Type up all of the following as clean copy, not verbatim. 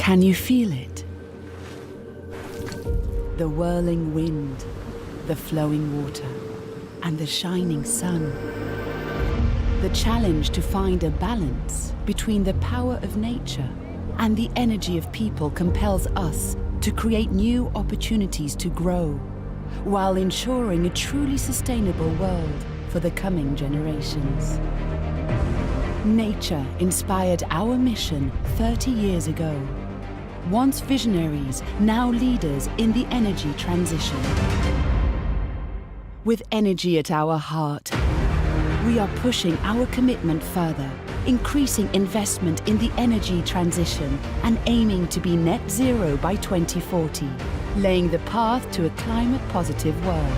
Can you feel it? The whirling wind, the flowing water, and the shining sun. The challenge to find a balance between the power of nature and the energy of people compels us to create new opportunities to grow, while ensuring a truly sustainable world for the coming generations. Nature inspired our mission 30 years ago. Once visionaries, now leaders in the energy transition. With energy at our heart, we are pushing our commitment further, increasing investment in the energy transition and aiming to be net zero by 2040, laying the path to a climate-positive world.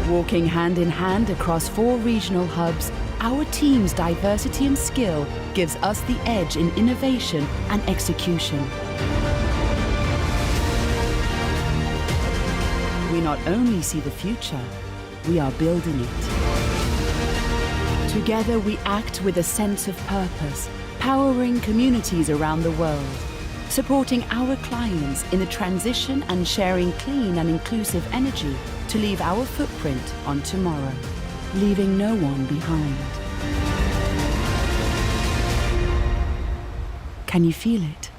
Walking hand in hand across 4 regional hubs, our team's diversity and skill gives us the edge in innovation and execution. We not only see the future, we are building it. Together we act with a sense of purpose, powering communities around the world, supporting our clients in the transition and sharing clean and inclusive energy to leave our footprint on tomorrow, leaving no one behind. Can you feel it?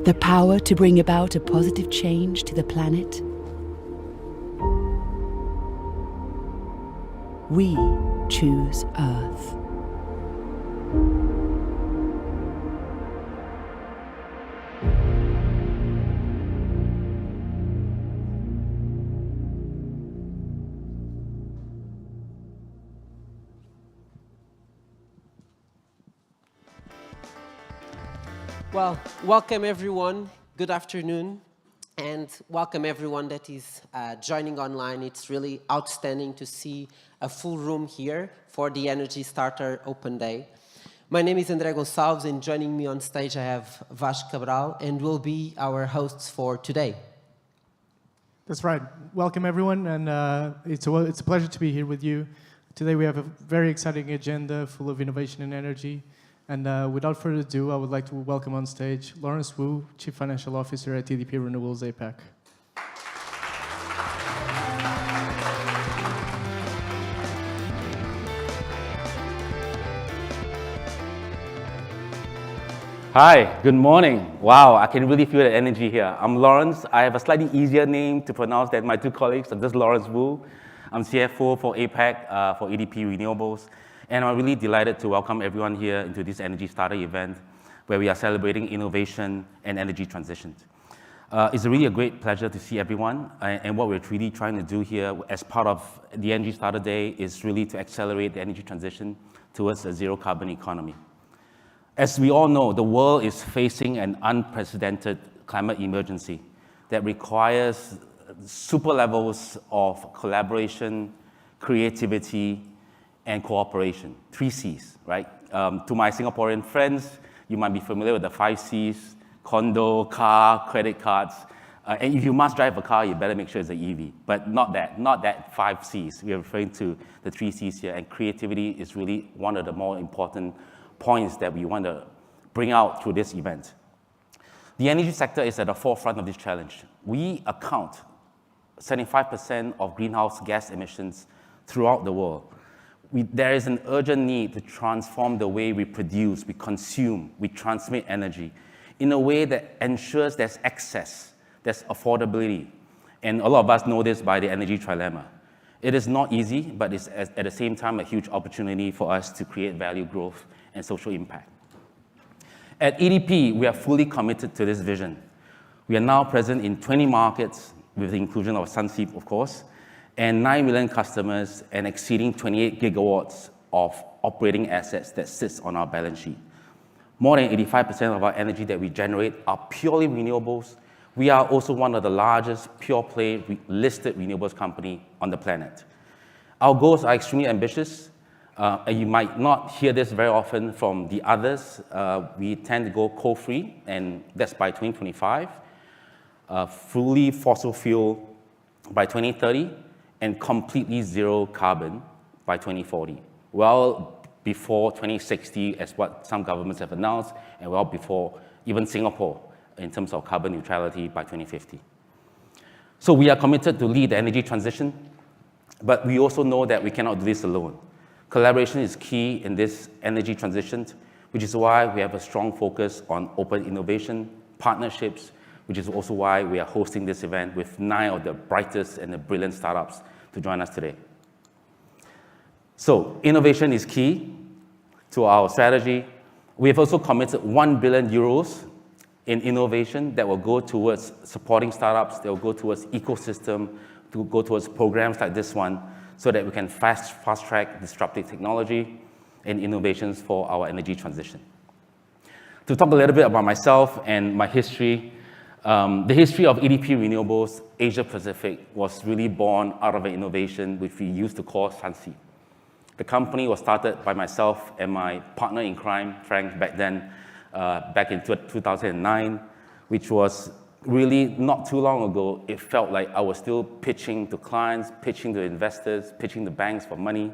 The power to bring about a positive change to the planet? We choose Earth. Well, welcome everyone. Good afternoon. And welcome everyone that is joining online. It's really outstanding to see a full room here for the Energy Starter Open Day. My name is André Gonçalves, and joining me on stage I have Vasco Cabral, and will be our hosts for today. That's right. Welcome everyone, and it's a pleasure to be here with you. Today we have a very exciting agenda full of innovation and energy. And without further ado, I would like to welcome on stage Lawrence Wu, Chief Financial Officer at EDP Renewables APAC. Hi, good morning. Wow, I can really feel the energy here. I'm Lawrence. I have a slightly easier name to pronounce than my 2 colleagues. I'm just Lawrence Wu. I'm CFO for APAC for EDP Renewables. And I'm really delighted to welcome everyone here into this Energy Starter event where we are celebrating innovation and energy transition. It's really a great pleasure to see everyone. And what we're really trying to do here as part of the Energy Starter Day is really to accelerate the energy transition towards a zero carbon economy. As we all know, the world is facing an unprecedented climate emergency that requires super levels of collaboration, creativity, and cooperation, 3 C's, right? To my Singaporean friends, you might be familiar with the 5 C's, condo, car, credit cards. And if you must drive a car, you better make sure it's an EV. But not that 5 C's. We are referring to the 3 C's here, and creativity is really one of the more important points that we want to bring out through this event. The energy sector is at the forefront of this challenge. We account 75% of greenhouse gas emissions throughout the world. There is an urgent need to transform the way we produce, we consume, we transmit energy in a way that ensures there's access, there's affordability. And a lot of us know this by the energy trilemma. It is not easy, but it's at the same time a huge opportunity for us to create value growth and social impact. At EDP, we are fully committed to this vision. We are now present in 20 markets with the inclusion of Sunseap, of course, and 9 million customers and exceeding 28 gigawatts of operating assets that sits on our balance sheet. More than 85% of our energy that we generate are purely renewables. We are also one of the largest pure-play listed renewables company on the planet. Our goals are extremely ambitious, and you might not hear this very often from the others. We tend to go coal-free, and that's by 2025, fully fossil fuel by 2030, and completely zero carbon by 2040, while before 2060 as what some governments have announced, and well before even Singapore in terms of carbon neutrality by 2050. So we are committed to lead the energy transition, but we also know that we cannot do this alone. Collaboration is key in this energy transition, which is why we have a strong focus on open innovation, partnerships, which is also why we are hosting this event with 9 of the brightest and the brilliant startups to join us today. So innovation is key to our strategy. We have also committed 1 billion euros in innovation that will go towards supporting startups, that will go towards ecosystem, to go towards programs like this one, so that we can fast-track disruptive technology and innovations for our energy transition. To talk a little bit about myself and my history, the history of EDP Renewables Asia Pacific was really born out of an innovation which we used to call Sansi. The company was started by myself and my partner in crime, Frank, back then, back in 2009, which was really not too long ago. It felt like I was still pitching to clients, pitching to investors, pitching to banks for money.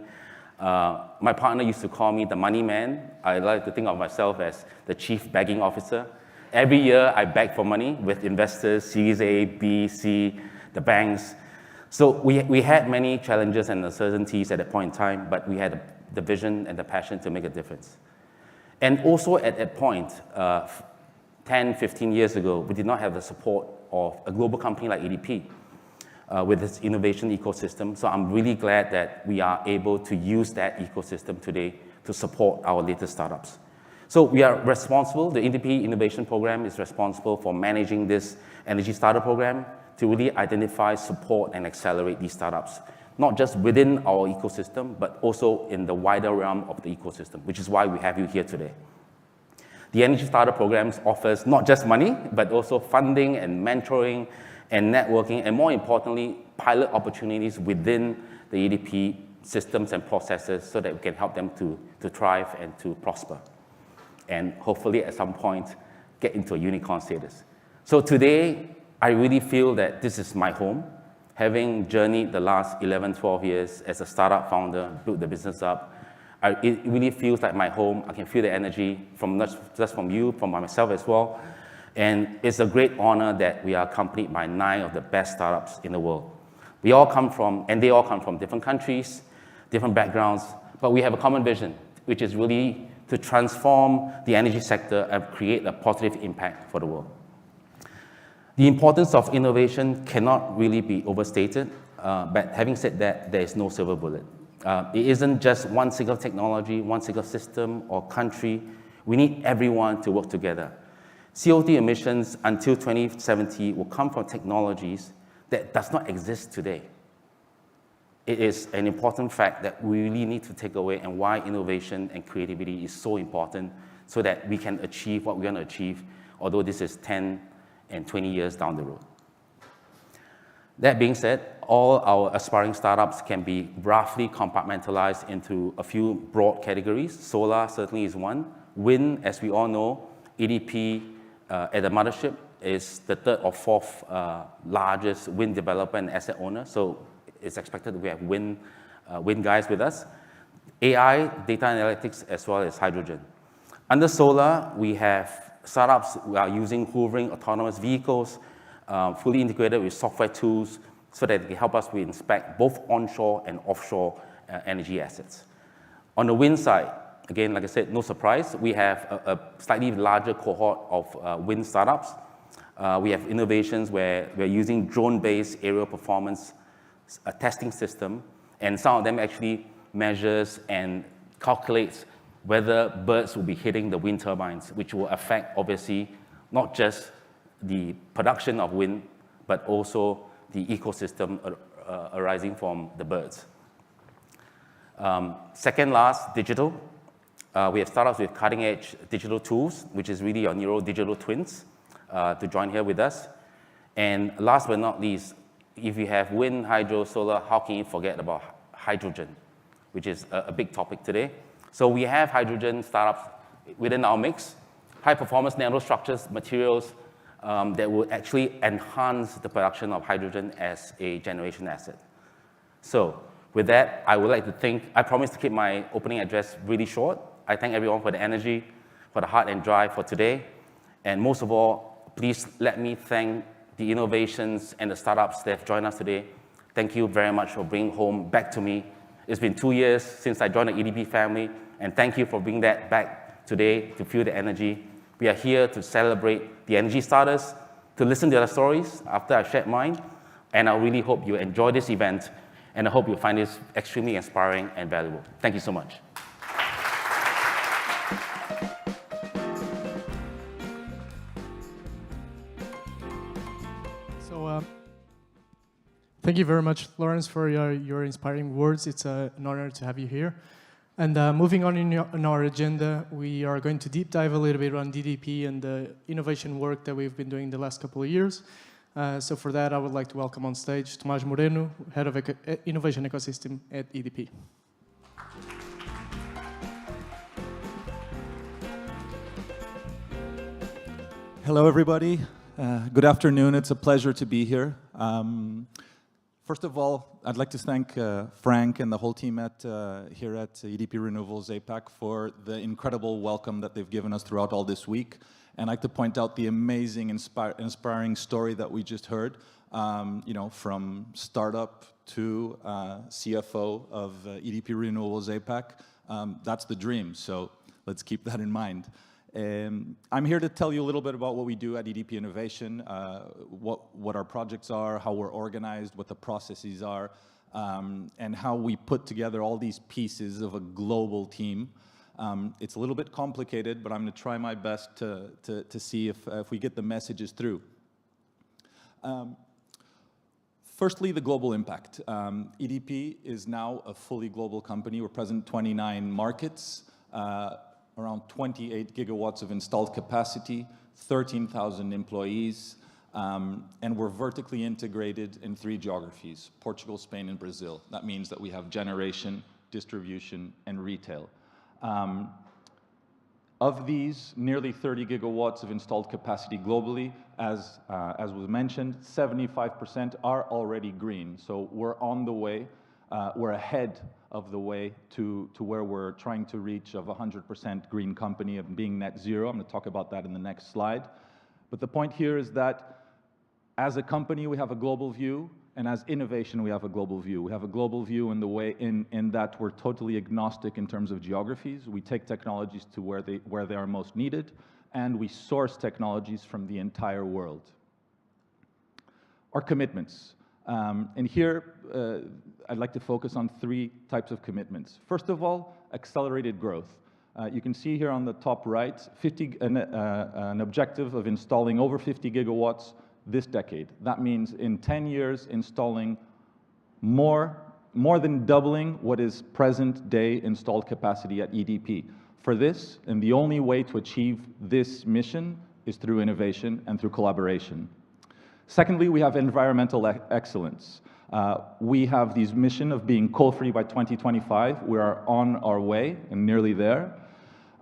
My partner used to call me the money man. I like to think of myself as the chief begging officer. Every year, I beg for money with investors, Series A, B, C, the banks. So we had many challenges and uncertainties at that point in time, but we had the vision and the passion to make a difference. And also at that point, 10, 15 years ago, we did not have the support of a global company like EDP with its innovation ecosystem. So I'm really glad that we are able to use that ecosystem today to support our latest startups. So we are responsible, the EDP Innovation Program is responsible for managing this Energy Starter Program to really identify, support, and accelerate these startups, not just within our ecosystem, but also in the wider realm of the ecosystem, which is why we have you here today. The Energy Starter Programs offers not just money, but also funding and mentoring and networking, and more importantly, pilot opportunities within the EDP systems and processes so that we can help them to thrive and to prosper. And hopefully at some point, get into a unicorn status. So today, I really feel that this is my home. Having journeyed the last 11, 12 years as a startup founder, built the business up, it really feels like my home. I can feel the energy from not just from you, from myself as well. And it's a great honor that we are accompanied by 9 of the best startups in the world. We all come from, and they all come from different countries, different backgrounds, but we have a common vision, which is really to transform the energy sector and create a positive impact for the world. The importance of innovation cannot really be overstated, but having said that, there is no silver bullet. It isn't just one single technology, one single system or country. We need everyone to work together. CO2 emissions until 2070 will come from technologies that does not exist today. It is an important fact that we really need to take away, and why innovation and creativity is so important so that we can achieve what we want to achieve, although this is 10 and 20 years down the road. That being said, all our aspiring startups can be roughly compartmentalized into a few broad categories. Solar certainly is one. Wind, as we all know, EDP at the mothership is the 3rd or 4th largest wind developer and asset owner. So it's expected that we have wind guys with us. AI, data analytics, as well as hydrogen. Under solar, we have startups who are using hoovering autonomous vehicles, fully integrated with software tools so that they can help us to inspect both onshore and offshore energy assets. On the wind side, again, like I said, no surprise, we have a slightly larger cohort of wind startups. We have innovations where we're using drone-based aerial performance testing system, and some of them actually measures and calculates whether birds will be hitting the wind turbines, which will affect, obviously, not just the production of wind, but also the ecosystem arising from the birds. Second last, digital. We have startups with cutting-edge digital tools, which is really your neural digital twins, to join here with us. And last but not least, if you have wind, hydro, solar, how can you forget about hydrogen, which is a big topic today? So we have hydrogen startups within our mix, high-performance nanostructures, materials that will actually enhance the production of hydrogen as a generation asset. So With that, I would like to I promise to keep my opening address really short. I thank everyone for the energy, for the heart and drive for today. And most of all, please let me thank the innovations and the startups that have joined us today. Thank you very much for bringing home back to me. It's been 2 years since I joined the EDP family, and thank you for bringing that back today to feel the energy. We are here to celebrate the energy starters, to listen to their stories after I've shared mine, and I really hope you enjoy this event, and I hope you find this extremely inspiring and valuable. Thank you so much. So, thank you very much, Lawrence, for your inspiring words. It's an honor to have you here. And moving on in our agenda, we are going to deep dive a little bit on EDP and the innovation work that we've been doing the last couple of years. So for that, I would like to welcome on stage Tomás Moreno, Head of Innovation Ecosystem at EDP. Hello, everybody. Good afternoon. It's a pleasure to be here. First of all, I'd like to thank Frank and the whole team here at EDP Renewables APAC for the incredible welcome that they've given us throughout all this week. And I'd like to point out the amazing, inspiring story that we just heard, from startup to CFO of EDP Renewables APAC. That's the dream, so let's keep that in mind. I'm here to tell you a little bit about what we do at EDP Innovation, what our projects are, how we're organized, what the processes are, and how we put together all these pieces of a global team. It's a little bit complicated, but I'm going to try my best to see if we get the messages through. Firstly, the global impact. EDP is now a fully global company. We're present in 29 markets. Around 28 gigawatts of installed capacity, 13,000 employees, and we're vertically integrated in 3 geographies, Portugal, Spain, and Brazil. That means that we have generation, distribution, and retail. Of these, nearly 30 gigawatts of installed capacity globally, as was mentioned, 75% are already green. So we're on the way, we're ahead of the way to where we're trying to reach of 100% green company of being net zero. I'm going to talk about that in the next slide. But the point here is that as a company, we have a global view, and as innovation, we have a global view. We have a global view in the way in that we're totally agnostic in terms of geographies. We take technologies to where they are most needed, and we source technologies from the entire world. Our commitments. And here, I'd like to focus on 3 types of commitments. First of all, accelerated growth. You can see here on the top right, an objective of installing over 50 gigawatts this decade. That means in 10 years, installing more than doubling what is present day installed capacity at EDP. For this, and the only way to achieve this mission is through innovation and through collaboration. Secondly, we have environmental excellence. We have this mission of being coal-free by 2025. We are on our way and nearly there.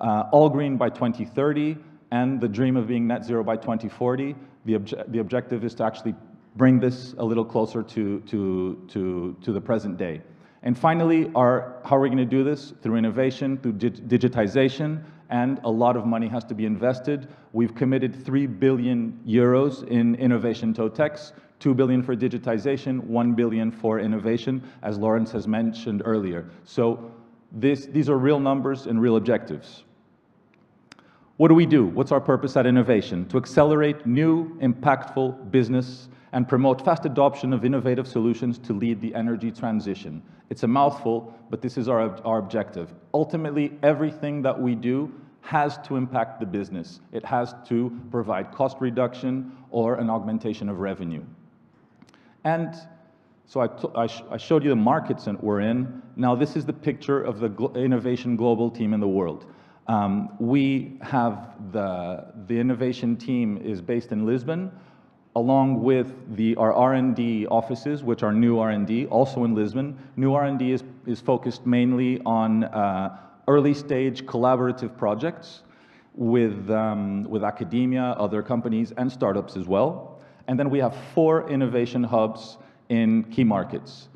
All green by 2030, and the dream of being net zero by 2040. The objective is to actually bring this a little closer to the present day. And finally, how are we going to do this? Through innovation, through digitization, and a lot of money has to be invested. We've committed 3 billion euros in innovation TOTEX, 2 billion for digitization, 1 billion for innovation, as Lawrence has mentioned earlier. So these are real numbers and real objectives. What do we do? What's our purpose at Innovation? To accelerate new, impactful business and promote fast adoption of innovative solutions to lead the energy transition. It's a mouthful, but this is our objective. Ultimately, everything that we do has to impact the business. It has to provide cost reduction or an augmentation of revenue. And so I showed you the markets that we're in. Now this is the picture of the innovation global team in the world. We have the innovation team is based in Lisbon, along with our R&D offices, which are new R&D, also in Lisbon. New R&D is focused mainly on early stage collaborative projects with academia, other companies, and startups as well. And then we have 4 innovation hubs in key markets.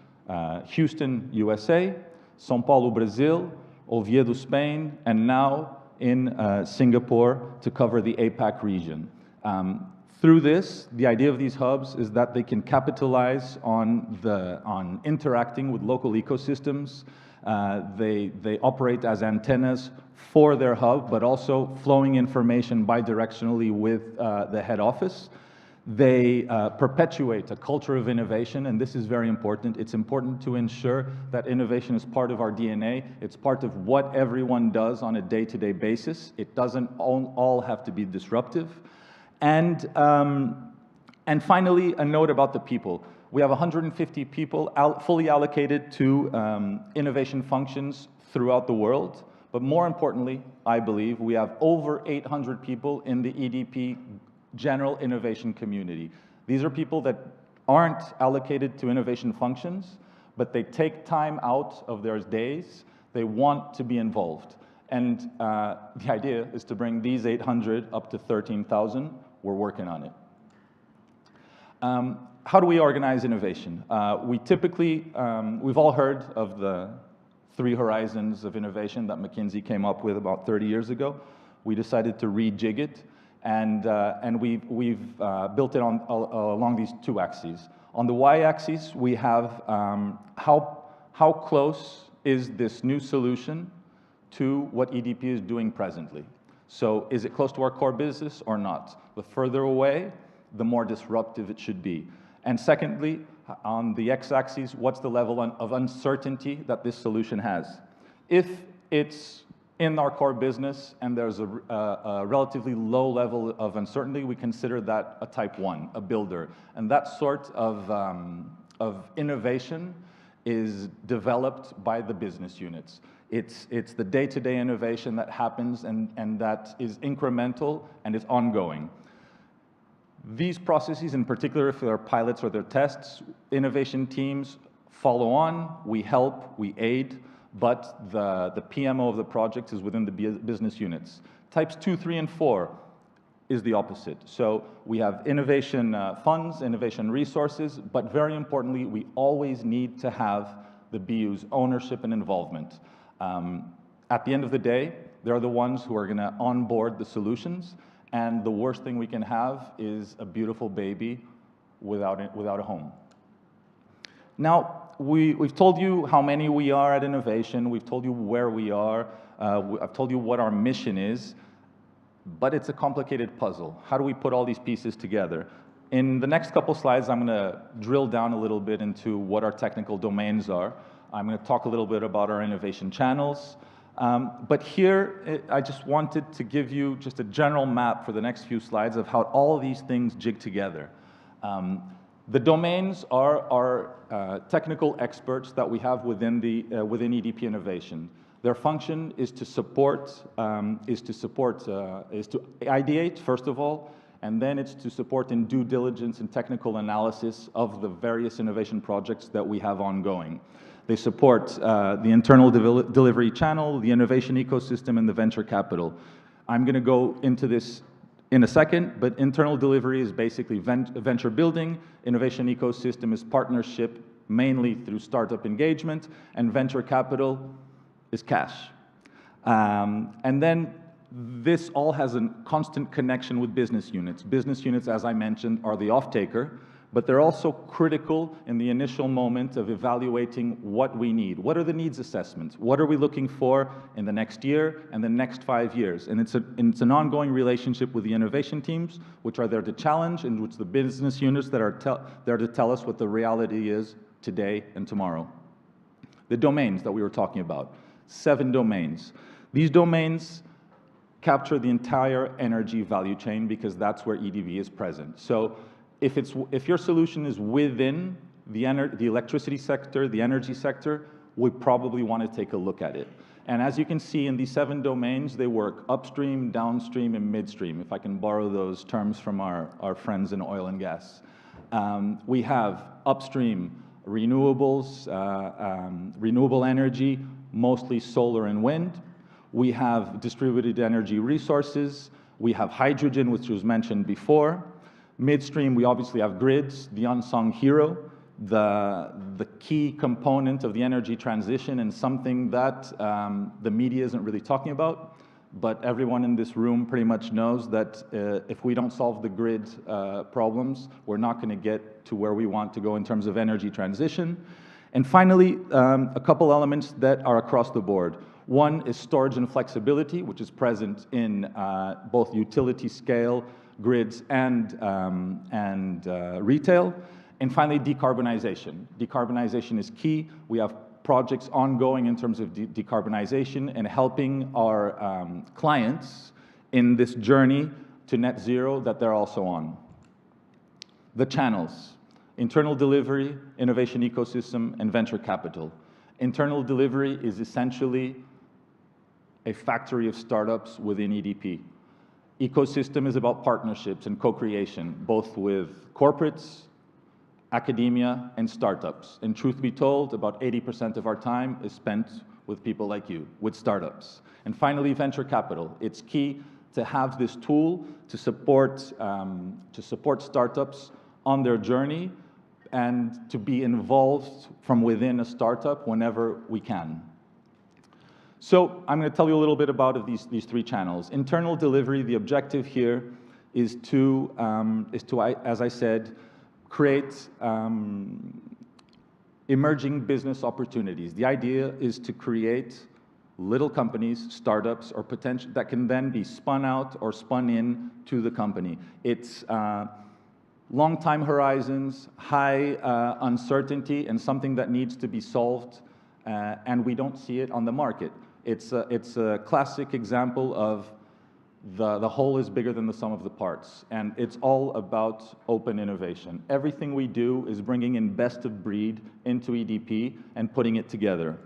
Houston, USA, São Paulo, Brazil, Oviedo, Spain, and now in Singapore to cover the APAC region. Through this, the idea of these hubs is that they can capitalize on interacting with local ecosystems. They operate as antennas for their hub, but also flowing information bidirectionally with the head office. They perpetuate a culture of innovation, and this is very important. It's important to ensure that innovation is part of our DNA. It's part of what everyone does on a day-to-day basis. It doesn't all have to be disruptive. And finally, a note about the people. We have 150 people fully allocated to innovation functions throughout the world. But more importantly, I believe, we have over 800 people in the EDP general innovation community. These are people that aren't allocated to innovation functions, but they take time out of their days. They want to be involved. And the idea is to bring these 800 up to 13,000. We're working on it. How do we organize innovation? We typically, we've all heard of the 3 horizons of innovation that McKinsey came up with about 30 years ago. We decided to rejig it, and we've built it along these 2 axes. On the y-axis, we have how close is this new solution to what EDP is doing presently? So is it close to our core business or not? The further away, the more disruptive it should be. And secondly, on the x-axis, what's the level of uncertainty that this solution has? If it's in our core business and there's a relatively low level of uncertainty, we consider that a type 1, a builder. And that sort of innovation is developed by the business units. It's the day-to-day innovation that happens and that is incremental and is ongoing. These processes, in particular, if they're pilots or they're tests, innovation teams follow on, we help, we aid, but the PMO of the project is within the business units. Types 2, 3, and 4 is the opposite. So we have innovation funds, innovation resources, but very importantly, we always need to have the BU's ownership and involvement. At the end of the day, they're the ones who are going to onboard the solutions, and the worst thing we can have is a beautiful baby without a home. Now, we've told you how many we are at Innovation, we've told you where we are, I've told you what our mission is, but it's a complicated puzzle. How do we put all these pieces together? In the next couple slides, I'm going to drill down a little bit into what our technical domains are. I'm going to talk a little bit about our innovation channels. But here, I just wanted to give you just a general map for the next few slides of how all of these things jig together. The domains are our technical experts that we have within EDP Innovation. Their function is to ideate, first of all, and then it's to support in due diligence and technical analysis of the various innovation projects that we have ongoing. They support the internal delivery channel, the innovation ecosystem, and the venture capital. I'm going to go into this in a second, but internal delivery is basically venture building, innovation ecosystem is partnership, mainly through startup engagement, and venture capital is cash. And then this all has a constant connection with business units. Business units, as I mentioned, are the off-taker, but they're also critical in the initial moment of evaluating what we need. What are the needs assessments? What are we looking for in the next year and the next 5 years? And it's an ongoing relationship with the innovation teams, which are there to challenge, and which the business units that are there to tell us what the reality is today and tomorrow. The domains that we were talking about, 7 domains. These domains capture the entire energy value chain because that's where EDP is present. So if your solution is within the electricity sector, the energy sector, we probably want to take a look at it. And as you can see in these 7 domains, they work upstream, downstream, and midstream, if I can borrow those terms from our friends in oil and gas. We have upstream renewables, renewable energy, mostly solar and wind. We have distributed energy resources. We have hydrogen, which was mentioned before. Midstream, we obviously have grids, the unsung hero. the key component of the energy transition and something that the media isn't really talking about. But everyone in this room pretty much knows that if we don't solve the grid problems, we're not going to get to where we want to go in terms of energy transition. And finally, a couple elements that are across the board. One is storage and flexibility, which is present in both utility scale grids and retail. And finally, decarbonization. Decarbonization is key. We have projects ongoing in terms of decarbonization and helping our clients in this journey to net zero that they're also on. The channels: internal delivery, innovation ecosystem, and venture capital. Internal delivery is essentially a factory of startups within EDP. Ecosystem is about partnerships and co-creation, both with corporates, academia, and startups. And truth be told, about 80% of our time is spent with people like you, with startups. And finally, venture capital. It's key to have this tool to support startups on their journey and to be involved from within a startup whenever we can. So I'm going to tell you a little bit about these three channels. Internal delivery, the objective here is to as I said, create emerging business opportunities. The idea is to create little companies, startups, or potential that can then be spun out or spun in to the company. It's long time horizons, high uncertainty, and something that needs to be solved, and we don't see it on the market. It's a classic example of the whole is bigger than the sum of the parts, and it's all about open innovation. Everything we do is bringing in best of breed into EDP and putting it together.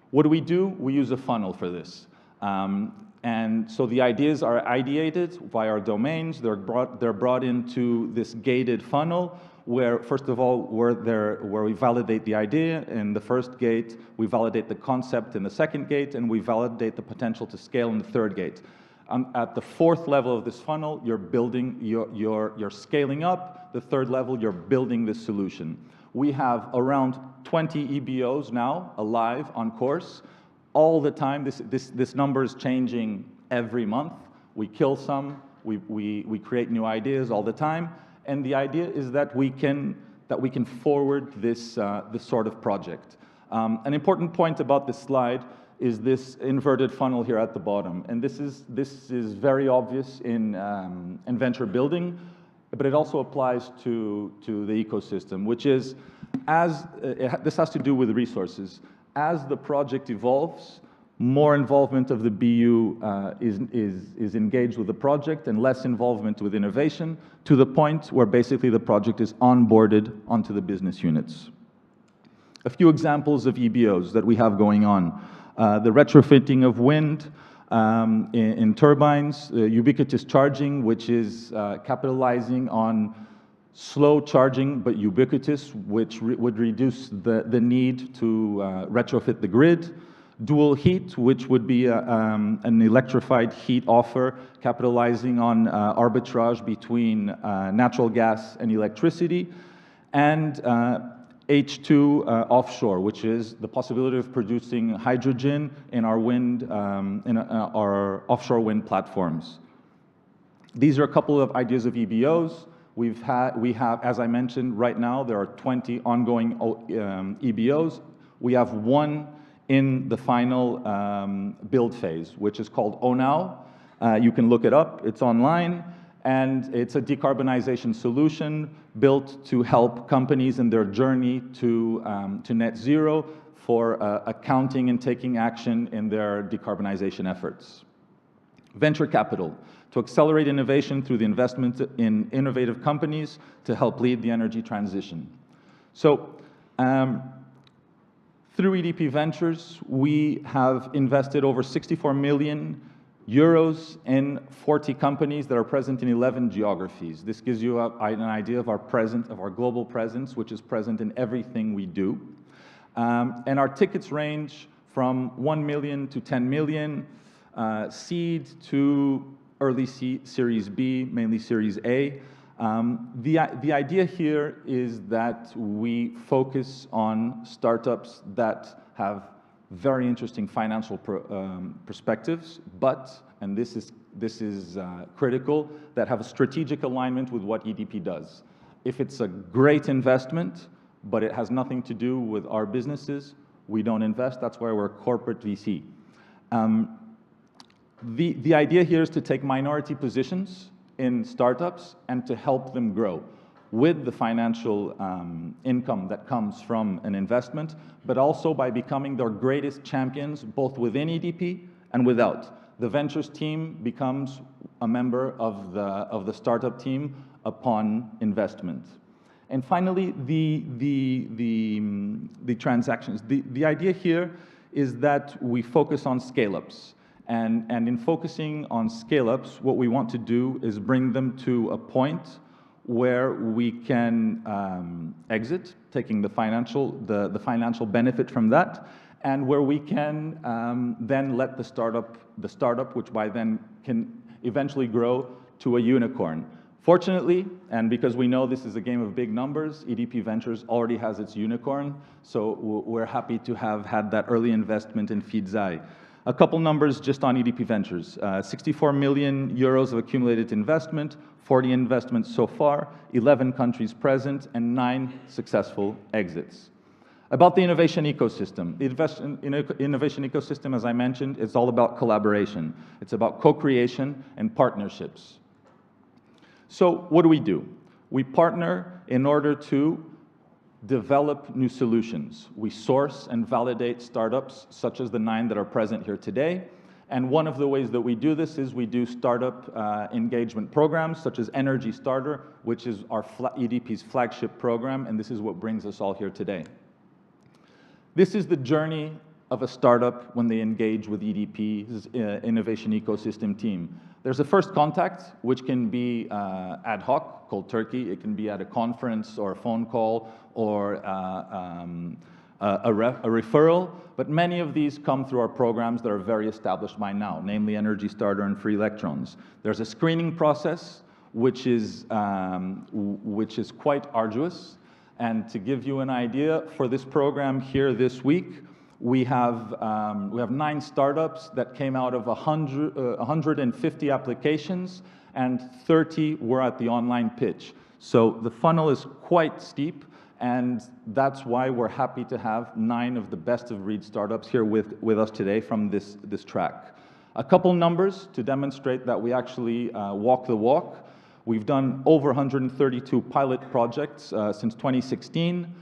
What do? We use a funnel for this. And so the ideas are ideated by our domains. They're brought into this gated funnel where, first of all, where we validate the idea. In the first gate, we validate the concept in the second gate, and we validate the potential to scale in the third gate. At the fourth level of this funnel, you're building, you're scaling up. The third level, you're building this solution. We have around 20 EBOs now alive on course. All the time, this number is changing every month. We kill some, we create new ideas all the time, and the idea is that we can forward this sort of project. An important point about this slide is this inverted funnel here at the bottom, and this is very obvious in venture building, but it also applies to the ecosystem, which is this has to do with resources. As the project evolves, more involvement of the BU is engaged with the project and less involvement with innovation, to the point where basically the project is onboarded onto the business units. A few examples of EBOs that we have going on. The retrofitting of wind in turbines, ubiquitous charging, which is capitalizing on slow charging but ubiquitous, which would reduce the need to retrofit the grid. Dual heat, which would be an electrified heat offer, capitalizing on arbitrage between natural gas and electricity. And H2 offshore, which is the possibility of producing hydrogen in our wind, in our offshore wind platforms. These are a couple of ideas of EBOs. We have, as I mentioned, right now there are 20 ongoing EBOs. We have one in the final build phase, which is called ONOW. You can look it up, it's online, and it's a decarbonization solution built to help companies in their journey to net zero for accounting and taking action in their decarbonization efforts. Venture capital, to accelerate innovation through the investment in innovative companies to help lead the energy transition. So, through EDP Ventures, we have invested over 64 million euros in 40 companies that are present in 11 geographies. This gives you an idea of our global presence, which is present in everything we do. And our tickets range from 1 million to 10 million, seed to early Series B, mainly Series A. The idea here is that we focus on startups that have very interesting financial perspectives, but, and this is critical, that have a strategic alignment with what EDP does. If it's a great investment, but it has nothing to do with our businesses, we don't invest. That's why we're a corporate VC. The idea here is to take minority positions in startups and to help them grow with the financial income that comes from an investment, but also by becoming their greatest champions, both within EDP and without. The ventures team becomes a member of the startup team upon investment. And finally, the transactions. The idea here is that we focus on scale-ups. And in focusing on scale-ups, what we want to do is bring them to a point where we can exit, taking the financial benefit from that, and where we can then let the startup, which by then can eventually grow to a unicorn. Fortunately, and because we know this is a game of big numbers, EDP Ventures already has its unicorn, so we're happy to have had that early investment in Feedzai. A couple numbers just on EDP Ventures. 64 million euros of accumulated investment, 40 investments so far, 11 countries present, and 9 successful exits. About the innovation ecosystem. The innovation ecosystem, as I mentioned, is all about collaboration. It's about co-creation and partnerships. So what do? We partner in order to develop new solutions. We source and validate startups, such as the 9 that are present here today. And one of the ways that we do this is we do startup engagement programs, such as Energy Starter, which is our EDP's flagship program, and this is what brings us all here today. This is the journey of a startup when they engage with EDP's innovation ecosystem team. There's a first contact, which can be ad hoc, cold turkey. It can be at a conference or a phone call or a referral. But many of these come through our programs that are very established by now, namely Energy Starter and Free Electrons. There's a screening process, which is quite arduous. And to give you an idea, for this program here this week, we have 9 startups that came out of 150 applications, and 30 were at the online pitch. So the funnel is quite steep, and that's why we're happy to have 9 of the best of breed startups here with us today from this track. A couple numbers to demonstrate that we actually walk the walk. We've done over 132 pilot projects since 2016.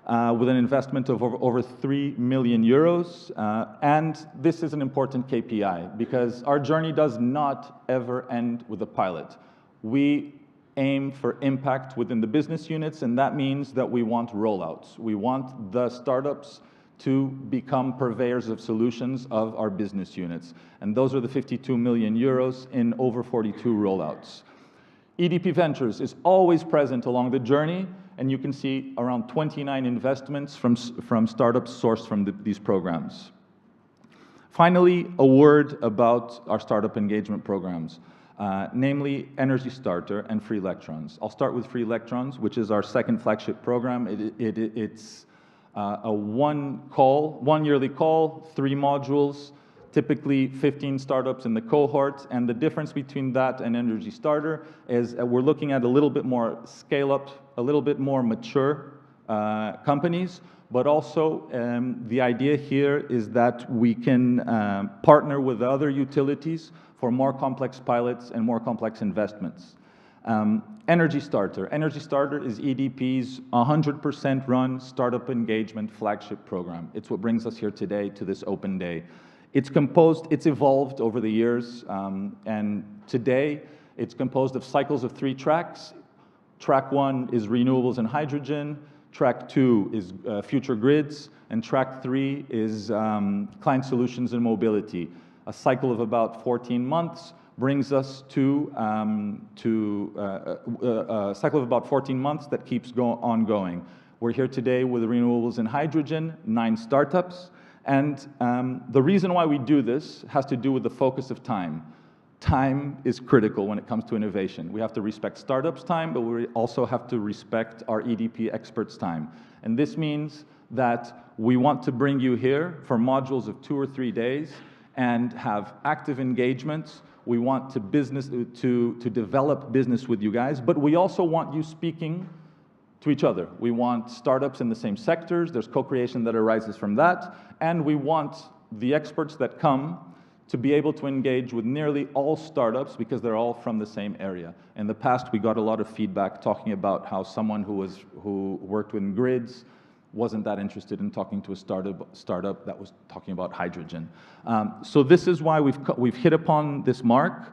With an investment of over 3 million euros. And this is an important KPI because our journey does not ever end with a pilot. We aim for impact within the business units, and that means that we want rollouts. We want the startups to become purveyors of solutions of our business units. And those are the 52 million euros in over 42 rollouts. EDP Ventures is always present along the journey, and you can see around 29 investments from startups sourced from these programs. Finally, a word about our startup engagement programs, namely Energy Starter and Free Electrons. I'll start with Free Electrons, which is our second flagship program. It's a one yearly call, 3 modules, typically 15 startups in the cohort, and the difference between that and Energy Starter is we're looking at a little bit more scale-up, a little bit more mature companies, but also the idea here is that we can partner with other utilities for more complex pilots and more complex investments. Energy Starter. Energy Starter is EDP's 100% run startup engagement flagship program. It's what brings us here today to this open day. It's evolved over the years, and today it's composed of cycles of 3 tracks. Track 1 is renewables and hydrogen, track 2 is future grids, and track 3 is client solutions and mobility. A cycle of about 14 months brings us to a cycle of about 14 months that keeps ongoing. We're here today with renewables and hydrogen, 9 startups. And the reason why we do this has to do with the focus of time. time is critical when it comes to innovation. We have to respect startups' time, but we also have to respect our EDP experts' time. And this means that we want to bring you here for modules of 2 or 3 days and have active engagements. We want to develop business with you guys, but we also want you speaking to each other. We want startups in the same sectors, there's co-creation that arises from that, and we want the experts that come to be able to engage with nearly all startups because they're all from the same area. In the past, we got a lot of feedback talking about how someone who worked with grids wasn't that interested in talking to a startup that was talking about hydrogen. So this is why we've hit upon this mark,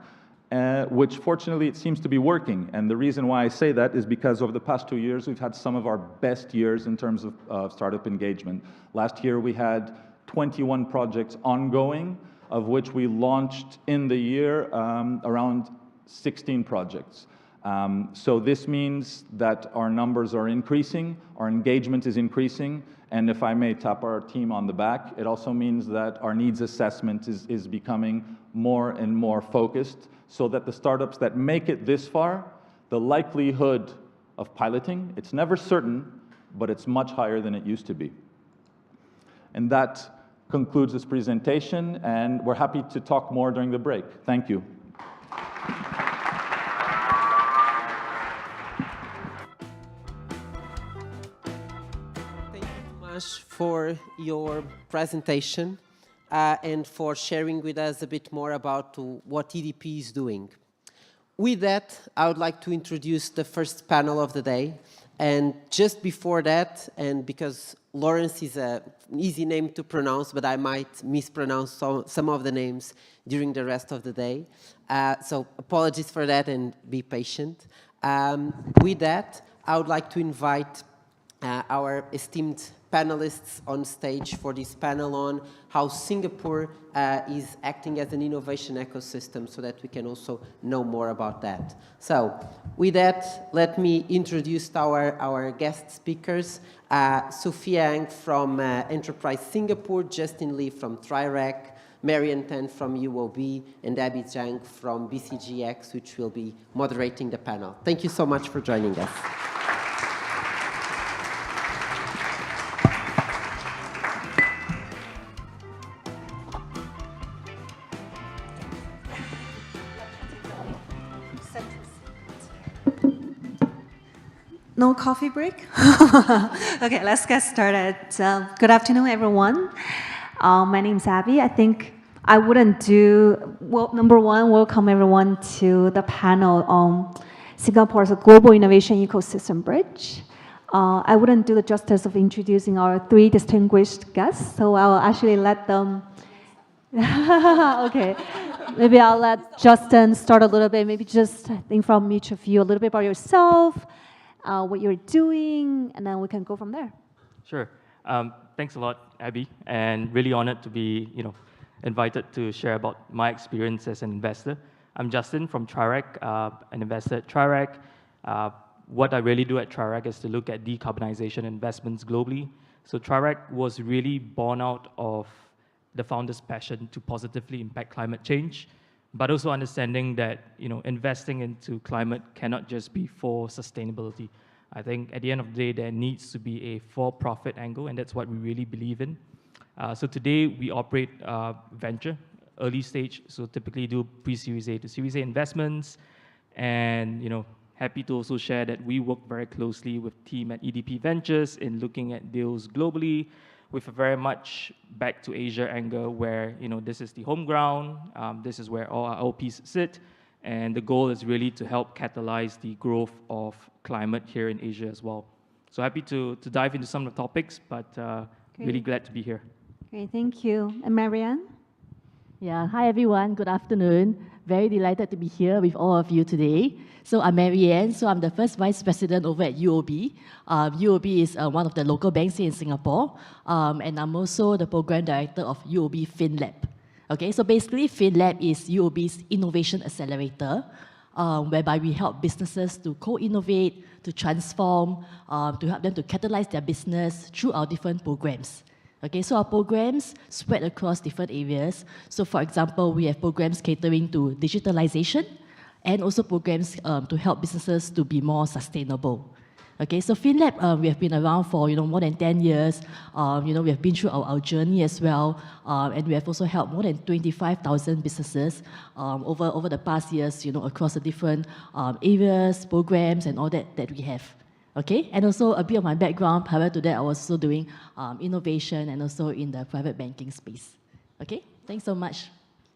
which fortunately it seems to be working. And the reason why I say that is because over the past 2 years, we've had some of our best years in terms of startup engagement. Last year, we had 21 projects ongoing, of which we launched in the year around 16 projects. So this means that our numbers are increasing, our engagement is increasing, and if I may tap our team on the back, it also means that our needs assessment is becoming more and more focused, so that the startups that make it this far, the likelihood of piloting, it's never certain, but it's much higher than it used to be. And that concludes this presentation, and we're happy to talk more during the break. Thank you. Thank you so much for your presentation and for sharing with us a bit more about what EDP is doing. With that, I would like to introduce the first panel of the day. And just before that, and because Lawrence is an easy name to pronounce, but I might mispronounce some of the names during the rest of the day. So apologies for that and be patient. With that, I would like to invite our esteemed panelists on stage for this panel on how Singapore is acting as an innovation ecosystem so that we can also know more about that. So with that, let me introduce our guest speakers. Sophia Ang from Enterprise Singapore, Justin Lee from TriRec, Marian Tan from UOB, and Abby Zhang from BCGX, which will be moderating the panel. Thank you so much for joining us. No coffee break? Okay, let's get started. Good afternoon, everyone. My name is Abby. I think I wouldn't do, well, number one, welcome everyone to the panel on Singapore's Global Innovation Ecosystem Bridge. I wouldn't do the justice of introducing our 3 distinguished guests, so I'll actually let them, okay. Maybe I'll let Justin start a little bit, maybe just, I think from each of you, a little bit about yourself, what you're doing, and then we can go from there. Sure. Thanks a lot, Abby, and really honored to be, invited to share about my experience as an investor. I'm Justin from TriRec, an investor at TriRec. What I really do at TriRec is to look at decarbonization investments globally. So TriRec was really born out of the founder's passion to positively impact climate change, but also understanding that investing into climate cannot just be for sustainability. I think at the end of the day, there needs to be a for-profit angle, and that's what we really believe in. So today, we operate venture, early stage, so typically do pre-Series A to Series A investments, and happy to also share that we work very closely with team at EDP Ventures in looking at deals globally, with a very much back to Asia angle where, this is the home ground, this is where all our LPs sit, and the goal is really to help catalyze the growth of climate here in Asia as well. So happy to dive into some of the topics, but really glad to be here. Great, thank you. And Marianne? Yeah, hi everyone, good afternoon. Very delighted to be here with all of you today. So I'm Marianne, so I'm the first Vice President over at UOB. UOB is one of the local banks here in Singapore, and I'm also the Program Director of UOB FinLab. Okay, so basically FinLab is UOB's innovation accelerator, whereby we help businesses to co-innovate, to transform, to help them to catalyze their business through our different programs. Okay, so our programs spread across different areas. So for example, we have programs catering to digitalization and also programs to help businesses to be more sustainable. Okay, so FinLab, we have been around for more than 10 years. We have been through our journey as well, and we have also helped more than 25,000 businesses over the past years, across the different areas, programs, and all that we have. Okay, and also a bit of my background. Prior to that, I was also doing innovation and also in the private banking space. Okay, thanks so much.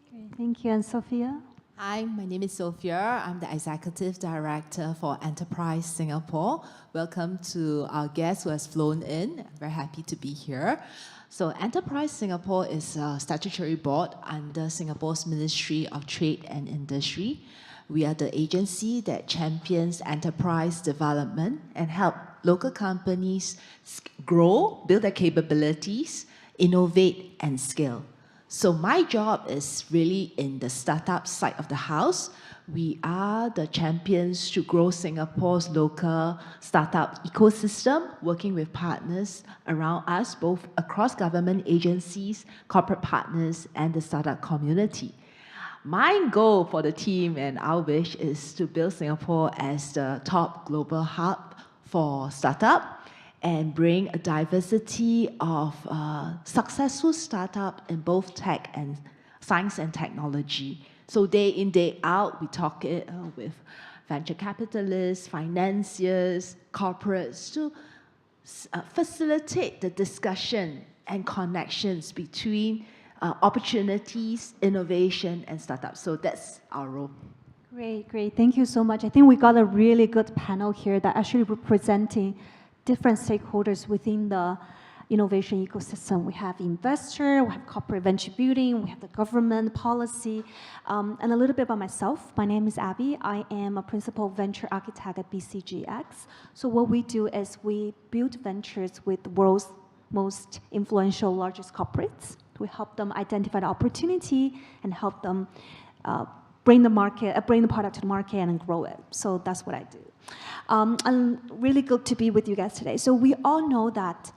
Great, thank you. And Sophia? Hi, my name is Sophia. I'm the Executive Director for Enterprise Singapore. Welcome to our guest who has flown in. I'm very happy to be here. So Enterprise Singapore is a statutory board under Singapore's Ministry of Trade and Industry. We are the agency that champions enterprise development and help local companies grow, build their capabilities, innovate, and scale. So my job is really in the startup side of the house. We are the champions to grow Singapore's local startup ecosystem, working with partners around us, both across government agencies, corporate partners, and the startup community. My goal for the team and our wish is to build Singapore as the top global hub for startup and bring a diversity of successful startup in both tech and science and technology. So day in, day out, we talk with venture capitalists, financiers, corporates to facilitate the discussion and connections between opportunities, innovation, and startups. So that's our role. Great, great. Thank you so much. I think we got a really good panel here that actually representing different stakeholders within the innovation ecosystem. We have investor, we have corporate venture building, we have the government policy, and a little bit about myself. My name is Abby. I am a principal venture architect at BCGX. So what we do is we build ventures with the world's most influential, largest corporates. We help them identify the opportunity and help them bring the product to the market and grow it. So that's what I do. And really good to be with you guys today. So we all know that,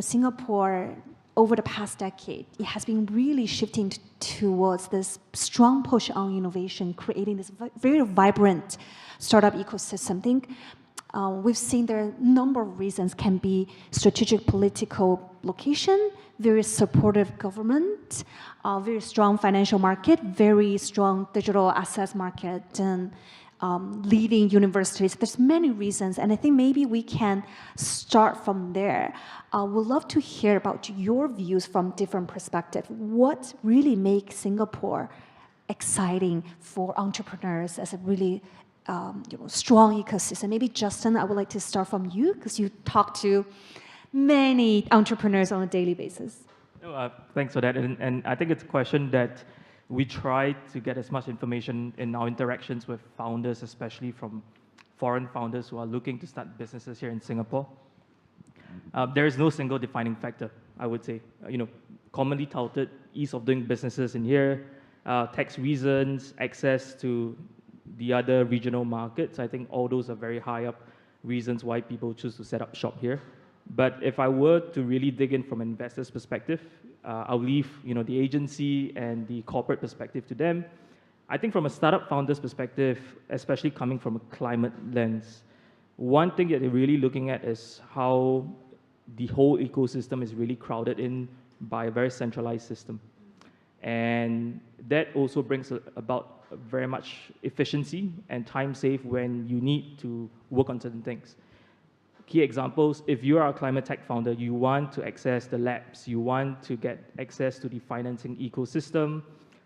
Singapore over the past decade, it has been really shifting towards this strong push on innovation, creating this very vibrant startup ecosystem. I think we've seen there are a number of reasons. Can be strategic political location, very supportive government, very strong financial market, very strong digital assets market, and leading universities. There's many reasons, and I think maybe we can start from there. We'd love to hear about your views from different perspectives. What really makes Singapore exciting for entrepreneurs as a really strong ecosystem? Maybe Justin, I would like to start from you because you talk to many entrepreneurs on a daily basis. Thanks for that, and I think it's a question that we try to get as much information in our interactions with founders, especially from foreign founders who are looking to start businesses here in Singapore. There is no single defining factor, I would say. Commonly touted ease of doing businesses in here, tax reasons, access to the other regional markets. I think all those are very high up reasons why people choose to set up shop here. But if I were to really dig in from an investor's perspective, I'll leave the agency and the corporate perspective to them. I think from a startup founder's perspective, especially coming from a climate lens, one thing that they're really looking at is how the whole ecosystem is really crowded in by a very centralized system. And that also brings about very much efficiency and time save when you need to work on certain things. Key examples, if you are a climate tech founder, you want to access the labs, you want to get access to the financing ecosystem,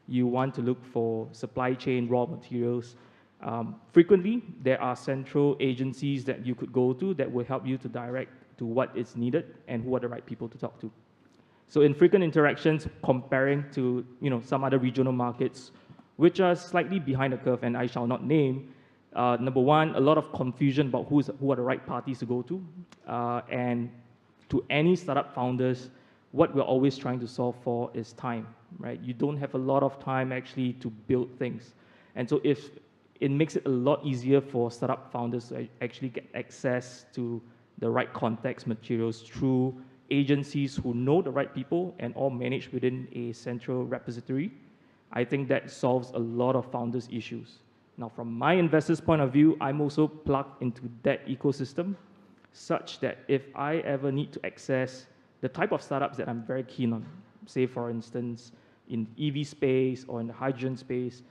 you want to look for supply chain, raw materials. Frequently, there are central agencies that you could go to that will help you to direct to what is needed and who are the right people to talk to. So in frequent interactions, comparing to some other regional markets, which are slightly behind the curve, and I shall not name, number one, a lot of confusion about who are the right parties to go to. And to any startup founders, what we're always trying to solve for is time, right? You don't have a lot of time actually to build things. And so if it makes it a lot easier for startup founders to actually get access to the right context materials through agencies who know the right people and all managed within a central repository, I think that solves a lot of founders' issues. Now, from my investor's point of view, I'm also plugged into that ecosystem such that if I ever need to access the type of startups that I'm very keen on, say, for instance, in EV space or in the hydrogen space,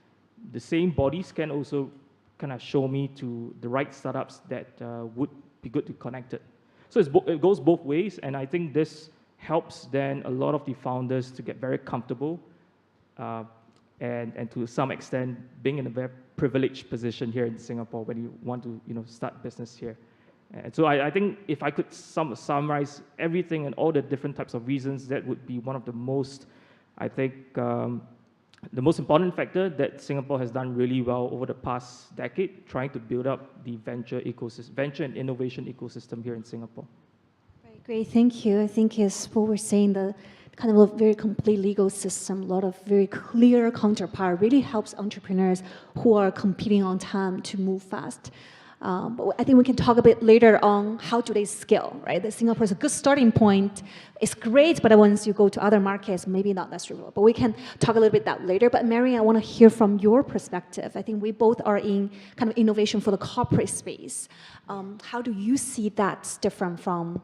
the same bodies can also kind of show me to the right startups that would be good to connect it. So it goes both ways, and I think this helps then a lot of the founders to get very comfortable and to some extent being in a very privileged position here in Singapore when you want to start business here. And so I think if I could summarize everything and all the different types of reasons, that would be one of the most, I think, the most important factor that Singapore has done really well over the past decade, trying to build up the venture and innovation ecosystem here in Singapore. Right, great, thank you. I think as what we're saying, the kind of a very complete legal system, a lot of very clear counterpart really helps entrepreneurs who are competing on time to move fast. But I think we can talk a bit later on how do they scale, right? That Singapore is a good starting point. It's great, but once you go to other markets, maybe not necessarily. But we can talk a little bit that later. But Mary, I want to hear from your perspective. I think we both are in kind of innovation for the corporate space. How do you see that different from,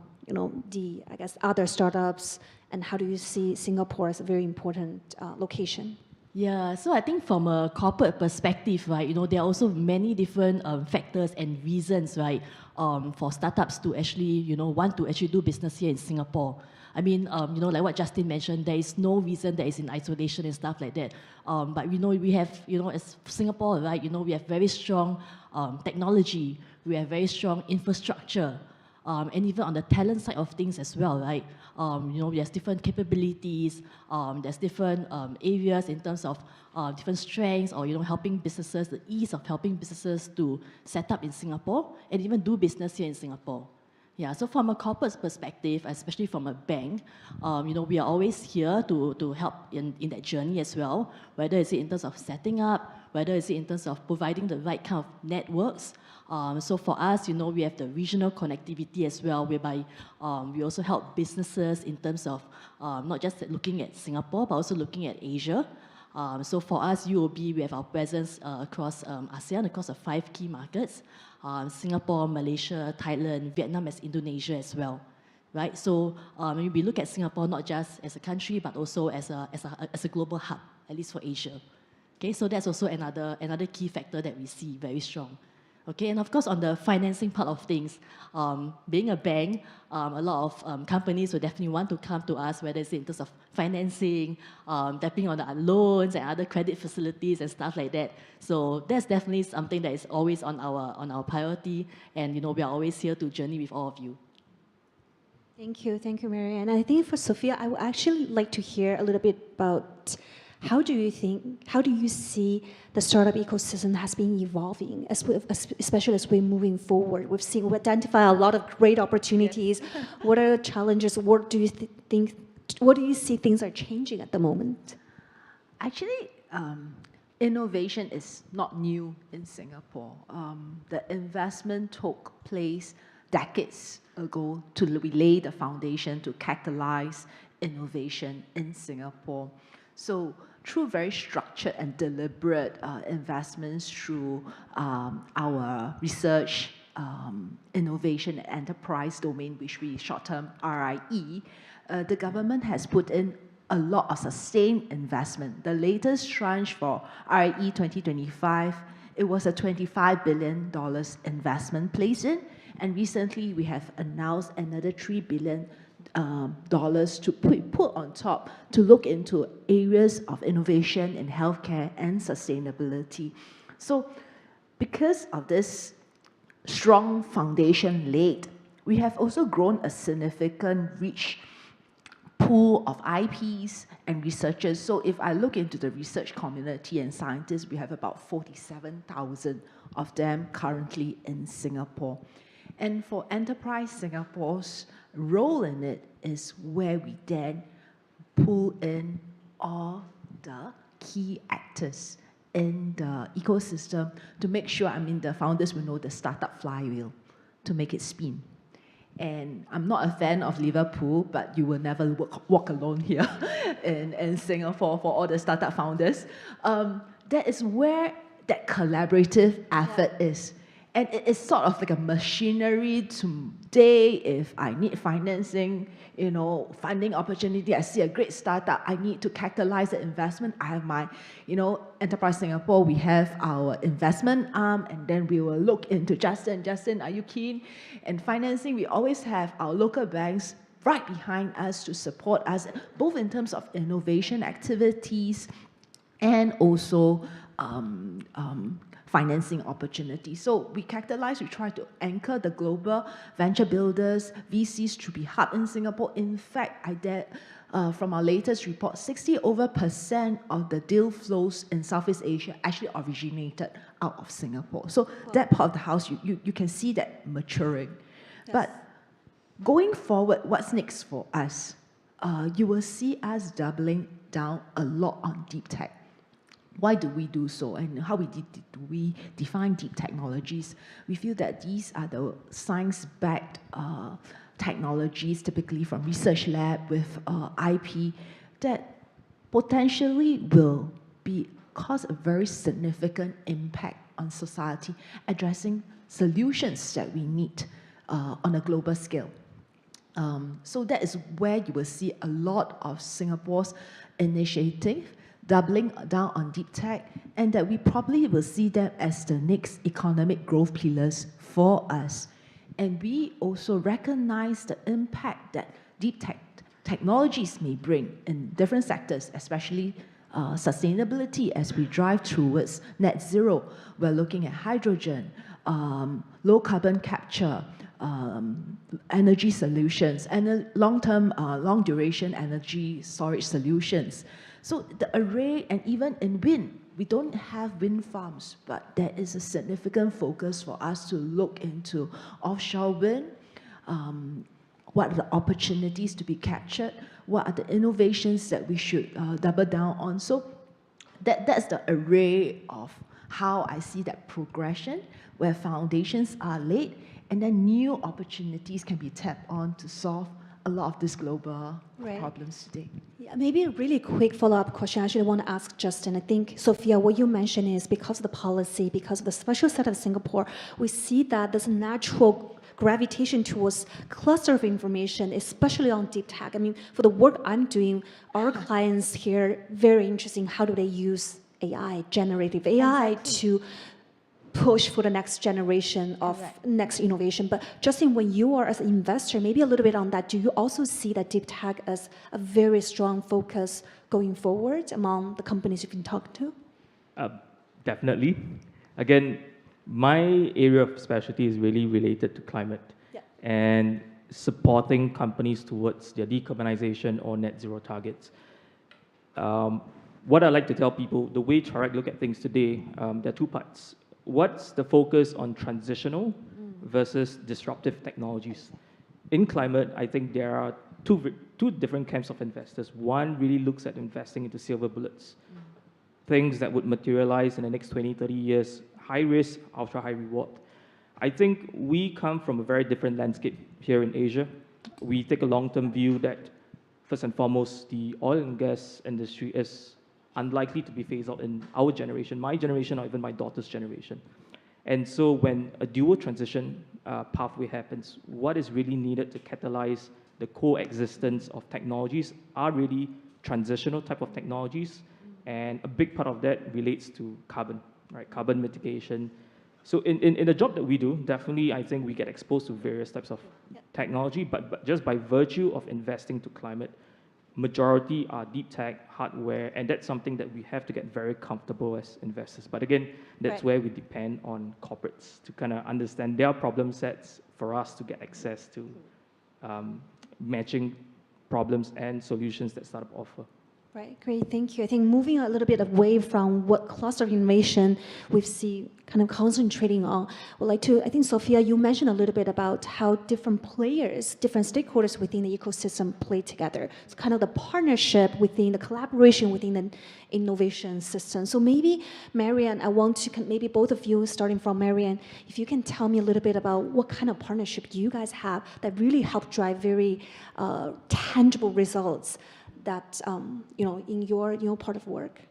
the, I guess, other startups? And how do you see Singapore as a very important location? Yeah, so I think from a corporate perspective, right, there are also many different factors and reasons, right, for startups to actually, want to actually do business here in Singapore. I mean, like what Justin mentioned, there is no reason that is in isolation and stuff like that. But we have, as Singapore, right, we have very strong technology, we have very strong infrastructure, and even on the talent side of things as well, right? There's different capabilities, there's different areas in terms of different strengths or, helping businesses, the ease of helping businesses to set up in Singapore and even do business here in Singapore. Yeah, so from a corporate perspective, especially from a bank, we are always here to help in that journey as well, whether it's in terms of setting up, whether it's in terms of providing the right kind of networks. So for us, we have the regional connectivity as well, whereby we also help businesses in terms of not just looking at Singapore, but also looking at Asia. So for us, UOB, we have our presence across ASEAN, across the 5 key markets, Singapore, Malaysia, Thailand, Vietnam, as Indonesia as well. Right, so we look at Singapore not just as a country, but also as a global hub, at least for Asia. Okay, so that's also another key factor that we see very strong. Okay, and of course on the financing part of things, being a bank, a lot of companies will definitely want to come to us, whether it's in terms of financing, tapping on the loans and other credit facilities and stuff like that. So that's definitely something that is always on our priority, and we are always here to journey with all of you. Thank you, Mary. And I think for Sophia, I would actually like to hear a little bit about how do you see the startup ecosystem has been evolving, especially as we're moving forward? We identify a lot of great opportunities. Yes. What are the challenges? What do you see things are changing at the moment? Actually, innovation is not new in Singapore. The investment took place decades ago to lay the foundation to catalyze innovation in Singapore. So through very structured and deliberate investments through our research, innovation, and enterprise domain, which we short-term RIE, the government has put in a lot of sustained investment. The latest tranche for RIE 2025, it was a $25 billion investment placed in, and recently we have announced another $3 billion to put on top to look into areas of innovation in healthcare and sustainability. So because of this strong foundation laid, we have also grown a significant rich pool of IPs and researchers. So if I look into the research community and scientists, we have about 47,000 of them currently in Singapore. And for Enterprise Singapore's role in it is where we then pull in all the key actors in the ecosystem to make sure, the founders will know the startup flywheel to make it spin. And I'm not a fan of Liverpool, but you will never walk alone here in Singapore for all the startup founders. That is where that collaborative effort is. And it is sort of like a machinery today. If I need financing, funding opportunity, I see a great startup, I need to catalyze the investment. I have my, Enterprise Singapore, we have our investment arm, and then we will look into Justin, are you keen? And financing, we always have our local banks right behind us to support us, both in terms of innovation activities and also financing opportunities. So we capitalize, we try to anchor the global venture builders, VCs to be hub in Singapore. In fact, from our latest report, 60% of the deal flows in Southeast Asia actually originated out of Singapore. So that part of the house, you can see that maturing. Yes. But going forward, what's next for us? You will see us doubling down a lot on deep tech. Why do we do so, and how do we define deep technologies? We feel that these are the science-backed technologies, typically from research lab with IP, that potentially will cause a very significant impact on society, addressing solutions that we need on a global scale. So that is where you will see a lot of Singapore's initiative doubling down on deep tech, and that we probably will see them as the next economic growth pillars for us. And we also recognize the impact that deep tech technologies may bring in different sectors, especially sustainability as we drive towards net zero. We're looking at hydrogen, low carbon capture, energy solutions, and long-term, long-duration energy storage solutions. So the array, and even in wind, we don't have wind farms, but there is a significant focus for us to look into offshore wind. What are the opportunities to be captured? What are the innovations that we should double down on? So that's the array of how I see that progression, where foundations are laid, and then new opportunities can be tapped on to solve a lot of these global problems today. Yeah, maybe a really quick follow-up question I actually want to ask Justin. I think, Sophia, what you mentioned is because of the policy, because of the special set of Singapore, we see that there's a natural gravitation towards cluster of information, especially on deep tech. I mean, for the work I'm doing, our clients here, very interesting, how do they use AI, generative AI, to push for the next generation of next innovation. But Justin, when you are as an investor, maybe a little bit on that, do you also see that deep tech as a very strong focus going forward among the companies you can talk to? Definitely. Again, my area of specialty is really related to climate and supporting companies towards their decarbonization or net zero targets. What I like to tell people, the way Charac look at things today, there are two parts. What's the focus on transitional versus disruptive technologies? In climate, I think there are two different camps of investors. One really looks at investing into silver bullets, things that would materialize in the next 20, 30 years, high risk, ultra high reward. I think we come from a very different landscape here in Asia. We take a long-term view that, first and foremost, the oil and gas industry is unlikely to be phased out in our generation, my generation, or even my daughter's generation. And so when a dual transition pathway happens, what is really needed to catalyze the coexistence of technologies are really transitional type of technologies. And a big part of that relates to carbon, right? Carbon mitigation. So in the job that we do, definitely I think we get exposed to various types of technology, but just by virtue of investing to climate, majority are deep tech, hardware, and that's something that we have to get very comfortable as investors. But again, that's where we depend on corporates to kind of understand their problem sets for us to get access to matching problems and solutions that startup offer. Right, great, thank you. I think moving a little bit away from what cluster innovation we've seen kind of concentrating on, would like to, I think, Sophia, you mentioned a little bit about how different players, different stakeholders within the ecosystem play together. It's kind of the partnership within the collaboration within the innovation system. So maybe, Marianne, I want to, maybe both of you, starting from Marianne, if you can tell me a little bit about what kind of partnership you guys have that really help drive very tangible results that in your part of work.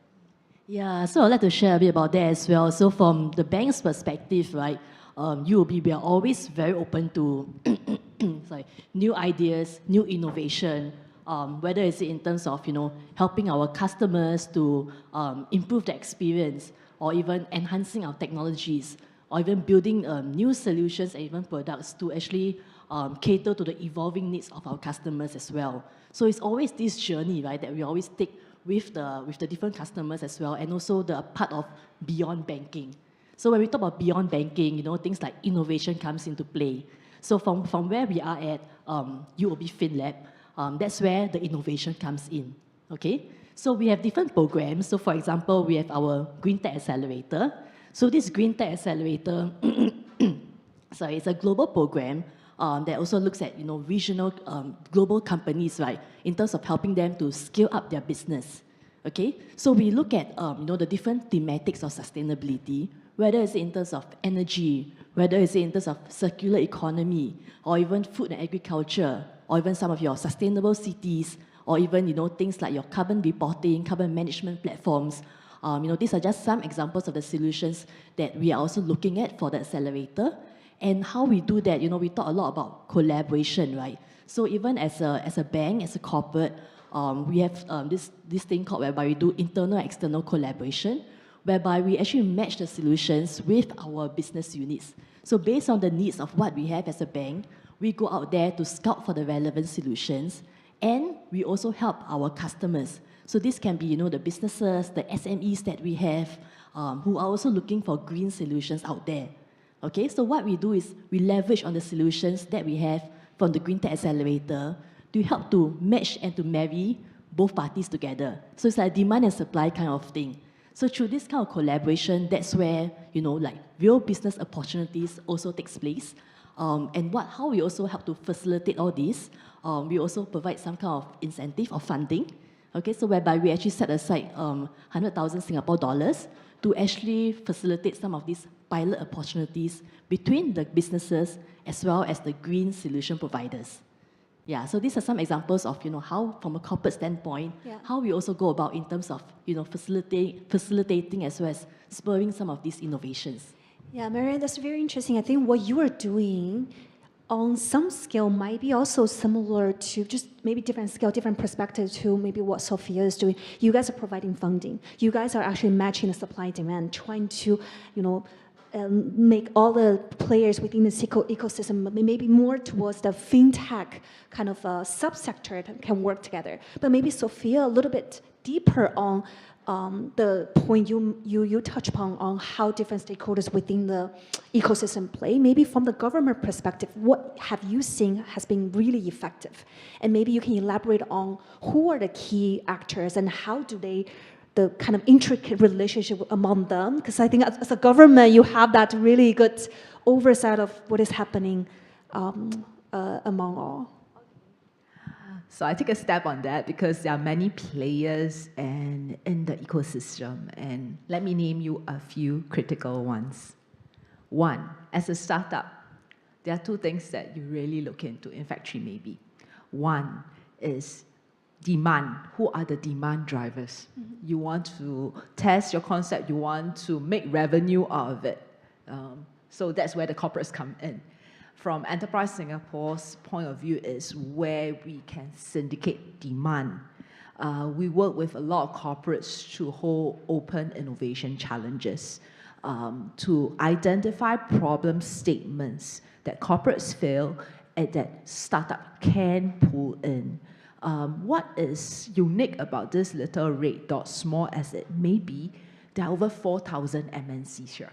Yeah, so I'd like to share a bit about that as well. So from the bank's perspective, right, UOB, we are always very open to new ideas, new innovation, whether it's in terms of helping our customers to improve the experience, or even enhancing our technologies, or even building new solutions and even products to actually cater to the evolving needs of our customers as well. So it's always this journey, right, that we always take with the different customers as well, and also the part of beyond banking. So when we talk about beyond banking, things like innovation comes into play. So from where we are at UOB FinLab, that's where the innovation comes in. Okay, so we have different programs. So for example, we have our Green Tech Accelerator. So this Green Tech Accelerator, it's a global program that also looks at regional global companies, right, in terms of helping them to scale up their business. Okay, so we look at the different thematics of sustainability, whether it's in terms of energy, whether it's in terms of circular economy, or even food and agriculture, or even some of your sustainable cities, or even things like your carbon reporting, carbon management platforms. These are just some examples of the solutions that we are also looking at for the accelerator. And how we do that, we talk a lot about collaboration, right? So even as a bank, as a corporate, we have this thing called whereby we do internal and external collaboration, whereby we actually match the solutions with our business units. So based on the needs of what we have as a bank, we go out there to scout for the relevant solutions, and we also help our customers. So this can be, the businesses, the SMEs that we have, who are also looking for green solutions out there. Okay, so what we do is we leverage on the solutions that we have from the Green Tech Accelerator to help to match and to marry both parties together. So it's like demand and supply kind of thing. So through this kind of collaboration, that's where, real business opportunities also takes place. And how we also help to facilitate all this, we also provide some kind of incentive or funding. Okay, so whereby we actually set aside 100,000 Singapore dollars to actually facilitate some of these pilot opportunities between the businesses as well as the green solution providers. Yeah, so these are some examples of how, from a corporate standpoint, how we also go about in terms of facilitating as well as spurring some of these innovations. Yeah, Marianne, that's very interesting. I think what you are doing on some scale might be also similar to just maybe different scale, different perspective to maybe what Sophia is doing. You guys are providing funding. You guys are actually matching the supply and demand, trying to, make all the players within this ecosystem maybe more towards the fintech kind of subsector that can work together. But maybe Sophia, a little bit deeper on the point you touch upon on how different stakeholders within the ecosystem play. Maybe from the government perspective, what have you seen has been really effective? And maybe you can elaborate on who are the key actors and how do they, the kind of intricate relationship among them? Because I think as a government, you have that really good oversight of what is happening among all. So I take a step on that because there are many players in the ecosystem, and let me name you a few critical ones. One, as a startup, there are two things that you really look into, in fact three maybe. One is demand. Who are the demand drivers? You want to test your concept, you want to make revenue out of it. So that's where the corporates come in. From Enterprise Singapore's point of view is where we can syndicate demand. We work with a lot of corporates to hold open innovation challenges, to identify problem statements that corporates feel and that startup can pull in. What is unique about this little red dot, small as it may be, there are over 4,000 MNCs here.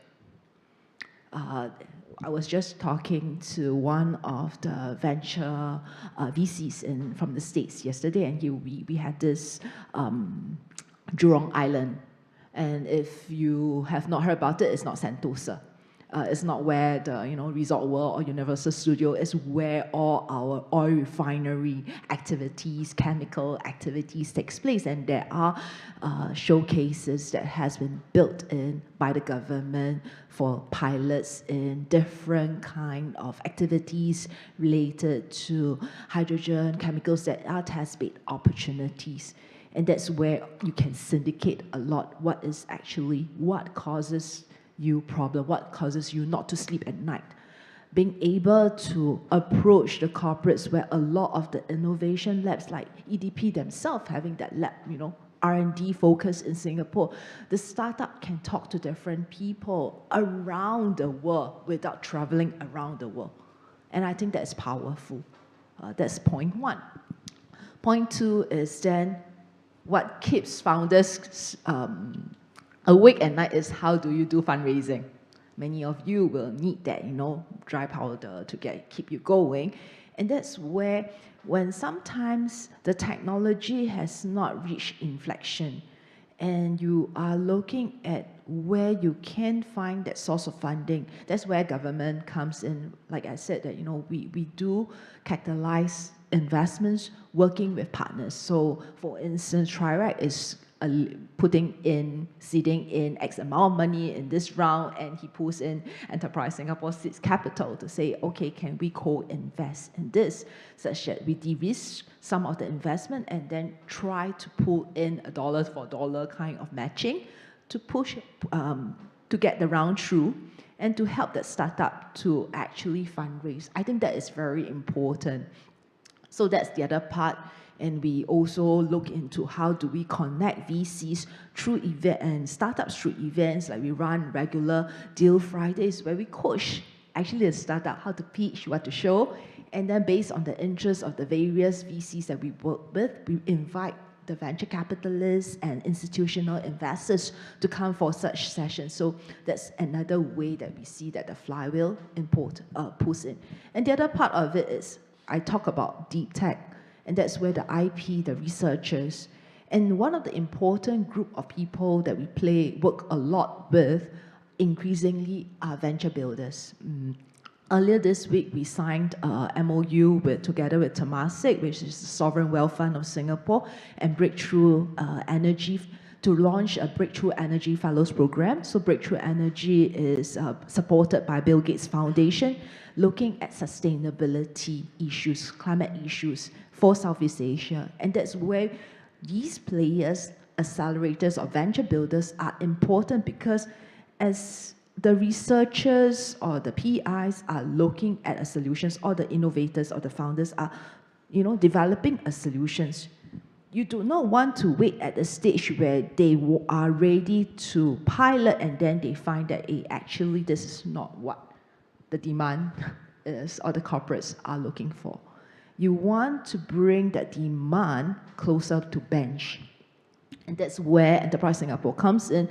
I was just talking to one of the venture VCs from the States yesterday, and we had this Jurong Island. And if you have not heard about it, it's not Sentosa. It's not where the Resort World or Universal Studio is, where all our oil refinery activities, chemical activities takes place. And there are showcases that has been built in by the government for pilots in different kind of activities related to hydrogen, chemicals that are test bed opportunities. And that's where you can syndicate a lot what causes you problem, what causes you not to sleep at night. Being able to approach the corporates where a lot of the innovation labs like EDP themselves having that lab, R&D focus in Singapore, the startup can talk to different people around the world without traveling around the world. And I think that's powerful. That's point one. Point two is then what keeps founders awake at night is how do you do fundraising. Many of you will need that, dry powder to keep you going. And that's where, when sometimes the technology has not reached inflection, and you are looking at where you can find that source of funding, that's where government comes in. Like I said, that we do catalyze investments working with partners. So, for instance, TRIRAC is seeding in X amount of money in this round, and he pulls in Enterprise Singapore seeds capital to say, okay, can we co-invest in this, such that we de-risk some of the investment and then try to pull in a dollar for dollar kind of matching to push, to get the round through and to help that startup to actually fundraise. I think that is very important. So that's the other part. And we also look into how do we connect VCs through events and startups through events, like we run regular Deal Fridays where we coach actually the startup how to pitch, what to show, and then based on the interests of the various VCs that we work with, we invite the venture capitalists and institutional investors to come for such sessions. So that's another way that we see that the flywheel pulls in. And the other part of it is, I talk about deep tech, and that's where the IP, the researchers, and one of the important group of people that we work a lot with increasingly are venture builders. Earlier this week, we signed a MOU together with Temasek, which is the Sovereign Wealth Fund of Singapore, and Breakthrough Energy, to launch a Breakthrough Energy Fellows Program. So Breakthrough Energy is supported by Bill Gates Foundation, looking at sustainability issues, climate issues for Southeast Asia. And that's where these players, accelerators or venture builders, are important, because as the researchers or the PIs are looking at a solutions, or the innovators or the founders are, developing a solutions, you do not want to wait at the stage where they are ready to pilot and then they find that, actually this is not what the demand is or the corporates are looking for. You want to bring that demand closer to bench. And that's where Enterprise Singapore comes in,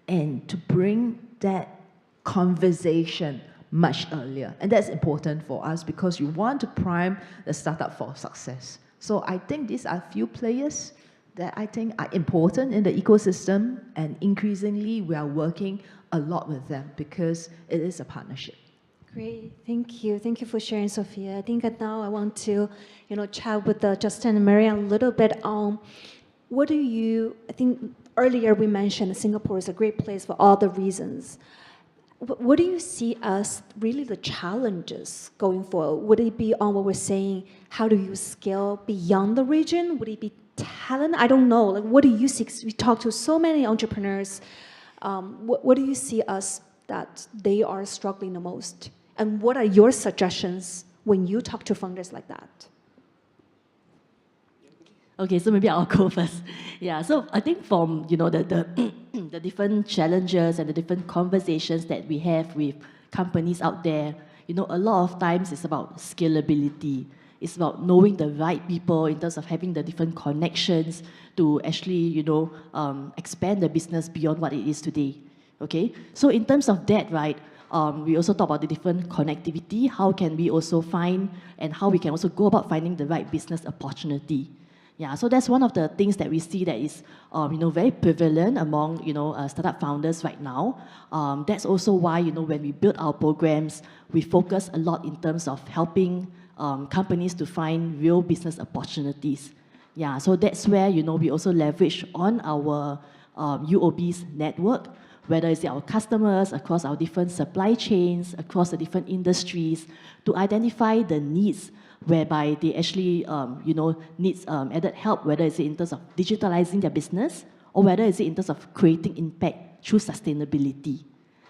and to bring that conversation much earlier. And that's important for us, because you want to prime the startup for success. So I think these are a few players that I think are important in the ecosystem, and increasingly we are working a lot with them because it is a partnership. Great, thank you. Thank you for sharing, Sophia. I think that now I want to, chat with Justin and Marianne a little bit on I think earlier we mentioned Singapore is a great place for all the reasons. What do you see as really the challenges going forward? Would it be on what we're saying, how do you scale beyond the region? Would it be talent? I don't know. Like, what do you see? We talk to so many entrepreneurs. What do you see as that they are struggling the most? And what are your suggestions when you talk to founders like that? Okay, so maybe I'll go first. Yeah, so I think from the different challenges and the different conversations that we have with companies out there, a lot of times it's about scalability. It's about knowing the right people in terms of having the different connections to actually, expand the business beyond what it is today. Okay, so in terms of that, right, we also talk about the different connectivity, how can we also find, and how we can also go about finding the right business opportunity. Yeah, so that's one of the things that we see that is, very prevalent among, startup founders right now. That's also why, when we build our programs, we focus a lot in terms of helping companies to find real business opportunities. Yeah, so that's where, we also leverage on our UOB's network, whether it's our customers, across our different supply chains, across the different industries, to identify the needs whereby they actually, needs added help, whether it's in terms of digitalizing their business, or whether it's in terms of creating impact through sustainability.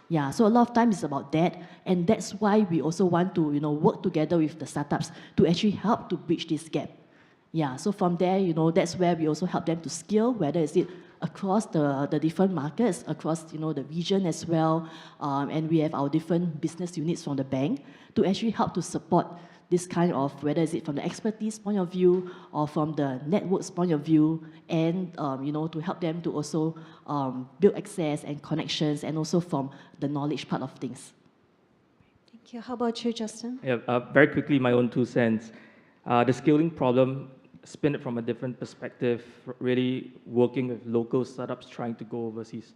Yeah, so a lot of times it's about that, and that's why we also want to, work together with the startups to actually help to bridge this gap. Yeah, so from there, that's where we also help them to scale, whether it's across the different markets, across, the region as well, and we have our different business units from the bank to actually help to support this kind of, whether it's from the expertise point of view or from the networks point of view, and to help them to also build access and connections, and also from the knowledge part of things. Thank you. How about you, Justin? Yeah, very quickly, my own 2 cents. The scaling problem, spin it from a different perspective, really working with local startups trying to go overseas.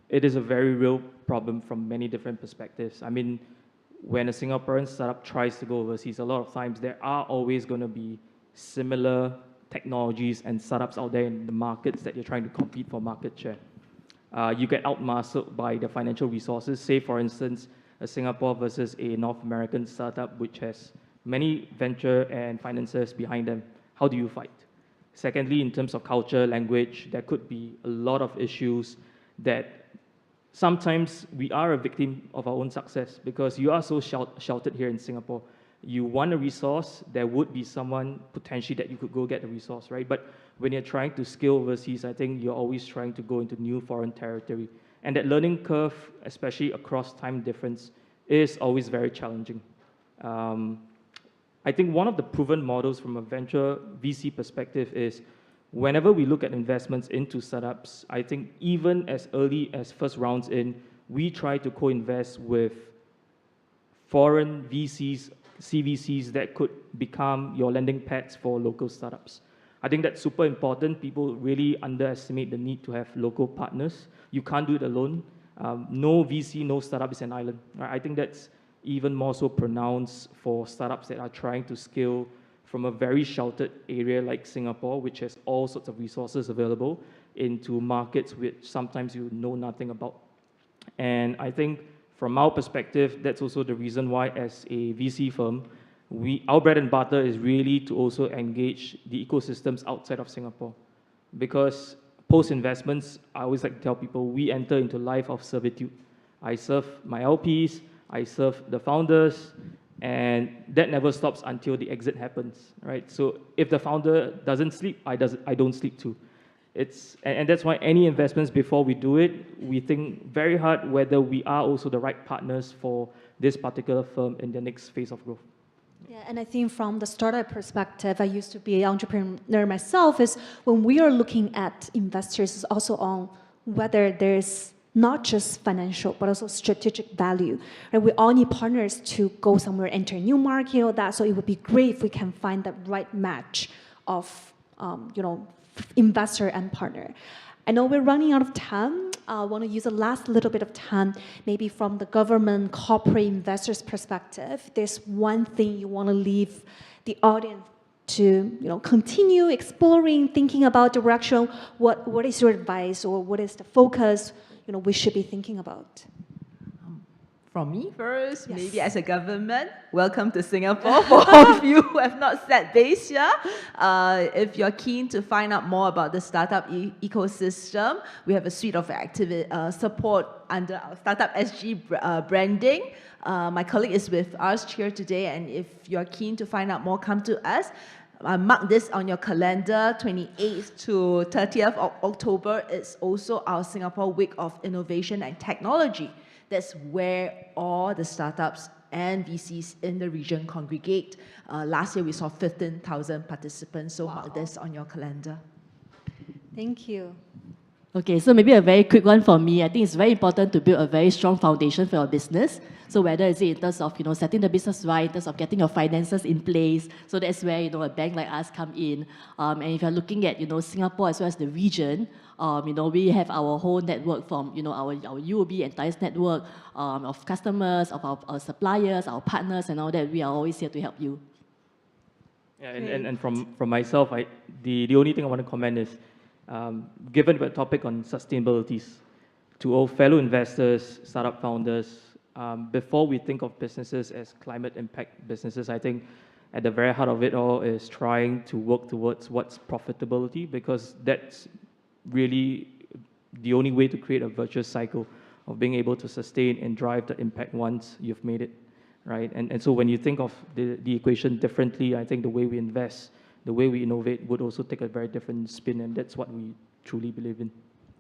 It is a very real problem from many different perspectives. I mean, when a Singaporean startup tries to go overseas, a lot of times there are always going to be similar technologies and startups out there in the markets that you're trying to compete for market share. You get outmuscled by the financial resources. Say, for instance, a Singapore versus a North American startup which has many venture and financiers behind them. How do you fight? Secondly, in terms of culture, language, there could be a lot of issues that sometimes we are a victim of our own success because you are so sheltered here in Singapore. You want a resource, there would be someone potentially that you could go get the resource, right? But when you're trying to scale overseas, I think you're always trying to go into new foreign territory. And that learning curve, especially across time difference, is always very challenging. I think one of the proven models from a venture VC perspective is whenever we look at investments into startups, I think even as early as first rounds in, we try to co-invest with foreign VCs, CVCs that could become your lending pads for local startups. I think that's super important. People really underestimate the need to have local partners. You can't do it alone. No VC, no startup is an island. Right? I think that's even more so pronounced for startups that are trying to scale from a very sheltered area like Singapore, which has all sorts of resources available, into markets which sometimes you know nothing about. And I think from our perspective, that's also the reason why as a VC firm, our bread and butter is really to also engage the ecosystems outside of Singapore. Because post-investments, I always like to tell people, we enter into life of servitude. I serve my LPs, I serve the founders, and that never stops until the exit happens, right? So if the founder doesn't sleep, I don't sleep too. And that's why any investments before we do it, we think very hard whether we are also the right partners for this particular firm in the next phase of growth. Yeah, and I think from the startup perspective, I used to be an entrepreneur myself, is when we are looking at investors, is also on whether there's not just financial, but also strategic value. Right? We all need partners to go somewhere, enter a new market, or that. So it would be great if we can find the right match of, investor and partner. I know we're running out of time. I want to use the last little bit of time, maybe from the government, corporate investors' perspective. There's one thing you want to leave the audience to, continue exploring, thinking about direction. What is your advice, or what is the focus, we should be thinking about? From me first, Yes. maybe as a government, welcome to Singapore for all of you who have not set base here. If you're keen to find out more about the startup ecosystem, we have a suite of support under our Startup SG branding. My colleague is with us here today, and if you're keen to find out more, come to us. Mark this on your calendar, 28th to 30th of October. It's also our Singapore Week of Innovation and Technology. That's where all the startups and VCs in the region congregate. Last year, we saw 15,000 participants, so mark this on your calendar. Thank you. Okay, so maybe a very quick one for me. I think it's very important to build a very strong foundation for your business. So whether it's in terms of setting the business right, in terms of getting your finances in place, so that's where a bank like us come in. And if you're looking at Singapore as well as the region, we have our whole network from our UOB entire network of customers, of our suppliers, our partners, and all that. We are always here to help you. Yeah, and from myself, the only thing I want to comment is, given the topic on sustainability, to all fellow investors, startup founders, before we think of businesses as climate impact businesses, I think at the very heart of it all is trying to work towards what's profitability, because that's really the only way to create a virtuous cycle of being able to sustain and drive the impact once you've made it, right? And so when you think of the equation differently, I think the way we invest, the way we innovate would also take a very different spin, and that's what we truly believe in.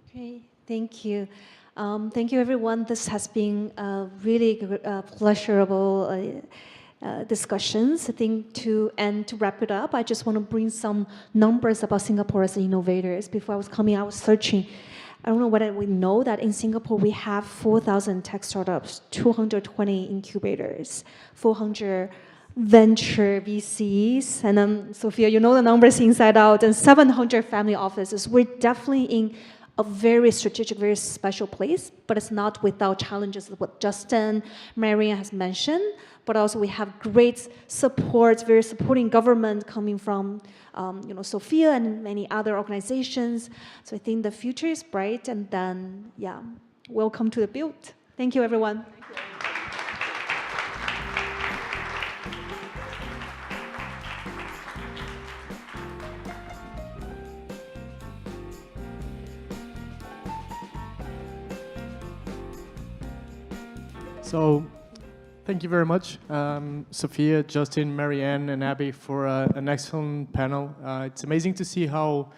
Okay, thank you. Thank you, everyone. This has been a really pleasurable discussions. I think to wrap it up, I just want to bring some numbers about Singapore as innovators. Before I was coming, I was searching. I don't know whether we know that in Singapore we have 4,000 tech startups, 220 incubators, 400 venture VCs, and Sophia, you know the numbers inside out, and 700 family offices. We're definitely in a very strategic, very special place, but it's not without challenges, what Justin, Marian has mentioned, but also we have great support, very supporting government coming from Sophia and many other organizations. So I think the future is bright, and then, yeah, welcome to the build. Thank you, everyone. So, thank you very much, Sophia, Justin, Marianne, and Abby, for an excellent panel. It's amazing to see how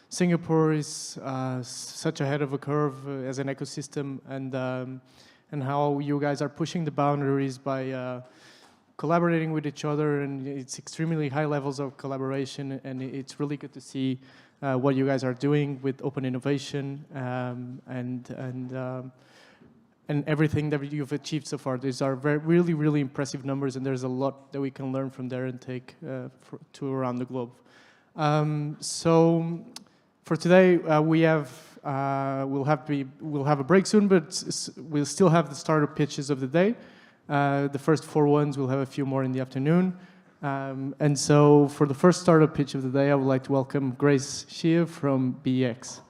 Singapore is such ahead of a curve as an ecosystem, and how you guys are pushing the boundaries by collaborating with each other, and it's extremely high levels of collaboration, and it's really good to see what you guys are doing with open innovation and everything that you've achieved so far. These are really, really impressive numbers, and there's a lot that we can learn from there and take to around the globe. So for today, we'll have a break soon, but we'll still have the starter pitches of the day. The first 4 ones, we'll have a few more in the afternoon. And so for the first startup pitch of the day, I would like to welcome Grace Shia from BX.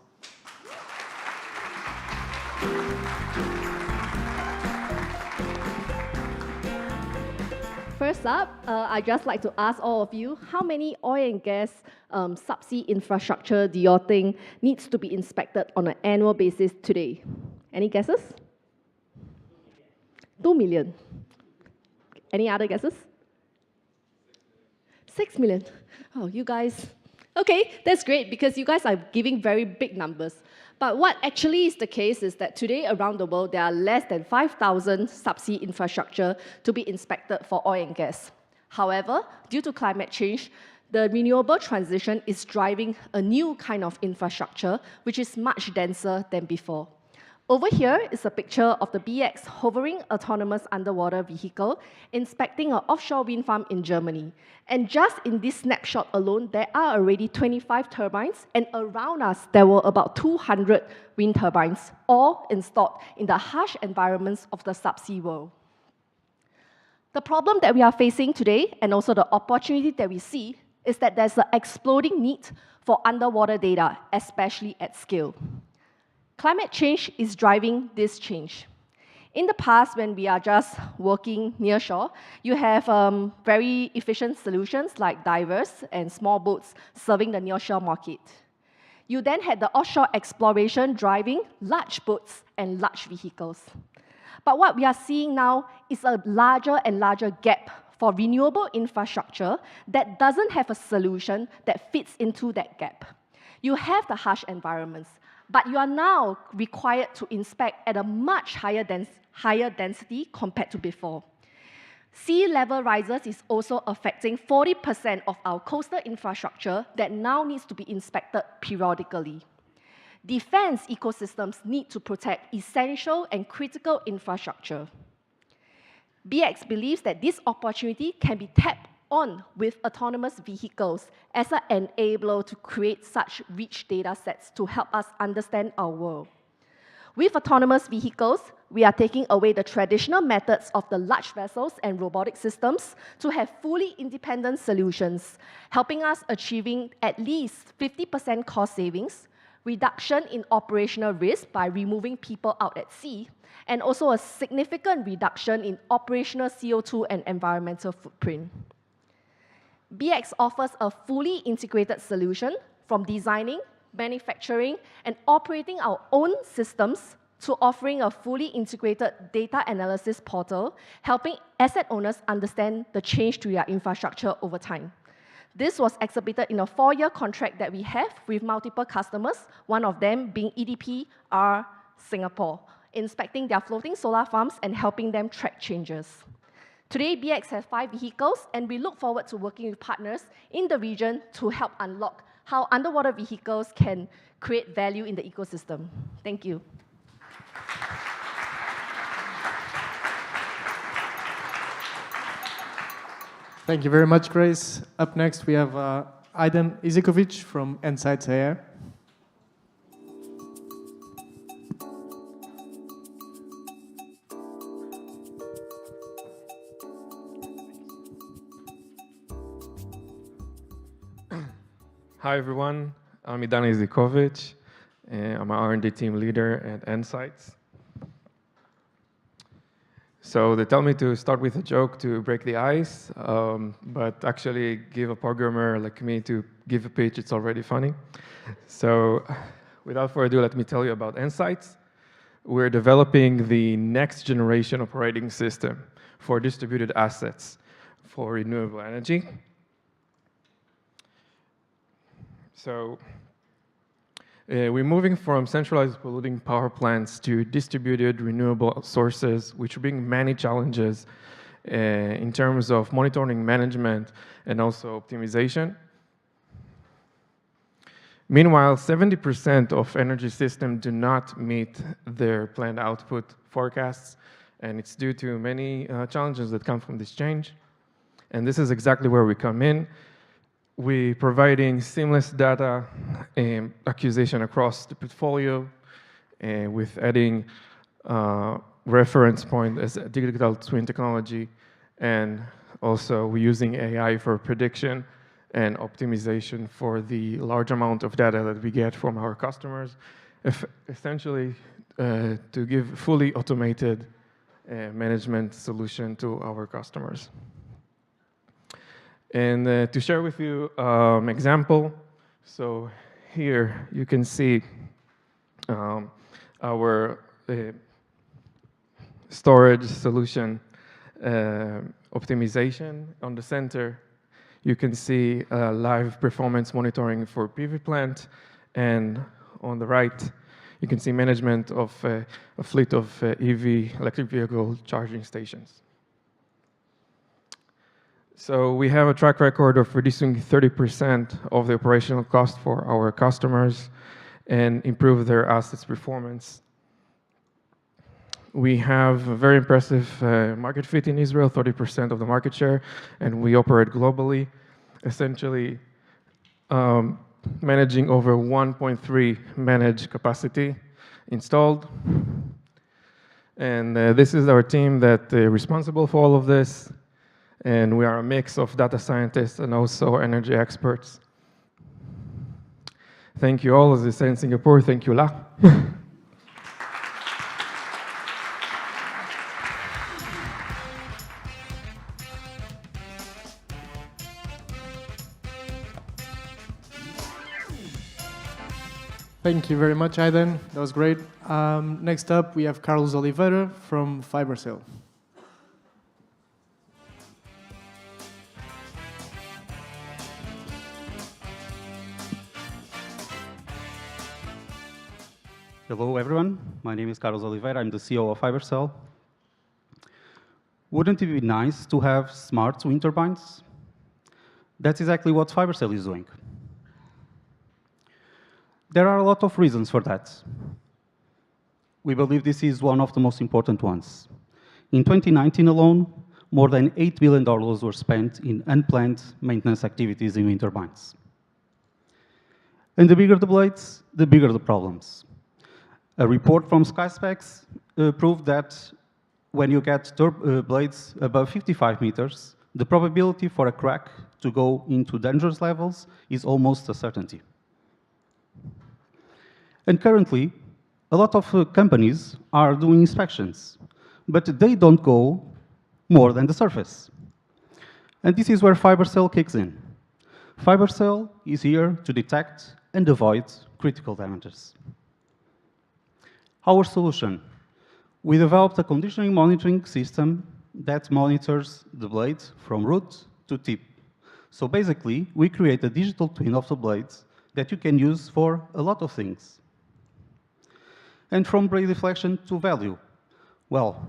First up, I'd just like to ask all of you, how many oil and gas subsea infrastructure do you think needs to be inspected on an annual basis today? Any guesses? 2 million. Any other guesses? 6 million. Oh, you guys. Okay, that's great because you guys are giving very big numbers. But what actually is the case is that today around the world, there are less than 5,000 subsea infrastructure to be inspected for oil and gas. However, due to climate change, the renewable transition is driving a new kind of infrastructure, which is much denser than before. Over here is a picture of the BX hovering autonomous underwater vehicle inspecting an offshore wind farm in Germany. And just in this snapshot alone, there are already 25 turbines, and around us, there were about 200 wind turbines, all installed in the harsh environments of the subsea world. The problem that we are facing today, and also the opportunity that we see, is that there's an exploding need for underwater data, especially at scale. Climate change is driving this change. In the past, when we are just working near shore, you have very efficient solutions like divers and small boats serving the nearshore market. You then had the offshore exploration driving large boats and large vehicles. But what we are seeing now is a larger and larger gap for renewable infrastructure that doesn't have a solution that fits into that gap. You have the harsh environments, but you are now required to inspect at a much higher density compared to before. Sea level rises is also affecting 40% of our coastal infrastructure that now needs to be inspected periodically. defense ecosystems need to protect essential and critical infrastructure. BX believes that this opportunity can be tapped on with autonomous vehicles as an enabler to create such rich data sets to help us understand our world. With autonomous vehicles, we are taking away the traditional methods of the large vessels and robotic systems to have fully independent solutions, helping us achieving at least 50% cost savings, reduction in operational risk by removing people out at sea, and also a significant reduction in operational CO2 and environmental footprint. BX offers a fully integrated solution from designing, manufacturing, and operating our own systems to offering a fully integrated data analysis portal, helping asset owners understand the change to their infrastructure over time. This was exhibited in a 4-year contract that we have with multiple customers, one of them being EDP Singapore, inspecting their floating solar farms and helping them track changes. Today, BX has 5 vehicles, and we look forward to working with partners in the region to help unlock how underwater vehicles can create value in the ecosystem. Thank you. Thank you very much, Grace. Up next, we have Aidan Izikovic from Insights AI. Hi, everyone. I'm Aidan Izikovic. I'm an R&D team leader at Insights. So they tell me to start with a joke to break the ice, but actually give a programmer like me to give a pitch, it's already funny. So without further ado, let me tell you about Insights. We're developing the next generation operating system for distributed assets for renewable energy. So we're moving from centralized polluting power plants to distributed renewable sources, which bring many challenges in terms of monitoring, management, and also optimization. Meanwhile, 70% of energy systems do not meet their planned output forecasts, and it's due to many challenges that come from this change. And this is exactly where we come in. We're providing seamless data acquisition across the portfolio, with adding reference point as a digital twin technology, and also we're using AI for prediction and optimization for the large amount of data that we get from our customers, essentially to give fully automated management solution to our customers. And to share with you an example, so here you can see our storage solution optimization. On the center, you can see live performance monitoring for PV plant, and on the right, you can see management of a fleet of EV, electric vehicle charging stations. So we have a track record of reducing 30% of the operational cost for our customers and improve their assets performance. We have a very impressive market fit in Israel, 30% of the market share, and we operate globally, essentially managing over 1.3 managed capacity installed. And this is our team that is responsible for all of this. And we are a mix of data scientists and also energy experts. Thank you all. As they say in Singapore, thank you, La. Thank you very much, Aidan. That was great. Next up, we have Carlos Oliveira from FiberCell. Hello, everyone. My name is Carlos Oliveira. I'm the CEO of FiberCell. Wouldn't it be nice to have smart wind turbines? That's exactly what FiberCell is doing. There are a lot of reasons for that. We believe this is one of the most important ones. In 2019 alone, more than $8 billion were spent in unplanned maintenance activities in wind turbines. And the bigger the blades, the bigger the problems. A report from SkySpecs proved that when you get blades above 55 meters, the probability for a crack to go into dangerous levels is almost a certainty. And currently, a lot of companies are doing inspections, but they don't go more than the surface. And this is where FiberCell kicks in. FiberCell is here to detect and avoid critical damages. Our solution: we developed a conditioning monitoring system that monitors the blade from root to tip. So basically, we create a digital twin of the blades that you can use for a lot of things. And from blade deflection to value, well,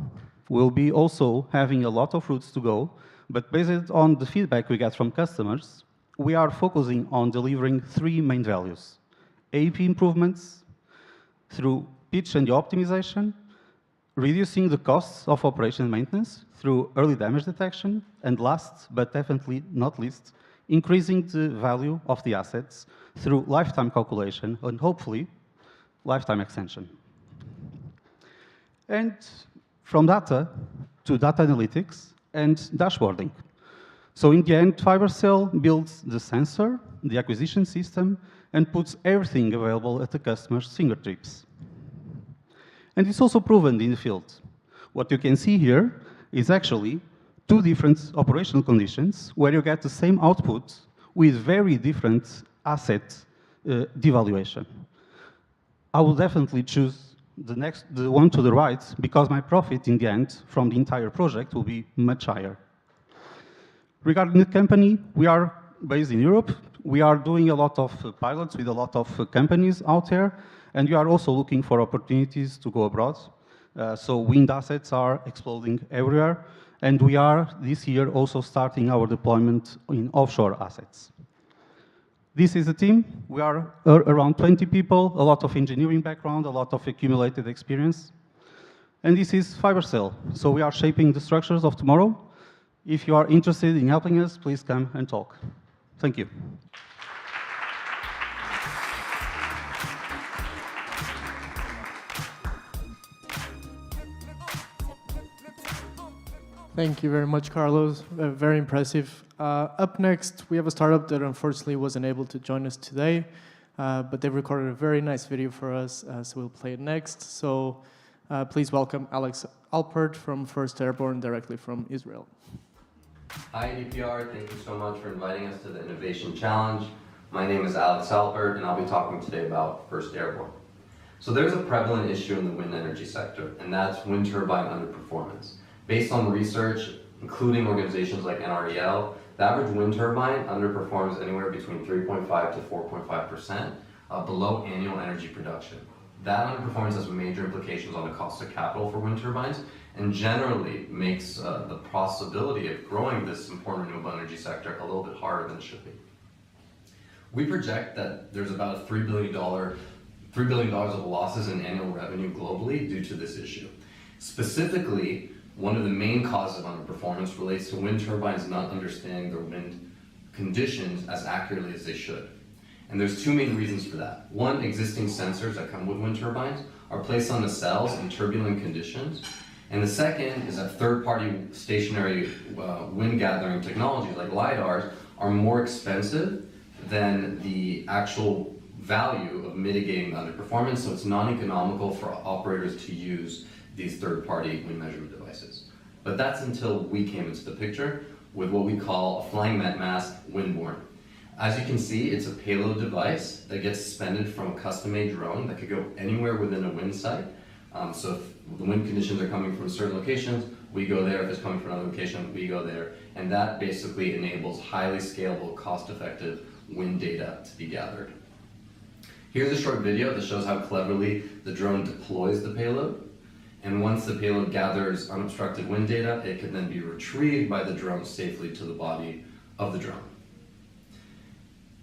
we'll be also having a lot of routes to go, but based on the feedback we get from customers, we are focusing on delivering 3 main values: AEP improvements through pitch and yaw optimization, reducing the costs of operation and maintenance through early damage detection, and last but definitely not least, increasing the value of the assets through lifetime calculation and hopefully lifetime extension. And from data to data analytics and dashboarding. So in the end, FiberCell builds the sensor, the acquisition system, and puts everything available at the customer's fingertips. And it's also proven in the field. What you can see here is actually 2 different operational conditions where you get the same output with very different asset devaluation. I will definitely choose the one to the right because my profit in the end from the entire project will be much higher. Regarding the company, we are based in Europe. We are doing a lot of pilots with a lot of companies out there, and we are also looking for opportunities to go abroad. So wind assets are exploding everywhere, and we are this year also starting our deployment in offshore assets. This is a team. We are around 20 people, a lot of engineering background, a lot of accumulated experience. And this is FiberCell. So we are shaping the structures of tomorrow. If you are interested in helping us, please come and talk. Thank you. Thank you very much, Carlos. Very impressive. Up next, we have a startup that unfortunately wasn't able to join us today, but they recorded a very nice video for us, so we'll play it next. So please welcome Alex Alpert from First Airborne, directly from Israel. Hi, EDPR. Thank you so much for inviting us to the Innovation Challenge. My name is Alex Alpert, and I'll be talking today about First Airborne. So there's a prevalent issue in the wind energy sector, and that's wind turbine underperformance. Based on research, including organizations like NREL, the average wind turbine underperforms anywhere between 3.5 to 4.5% below annual energy production. That underperformance has major implications on the cost of capital for wind turbines and generally makes the possibility of growing this important renewable energy sector a little bit harder than it should be. We project that there's about a $3 billion of losses in annual revenue globally due to this issue. Specifically, one of the main causes of underperformance relates to wind turbines not understanding their wind conditions as accurately as they should. And there's 2 main reasons for that. One, existing sensors that come with wind turbines are placed on the cells in turbulent conditions. And the second is that third-party stationary wind gathering technologies like LiDARs are more expensive than the actual value of mitigating the underperformance, so it's non-economical for operators to use these third-party wind measurement devices. But that's until we came into the picture with what we call a flying mast windborne. As you can see, it's a payload device that gets suspended from a custom-made drone that could go anywhere within a wind site. So if the wind conditions are coming from certain locations, we go there. If it's coming from another location, we go there. And that basically enables highly scalable, cost-effective wind data to be gathered. Here's a short video that shows how cleverly the drone deploys the payload. And once the payload gathers unobstructed wind data, it can then be retrieved by the drone safely to the body of the drone.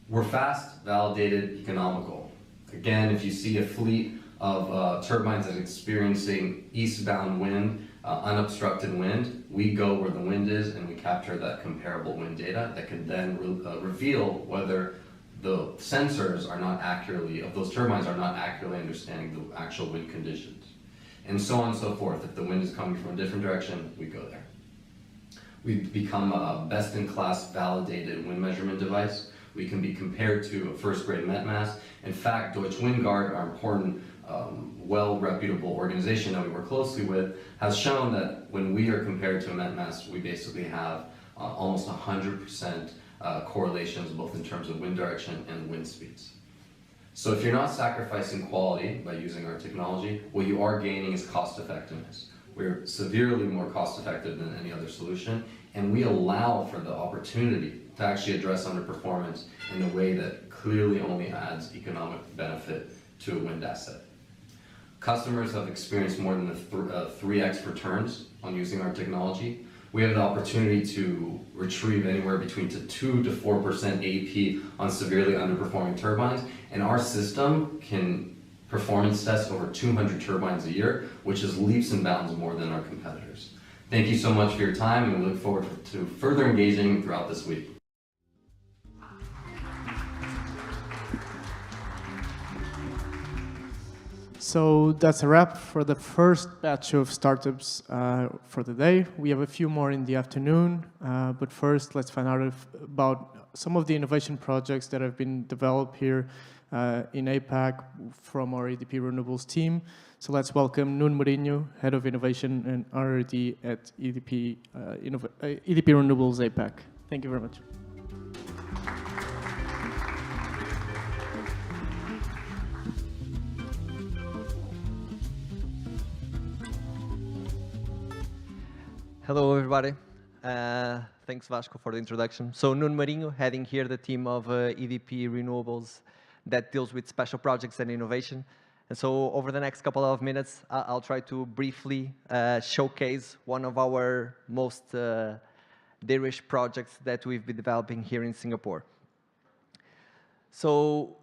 We're fast, validated, economical. Again, if you see a fleet of turbines that's experiencing eastbound wind, unobstructed wind, we go where the wind is and we capture that comparable wind data that can then reveal whether the sensors are not accurately, of those turbines are not accurately understanding the actual wind conditions. And so on and so forth. If the wind is coming from a different direction, we go there. We've become a best-in-class validated wind measurement device. We can be compared to a first-grade METMAS. In fact, Deutsche Windguard, our important, well-reputable organization that we work closely with, has shown that when we are compared to a METMAS, we basically have almost 100% correlations, both in terms of wind direction and wind speeds. So if you're not sacrificing quality by using our technology, what you are gaining is cost effectiveness. We're severely more cost effective than any other solution, and we allow for the opportunity to actually address underperformance in a way that clearly only adds economic benefit to a wind asset. Customers have experienced more than 3x returns on using our technology. We have the opportunity to retrieve anywhere between 2 to 4% AP on severely underperforming turbines, and our system can performance test over 200 turbines a year, which is leaps and bounds more than our competitors. Thank you so much for your time, and we look forward to further engaging throughout this week. So that's a wrap for the first batch of startups for the day. We have a few more in the afternoon, but first let's find out about some of the innovation projects that have been developed here in APAC from our EDP Renewables team. So let's welcome Nuno Mourinho, Head of Innovation and R&D at EDP Renewables APAC. Thank you very much. Hello, everybody. Thanks, Vasco, for the introduction. So, Nuno Mourinho, heading here the team of EDP Renewables that deals with special projects and innovation. And so, over the next couple of minutes, I'll try to briefly showcase one of our most dearish projects that we've been developing here in Singapore. So,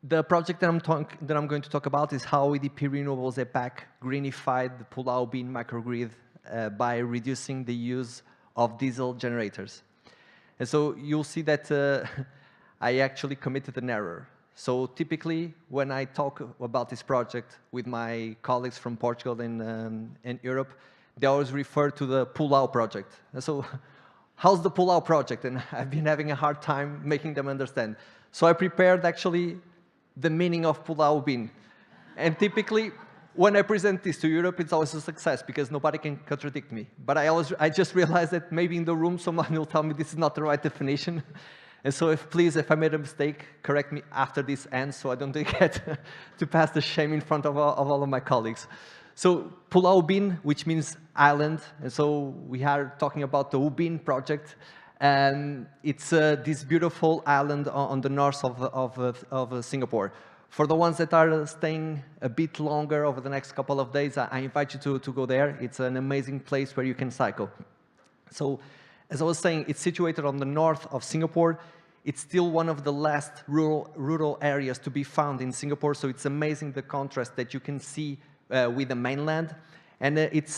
the project that I'm going to talk about is how EDP Renewables APAC greenified the Pula Ubin microgrid by reducing the use of diesel generators. And so you'll see that I actually committed an error. So typically, when I talk about this project with my colleagues from Portugal and Europe, they always refer to the Pula project. And so how's the Pula project? And I've been having a hard time making them understand. So I prepared actually the meaning of Pula Ubin. And typically, when I present this to Europe, it's always a success because nobody can contradict me. But I just realized that maybe in the room someone will tell me this is not the right definition. And so if I made a mistake, correct me after this ends so I don't get to pass the shame in front of all of my colleagues. So Pula Ubin, which means island. And so we are talking about the Ubin project. And it's this beautiful island on the north of Singapore. For the ones that are staying a bit longer over the next couple of days, I invite you to go there. It's an amazing place where you can cycle. So, as I was saying, it's situated on the north of Singapore. It's still one of the last rural areas to be found in Singapore, so it's amazing the contrast that you can see with the mainland. And the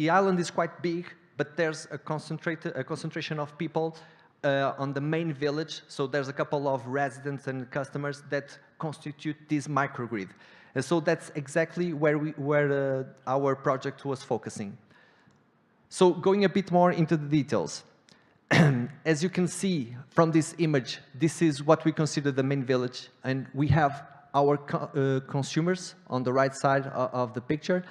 island is quite big, but there's a concentration of people on the main village, so there's a couple of residents and customers that constitute this microgrid. And so that's exactly where our project was focusing. So going a bit more into the details. As you can see from this image, this is what we consider the main village, and we have our consumers on the right side of the picture,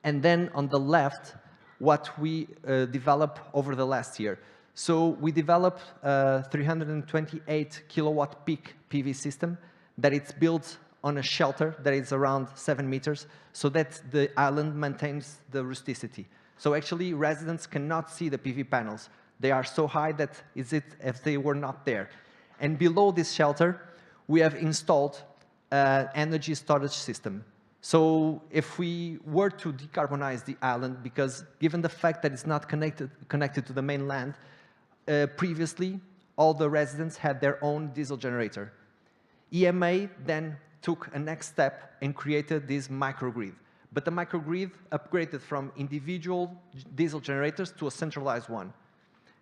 and then on the left, what we developed over the last year. So we developed a 328 kilowatt peak PV system that it's built on a shelter that is around 7 meters so that the island maintains the rusticity. So actually residents cannot see the PV panels. They are so high that it's as if they were not there. And below this shelter, we have installed an energy storage system. So if we were to decarbonize the island, because given the fact that it's not connected to the mainland, previously, all the residents had their own diesel generator. EMA then took a next step and created this microgrid. But the microgrid upgraded from individual diesel generators to a centralized one.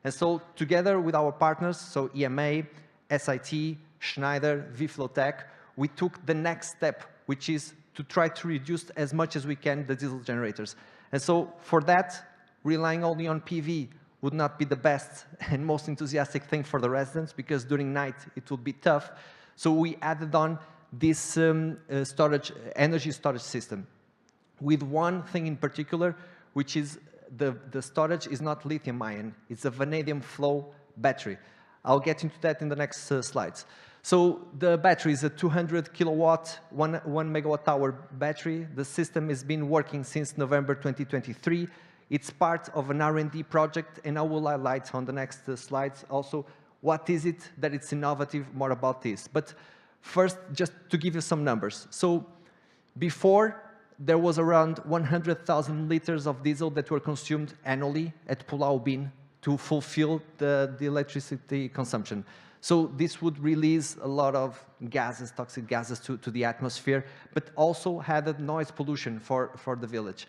And so together with our partners, so EMA, SIT, Schneider, vFlowTech, we took the next step, which is to try to reduce as much as we can the diesel generators. And so for that, relying only on PV would not be the best and most enthusiastic thing for the residents, because during night it would be tough. So we added on this energy storage system with one thing in particular, which is the storage is not lithium ion, it's a vanadium flow battery. I'll get into that in the next slides. So the battery is a 200 kilowatt, 1 megawatt hour battery. The system has been working since November 2023. It's part of an R&D project, and I will highlight on the next slides also what is it that it's innovative, more about this. But first, just to give you some numbers. So before, there was around 100,000 liters of diesel that were consumed annually at Pula Ubin to fulfill the electricity consumption. So this would release a lot of gases, toxic gases to the atmosphere, but also had noise pollution for the village.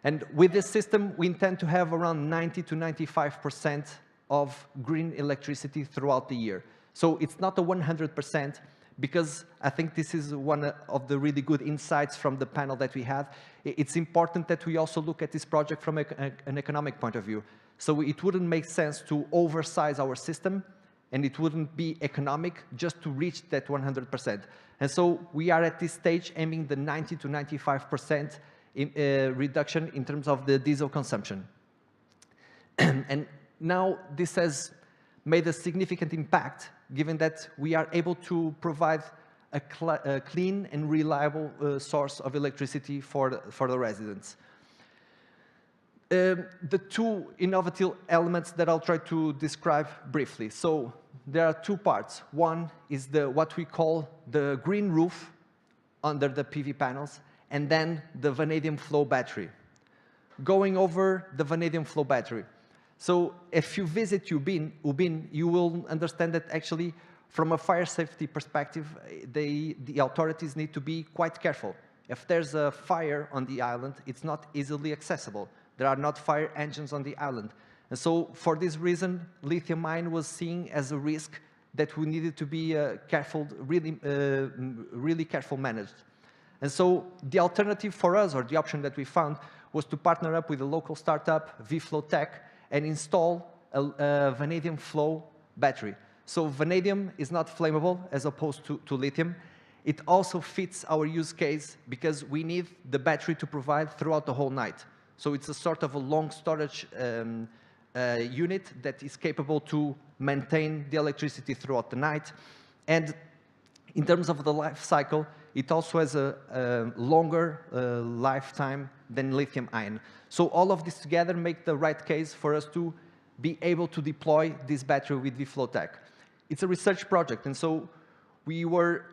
And with this system, we intend to have around 90 to 95% of green electricity throughout the year. So it's not a 100%, because I think this is one of the really good insights from the panel that we had. It's important that we also look at this project from an economic point of view. So it wouldn't make sense to oversize our system, and it wouldn't be economic just to reach that 100%. And so we are at this stage aiming the 90 to 95% reduction in terms of the diesel consumption. And now this has made a significant impact, given that we are able to provide a clean and reliable source of electricity for the residents. The two innovative elements that I'll try to describe briefly. So there are two parts. One is what we call the green roof under the PV panels, and then the vanadium flow battery. Going over the vanadium flow battery. So if you visit Ubin, you will understand that actually, from a fire safety perspective, the authorities need to be quite careful. If there's a fire on the island, it's not easily accessible. There are not fire engines on the island. And so for this reason, lithium ion was seen as a risk that we needed to be careful, really careful managed. And so the alternative for us, or the option that we found, was to partner up with a local startup, vFlowTech, and install a vanadium flow battery. So vanadium is not flammable as opposed to lithium. It also fits our use case because we need the battery to provide throughout the whole night. So it's a sort of a long storage unit that is capable to maintain the electricity throughout the night. And in terms of the life cycle, it also has a longer lifetime than lithium ion. So all of this together make the right case for us to be able to deploy this battery with vFlowTech. It's a research project, and so we were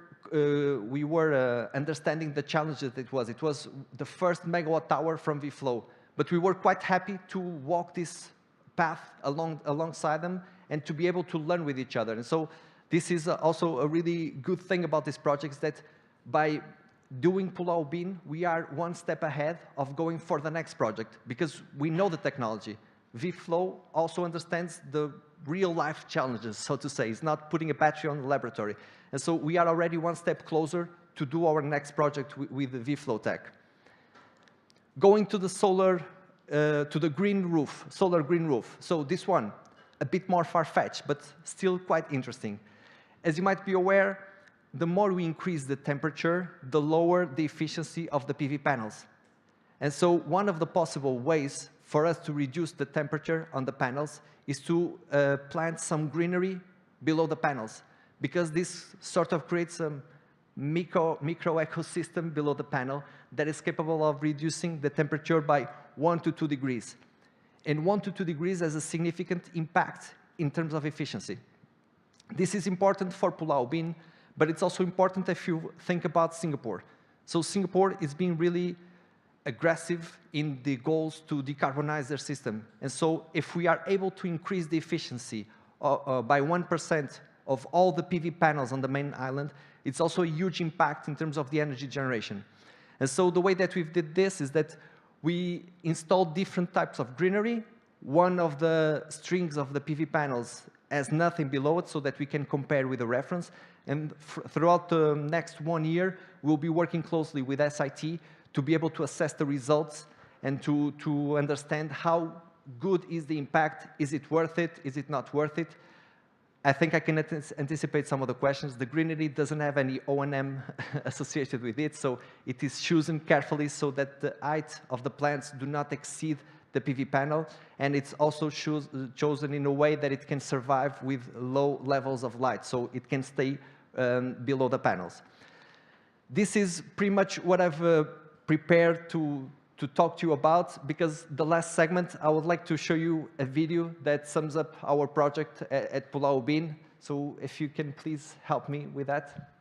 understanding the challenge that it was. It was the first megawatt hour from vFlow, but we were quite happy to walk this path alongside them and to be able to learn with each other. And so this is also a really good thing about this project, is that by doing Pula Ubin, we are one step ahead of going for the next project, because we know the technology. vFlow also understands the real-life challenges, so to say. It's not putting a battery on the laboratory. And so we are already one step closer to do our next project with vFlowTech. Going to the solar, to the green roof, solar green roof. So this one, a bit more far-fetched, but still quite interesting. As you might be aware, the more we increase the temperature, the lower the efficiency of the PV panels. And so one of the possible ways for us to reduce the temperature on the panels is to plant some greenery below the panels, because this sort of creates a micro ecosystem below the panel that is capable of reducing the temperature by 1 to 2 degrees. And 1 to 2 degrees has a significant impact in terms of efficiency. This is important for Pula Ubin, but it's also important if you think about Singapore. So Singapore is being really aggressive in the goals to decarbonize their system. And so if we are able to increase the efficiency by 1% of all the PV panels on the main island, it's also a huge impact in terms of the energy generation. And so the way that we did this is that we installed different types of greenery. One of the strings of the PV panels has nothing below it so that we can compare with a reference. And throughout the next 1 year, we'll be working closely with SIT to be able to assess the results and to understand how good is the impact. Is it worth it? Is it not worth it? I think I can anticipate some of the questions. The greenery doesn't have any O&M associated with it, so it is chosen carefully so that the height of the plants do not exceed the PV panel, and it's also chosen in a way that it can survive with low levels of light, so it can stay below the panels. This is pretty much what I've prepared to talk to you about, because the last segment, I would like to show you a video that sums up our project at Pula Ubin. So if you can please help me with that.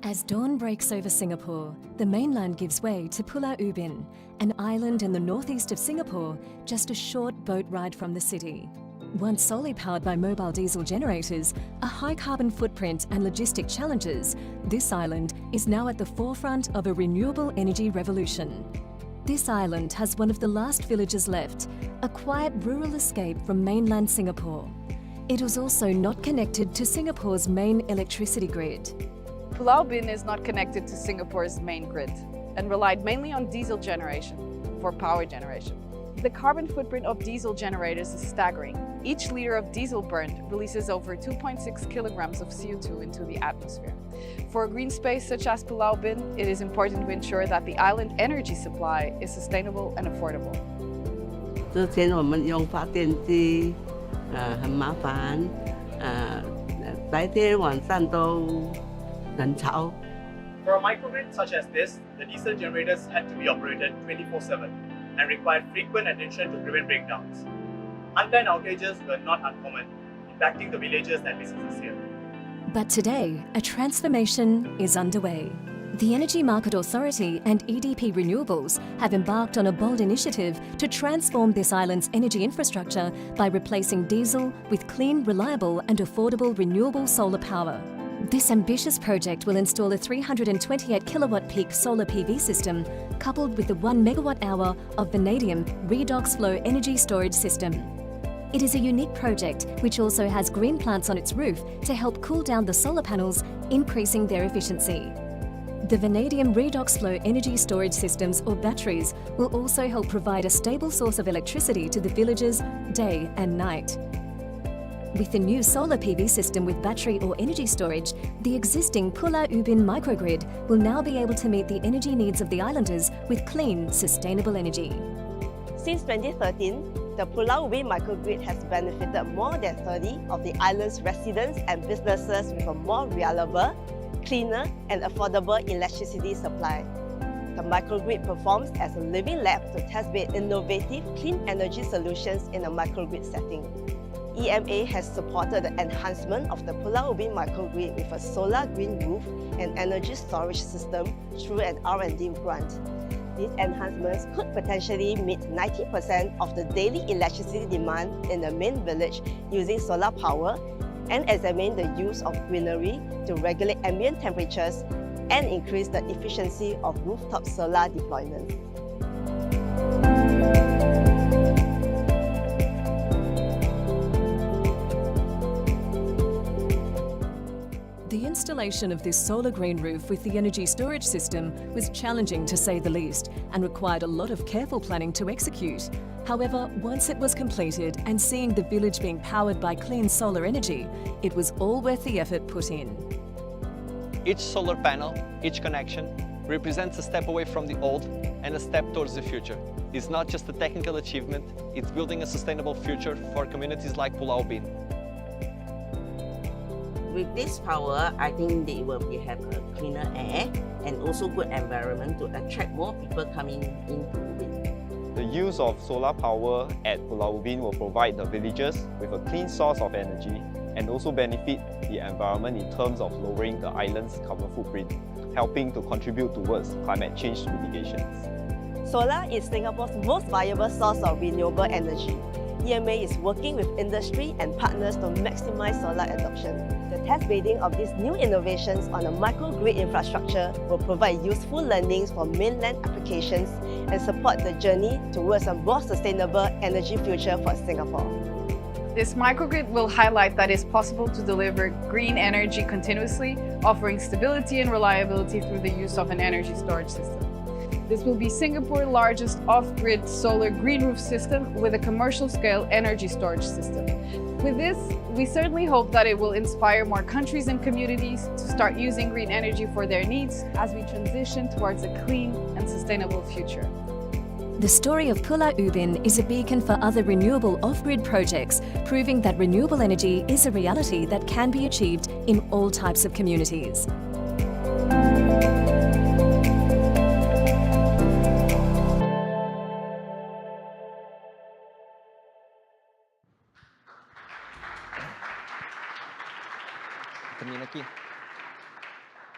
As dawn breaks over Singapore, the mainland gives way to Pula Ubin, an island in the northeast of Singapore, just a short boat ride from the city. Once solely powered by mobile diesel generators, a high carbon footprint and logistic challenges, this island is now at the forefront of a renewable energy revolution. This island has one of the last villages left, a quiet rural escape from mainland Singapore. It was also not connected to Singapore's main electricity grid. Pula Ubin is not connected to Singapore's main grid and relied mainly on diesel generation for power generation. The carbon footprint of diesel generators is staggering. Each liter of diesel burned releases over 2.6 kilograms of CO2 into the atmosphere. For a green space such as Pula Ubin, it is important to ensure that the island energy supply is sustainable and affordable. 之前我们用发电机，很麻烦，白天晚上都很吵。 For a microgrid such as this, the diesel generators had to be operated 24/7 and required frequent attention to prevent breakdowns. Unplanned outages were not uncommon, impacting the villagers and businesses here. But today, a transformation is underway. The Energy Market Authority and EDP Renewables have embarked on a bold initiative to transform this island's energy infrastructure by replacing diesel with clean, reliable and affordable renewable solar power. This ambitious project will install a 328 kilowatt peak solar PV system coupled with the 1 megawatt hour of vanadium redox flow energy storage system. It is a unique project which also has green plants on its roof to help cool down the solar panels, increasing their efficiency. The vanadium redox flow energy storage systems or batteries will also help provide a stable source of electricity to the villagers day and night. With the new solar PV system with battery or energy storage, the existing Pula Ubin microgrid will now be able to meet the energy needs of the islanders with clean, sustainable energy. Since 2013, the Pula Ubin microgrid has benefited more than 30 of the island's residents and businesses with a more reliable, cleaner and affordable electricity supply. The microgrid performs as a living lab to test-bed innovative clean energy solutions in a microgrid setting. EMA has supported the enhancement of the Pula Ubin microgrid with a solar green roof and energy storage system through an R&D grant. These enhancements could potentially meet 90% of the daily electricity demand in the main village using solar power and examine the use of greenery to regulate ambient temperatures and increase the efficiency of rooftop solar deployments. The installation of this solar green roof with the energy storage system was challenging to say the least and required a lot of careful planning to execute. However, once it was completed and seeing the village being powered by clean solar energy, it was all worth the effort put in. Each solar panel, each connection, represents a step away from the old and a step towards the future. It's not just a technical achievement, it's building a sustainable future for communities like Pula Ubin. With this power, I think they will have a cleaner air and also good environment to attract more people coming into Ubin. The use of solar power at Pula Ubin will provide the villagers with a clean source of energy and also benefit the environment in terms of lowering the island's carbon footprint, helping to contribute towards climate change mitigations. Solar is Singapore's most viable source of renewable energy. EMA is working with industry and partners to maximize solar adoption. The test bedding of these new innovations on a microgrid infrastructure will provide useful learnings for mainland applications and support the journey towards a more sustainable energy future for Singapore. This microgrid will highlight that it's possible to deliver green energy continuously, offering stability and reliability through the use of an energy storage system. This will be Singapore's largest off-grid solar green roof system with a commercial-scale energy storage system. With this, we certainly hope that it will inspire more countries and communities to start using green energy for their needs as we transition towards a clean and sustainable future. The story of Pula Ubin is a beacon for other renewable off-grid projects, proving that renewable energy is a reality that can be achieved in all types of communities.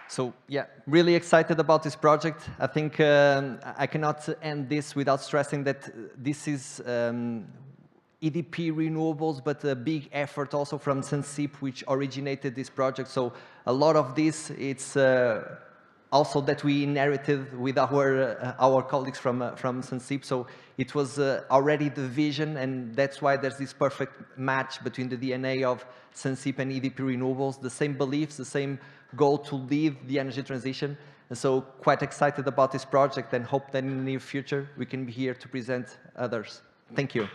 So yeah, really excited about this project. I think I cannot end this without stressing that this is EDP Renewables, but a big effort also from Sensip, which originated this project. So a lot of this, it's also that we inherited with our colleagues from Sensip. So it was already the vision, and that's why there's this perfect match between the DNA of Sensip and EDP Renewables, the same beliefs, the same goal to lead the energy transition. And so quite excited about this project and hope that in the near future we can be here to present others. Thank you.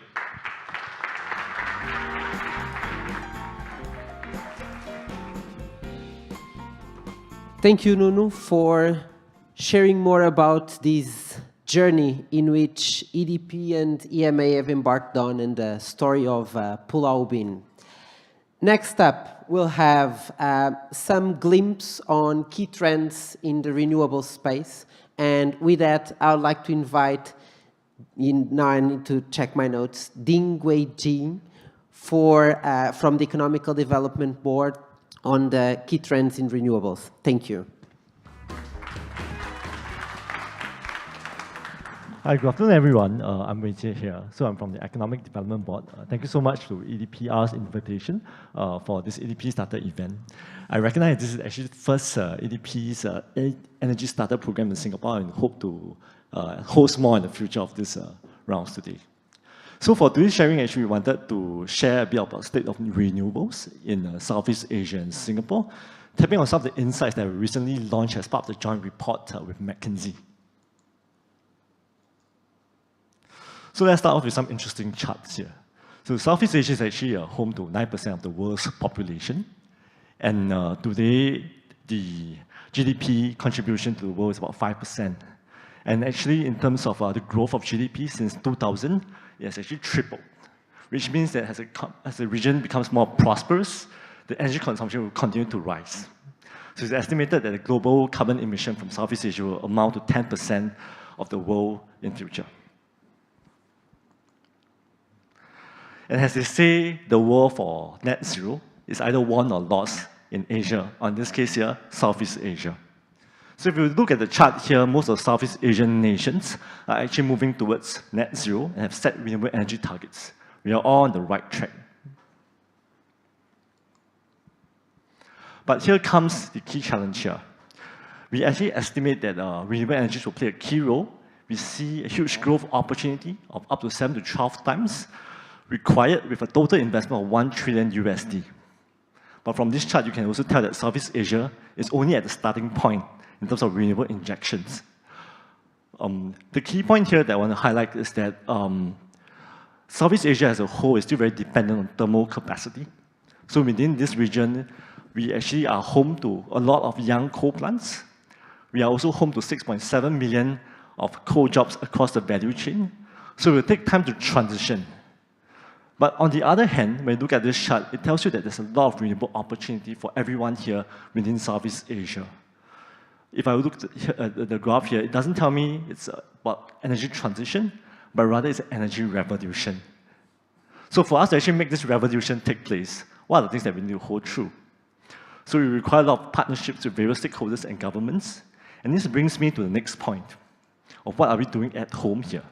Thank you, Nunu, for sharing more about this journey in which EDP and EMA have embarked on and the story of Pula Ubin. Next up, we'll have some glimpse on key trends in the renewable space. And with that, I would like to invite, now I need to check my notes, Ding Wei Jing from the Economical Development Board on the key trends in renewables. Thank you. Hi, good afternoon, everyone. I'm Wei Jie here. So I'm from the Economic Development Board. Thank you so much to EDPR's invitation for this EDP Starter event. I recognize this is actually the first EDP's Energy Starter program in Singapore, and hope to host more in the future of these rounds today. So for today's sharing, actually, we wanted to share a bit about the state of renewables in Southeast Asia and Singapore, tapping on some of the insights that we recently launched as part of the joint report with McKinsey. So let's start off with some interesting charts here. So Southeast Asia is actually home to 9% of the world's population. And today, the GDP contribution to the world is about 5%. And actually, in terms of the growth of GDP since 2000, it has actually tripled, which means that as the region becomes more prosperous, the energy consumption will continue to rise. So it's estimated that the global carbon emission from Southeast Asia will amount to 10% of the world in future. And as they say, the war for net zero is either won or lost in Asia, or in this case here, Southeast Asia. So if you look at the chart here, most of the Southeast Asian nations are actually moving towards net zero and have set renewable energy targets. We are all on the right track. But here comes the key challenge here. We actually estimate that renewable energies will play a key role. We see a huge growth opportunity of up to 7 to 12 times required with a total investment of $1 trillion USD. But from this chart, you can also tell that Southeast Asia is only at the starting point in terms of renewable injections. The key point here that I want to highlight is that Southeast Asia as a whole is still very dependent on thermal capacity. So within this region, we actually are home to a lot of young coal plants. We are also home to 6.7 million of coal jobs across the value chain. So it will take time to transition. But on the other hand, when you look at this chart, it tells you that there's a lot of renewable opportunity for everyone here within Southeast Asia. If I look at the graph here, it doesn't tell me it's about energy transition, but rather it's an energy revolution. So for us to actually make this revolution take place, what are the things that we need to hold true? So we require a lot of partnerships with various stakeholders and governments. And this brings me to the next point. of what are we doing at home here.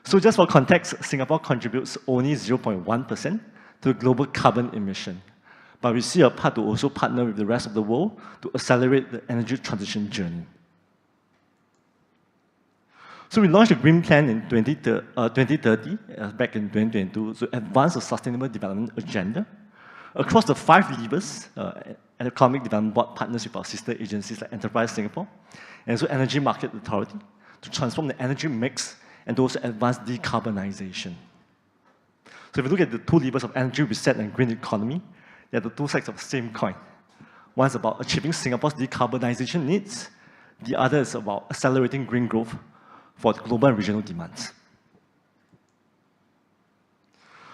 So just for context, Singapore contributes only 0.1% to global carbon emission. But we see a part to also partner with the rest of the world to accelerate the energy transition journey. So we launched a green plan in 2030, back in 2022, to advance the sustainable development agenda. Across the 5 levers, Economic Development Board partners with our sister agencies like Enterprise Singapore, and also Energy Market Authority, to transform the energy mix and to also advance decarbonization. So if you look at the 2 levers of energy reset and green economy, they are the 2 sides of the same coin. One is about achieving Singapore's decarbonization needs. The other is about accelerating green growth for the global and regional demands.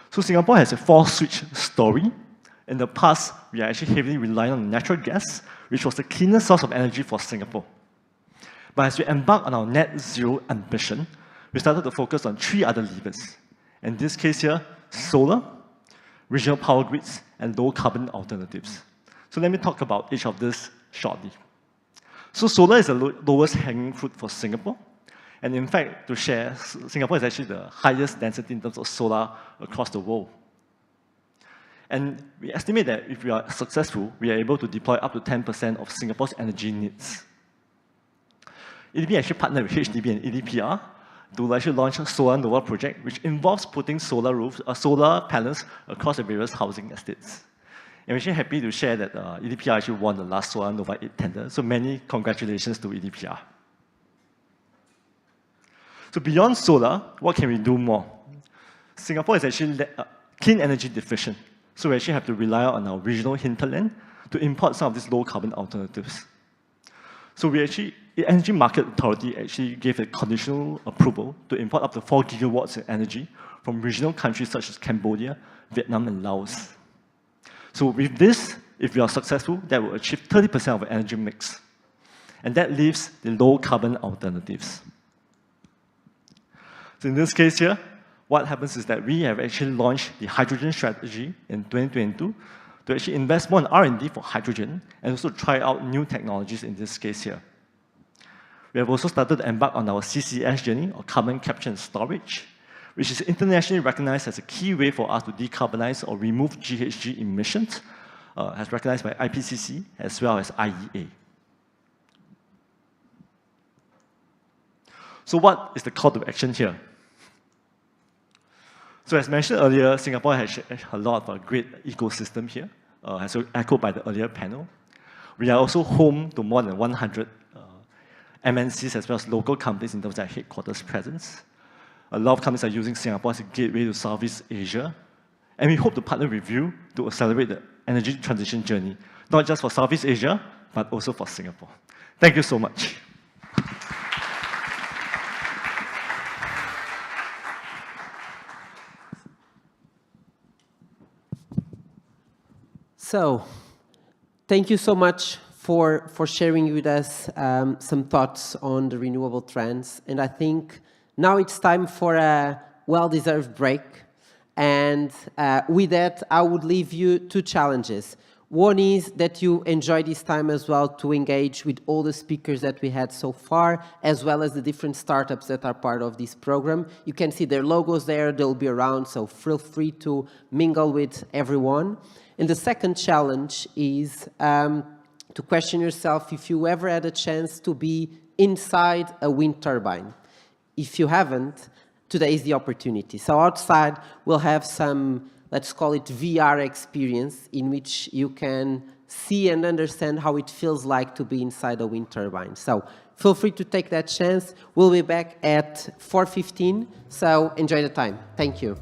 So Singapore has a 4-switch story. In the past, we are actually heavily relying on natural gas, which was the cleanest source of energy for Singapore. But as we embark on our net zero ambition, we started to focus on 3 other levers. In this case here, solar, regional power grids, and low carbon alternatives. So let me talk about each of these shortly. So solar is the lowest hanging fruit for Singapore. And in fact, to share, Singapore is actually the highest density in terms of solar across the world. And we estimate that if we are successful, we are able to deploy up to 10% of Singapore's energy needs. EDP actually partnered with HDB and EDPR to actually launch a Solar Nova project, which involves putting solar panels across the various housing estates. And we're actually happy to share that EDPR actually won the last Solar Nova 8 tender, so many congratulations to EDPR. So beyond solar, what can we do more? Singapore is actually clean energy deficient, so we actually have to rely on our regional hinterland to import some of these low carbon alternatives. So the Energy Market Authority actually gave a conditional approval to import up to 4 gigawatts of energy from regional countries such as Cambodia, Vietnam, and Laos. So with this, if we are successful, that will achieve 30% of our energy mix. And that leaves the low carbon alternatives. So in this case here, what happens is that we have actually launched the hydrogen strategy in 2022 to actually invest more in R&D for hydrogen and also try out new technologies in this case here. We have also started to embark on our CCS journey, or carbon capture and storage, which is internationally recognized as a key way for us to decarbonize or remove GHG emissions, as recognized by IPCC as well as IEA. So what is the call to action here? So as mentioned earlier, Singapore has a lot of a great ecosystem here, as echoed by the earlier panel. We are also home to more than 100 MNCs as well as local companies in terms of their headquarters presence. A lot of companies are using Singapore as a gateway to Southeast Asia. And we hope to partner with you to accelerate the energy transition journey, not just for Southeast Asia, but also for Singapore. Thank you so much. So, thank you so much for sharing with us some thoughts on the renewable trends. And I think now it's time for a well-deserved break. And with that, I would leave you 2 challenges. One is that you enjoy this time as well to engage with all the speakers that we had so far, as well as the different startups that are part of this program. You can see their logos there, they'll be around, so feel free to mingle with everyone. And the second challenge is to question yourself if you ever had a chance to be inside a wind turbine. If you haven't, today is the opportunity. So outside, we'll have some, let's call it VR experience, in which you can see and understand how it feels like to be inside a wind turbine. So feel free to take that chance. We'll be back at 4:15, so enjoy the time. Thank you.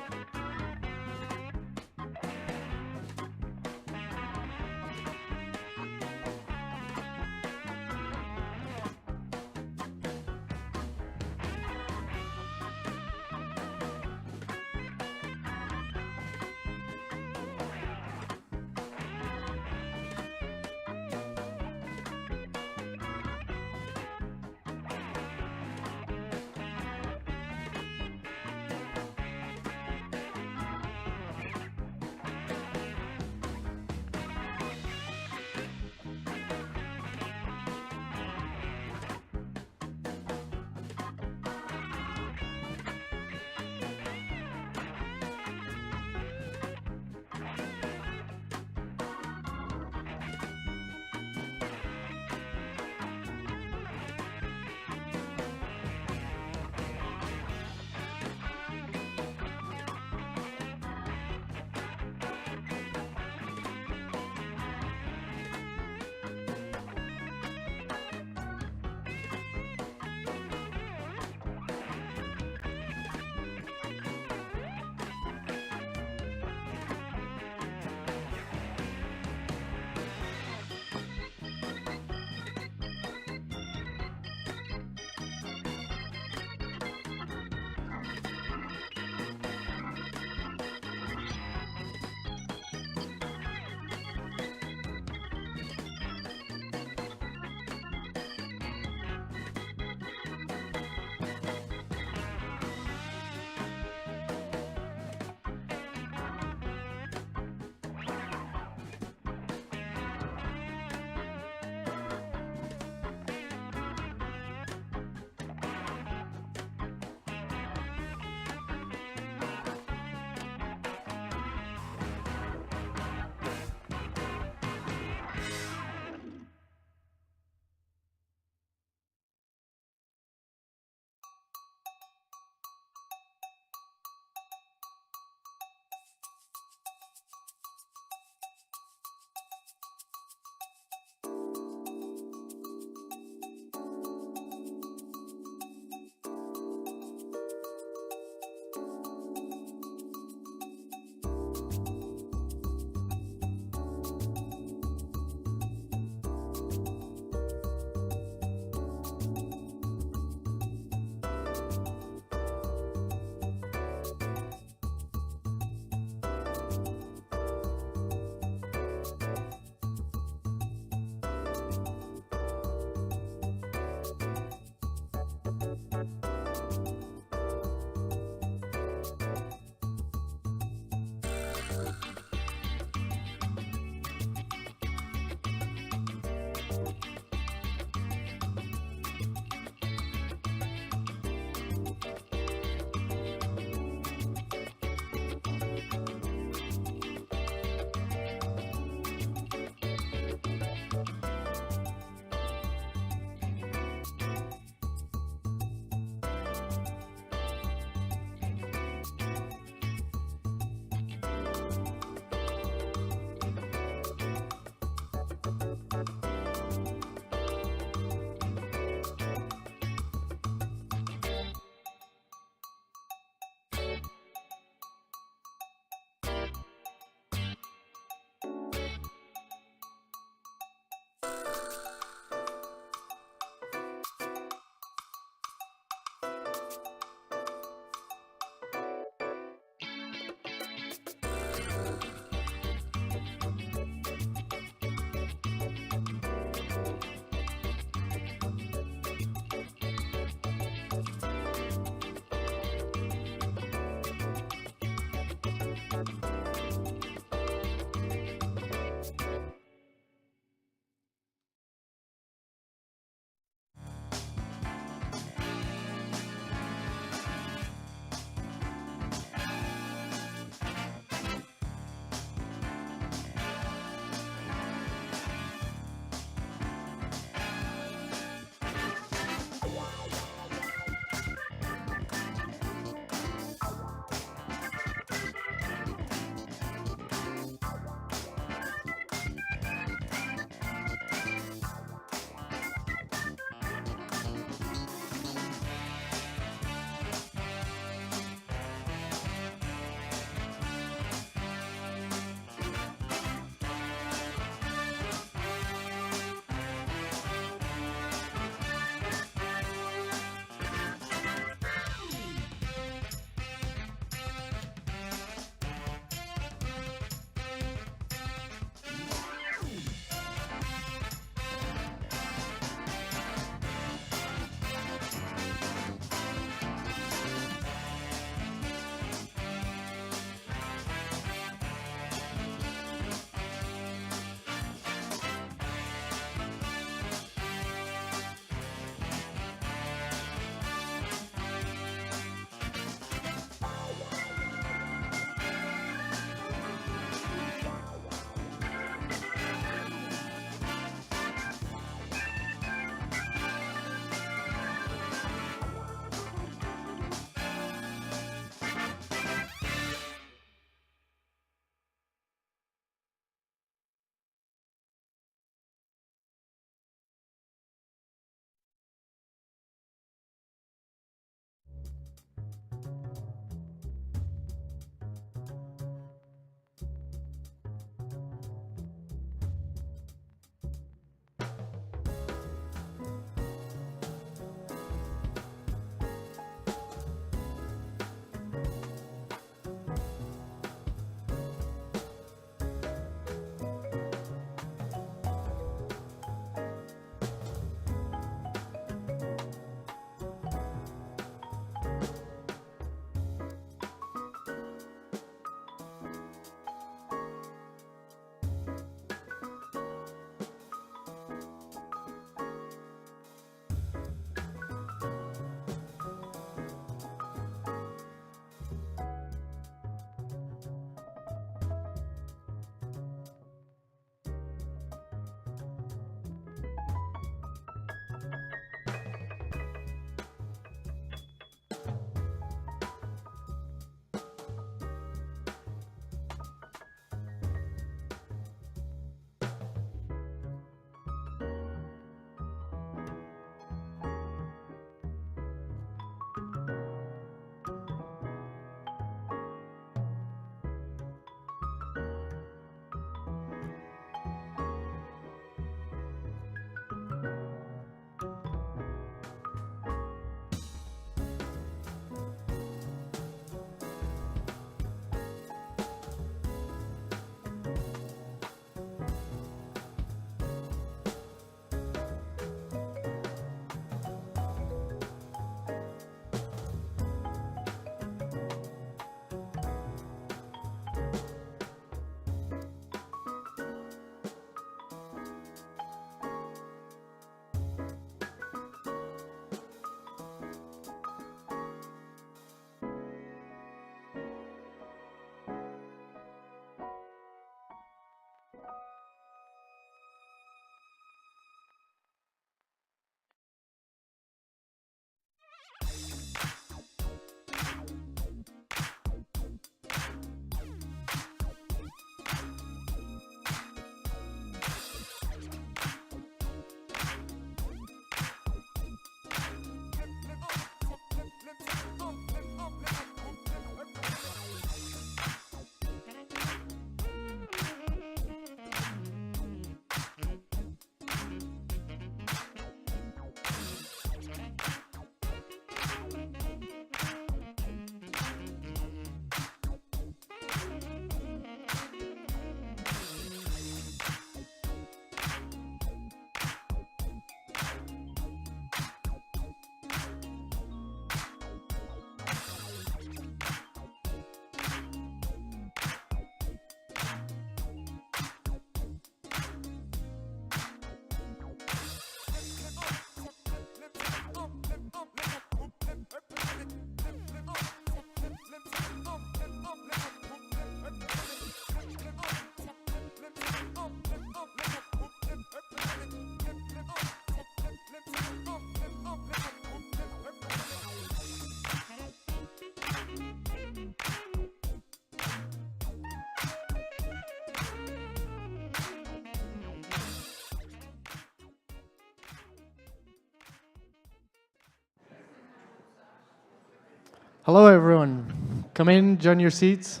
Hello, everyone. Come in, join your seats.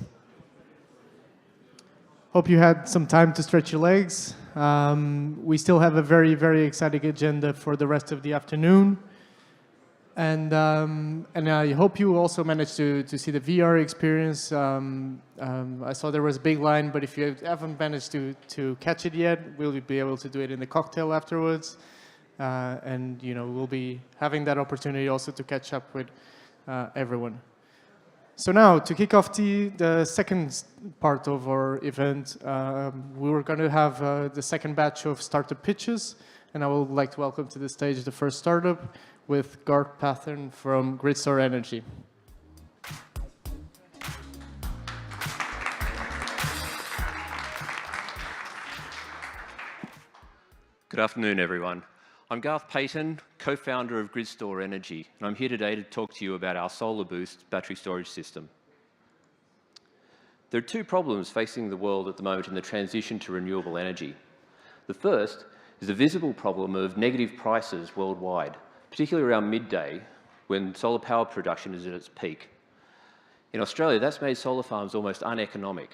Hope you had some time to stretch your legs. We still have a very, very exciting agenda for the rest of the afternoon. And I hope you also managed to see the VR experience. I saw there was a big line, but if you haven't managed to catch it yet, we'll be able to do it in the cocktail afterwards. And we'll be having that opportunity also to catch up with everyone. So now, to kick off the second part of our event, we were going to have the second batch of startup pitches, and I would like to welcome to the stage the first startup with Garth Pathern from Gridstore Energy. Good afternoon, everyone. I'm Garth Paton, co-founder of Gridstore Energy, and I'm here today to talk to you about our Solar Boost battery storage system. There are two problems facing the world at the moment in the transition to renewable energy. The first is the visible problem of negative prices worldwide, particularly around midday when solar power production is at its peak. In Australia, that's made solar farms almost uneconomic.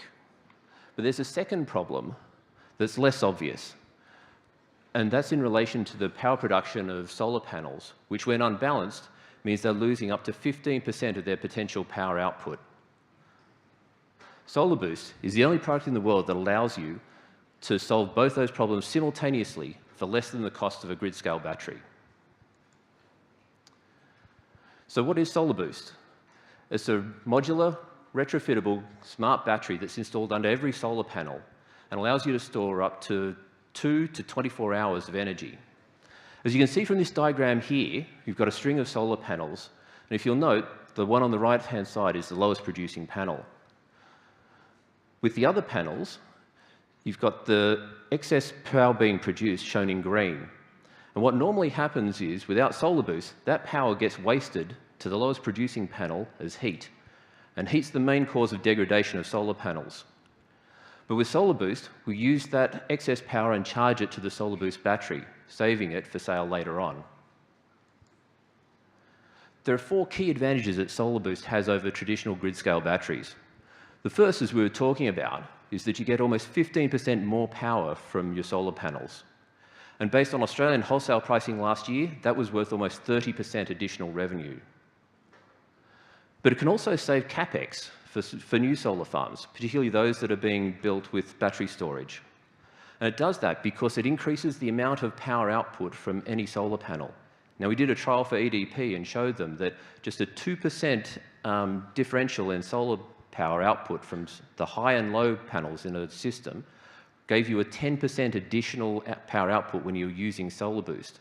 But there's a second problem that's less obvious, and that's in relation to the power production of solar panels, which when unbalanced means they're losing up to 15% of their potential power output. Solar Boost is the only product in the world that allows you to solve both those problems simultaneously for less than the cost of a grid-scale battery. So what is Solar Boost? It's a modular, retrofittable, smart battery that's installed under every solar panel and allows you to store up to 2 to 24 hours of energy. As you can see from this diagram here, you've got a string of solar panels, and if you'll note, the one on the right-hand side is the lowest producing panel. With the other panels, you've got the excess power being produced shown in green. And what normally happens is, without Solar Boost, that power gets wasted to the lowest producing panel as heat, and heat's the main cause of degradation of solar panels. But with Solar Boost, we use that excess power and charge it to the Solar Boost battery, saving it for sale later on. There are 4 key advantages that Solar Boost has over traditional grid-scale batteries. The first, as we were talking about, is that you get almost 15% more power from your solar panels. And based on Australian wholesale pricing last year, that was worth almost 30% additional revenue. But it can also save CapEx for new solar farms, particularly those that are being built with battery storage. And it does that because it increases the amount of power output from any solar panel. Now, we did a trial for EDP and showed them that just a 2% differential in solar power output from the high and low panels in a system gave you a 10% additional power output when you're using Solar Boost.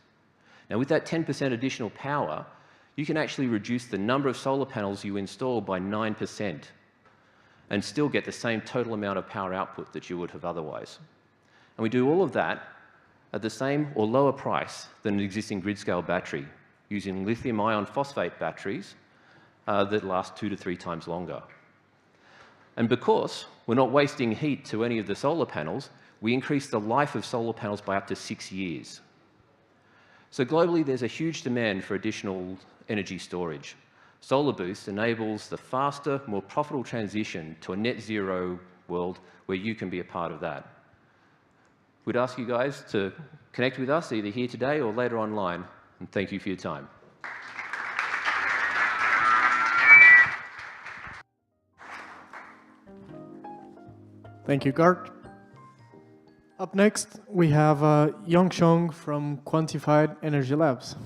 Now, with that 10% additional power, you can actually reduce the number of solar panels you install by 9%. And still get the same total amount of power output that you would have otherwise. And we do all of that at the same or lower price than an existing grid-scale battery, using lithium iron phosphate batteries that last 2 to 3 times longer. And because we're not wasting heat to any of the solar panels, we increase the life of solar panels by up to 6 years. So globally, there's a huge demand for additional energy storage. Solar Boost enables the faster, more profitable transition to a net zero world where you can be a part of that. We'd ask you guys to connect with us either here today or later online, and thank you for your time. Thank you, Garth. Up next, we have Yong Chong from Quantified Energy Labs.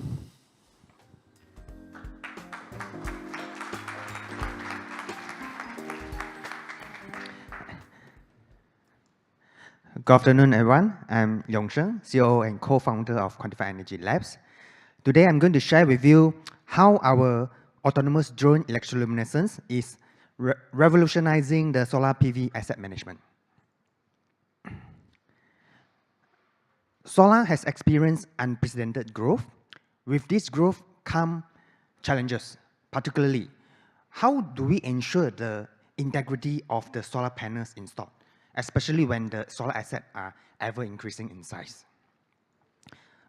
Good afternoon, everyone. I'm Yongsheng, CEO and co-founder of Quantified Energy Labs. Today, I'm going to share with you how our autonomous drone electroluminescence is revolutionizing the solar PV asset management. Solar has experienced unprecedented growth. With this growth come challenges, particularly how do we ensure the integrity of the solar panels installed, especially when the solar assets are ever increasing in size.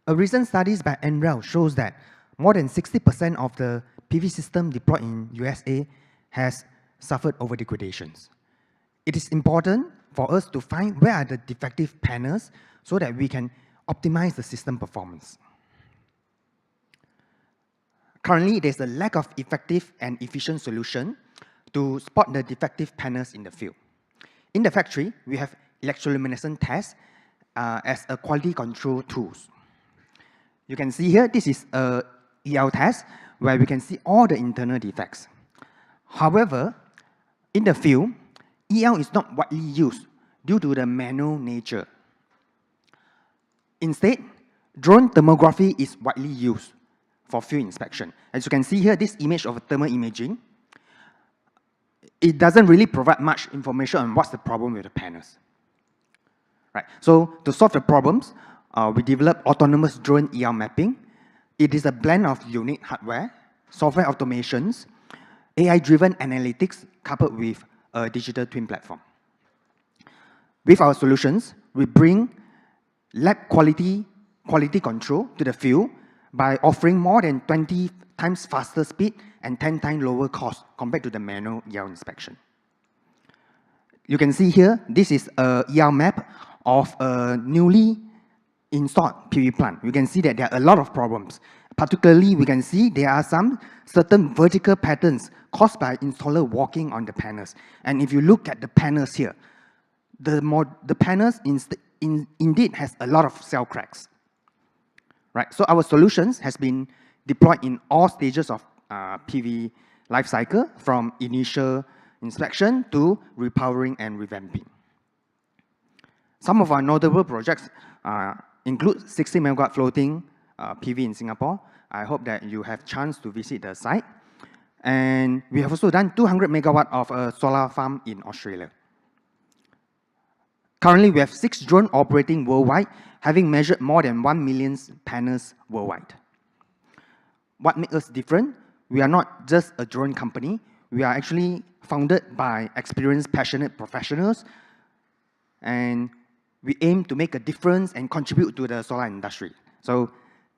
A recent study by NREL shows that more than 60% of the PV system deployed in USA has suffered over degradations. It is important for us to find where are the defective panels so that we can optimize the system performance. Currently, there's a lack of effective and efficient solution to spot the defective panels in the field. In the factory, we have electroluminescent tests as a quality control tools. You can see here, this is a EL test where we can see all the internal defects. However, in the field, EL is not widely used due to the manual nature. Instead, drone thermography is widely used for field inspection. As you can see here, this image of thermal imaging, it doesn't really provide much information on what's the problem with the panels. Right. So to solve the problems, we developed autonomous drone EL mapping. It is a blend of unique hardware, software automations, AI-driven analytics coupled with a digital twin platform. With our solutions, we bring lab quality control to the field by offering more than 20 times faster speed and 10 times lower cost compared to the manual EL inspection. You can see here, this is a EL map of a newly installed PV plant. You can see that there are a lot of problems. Particularly, we can see there are some certain vertical patterns caused by installer walking on the panels. And if you look at the panels here, the panels indeed has a lot of cell cracks. Right, so our solutions has been deployed in all stages of PV life cycle, from initial inspection to repowering and revamping. Some of our notable projects include 60 megawatt floating PV in Singapore. I hope that you have chance to visit the site. And we have also done 200 megawatt of a solar farm in Australia. Currently, we have 6 drones operating worldwide, having measured more than 1 million panels worldwide. What makes us different? We are not just a drone company. We are actually founded by experienced, passionate professionals, and we aim to make a difference and contribute to the solar industry. So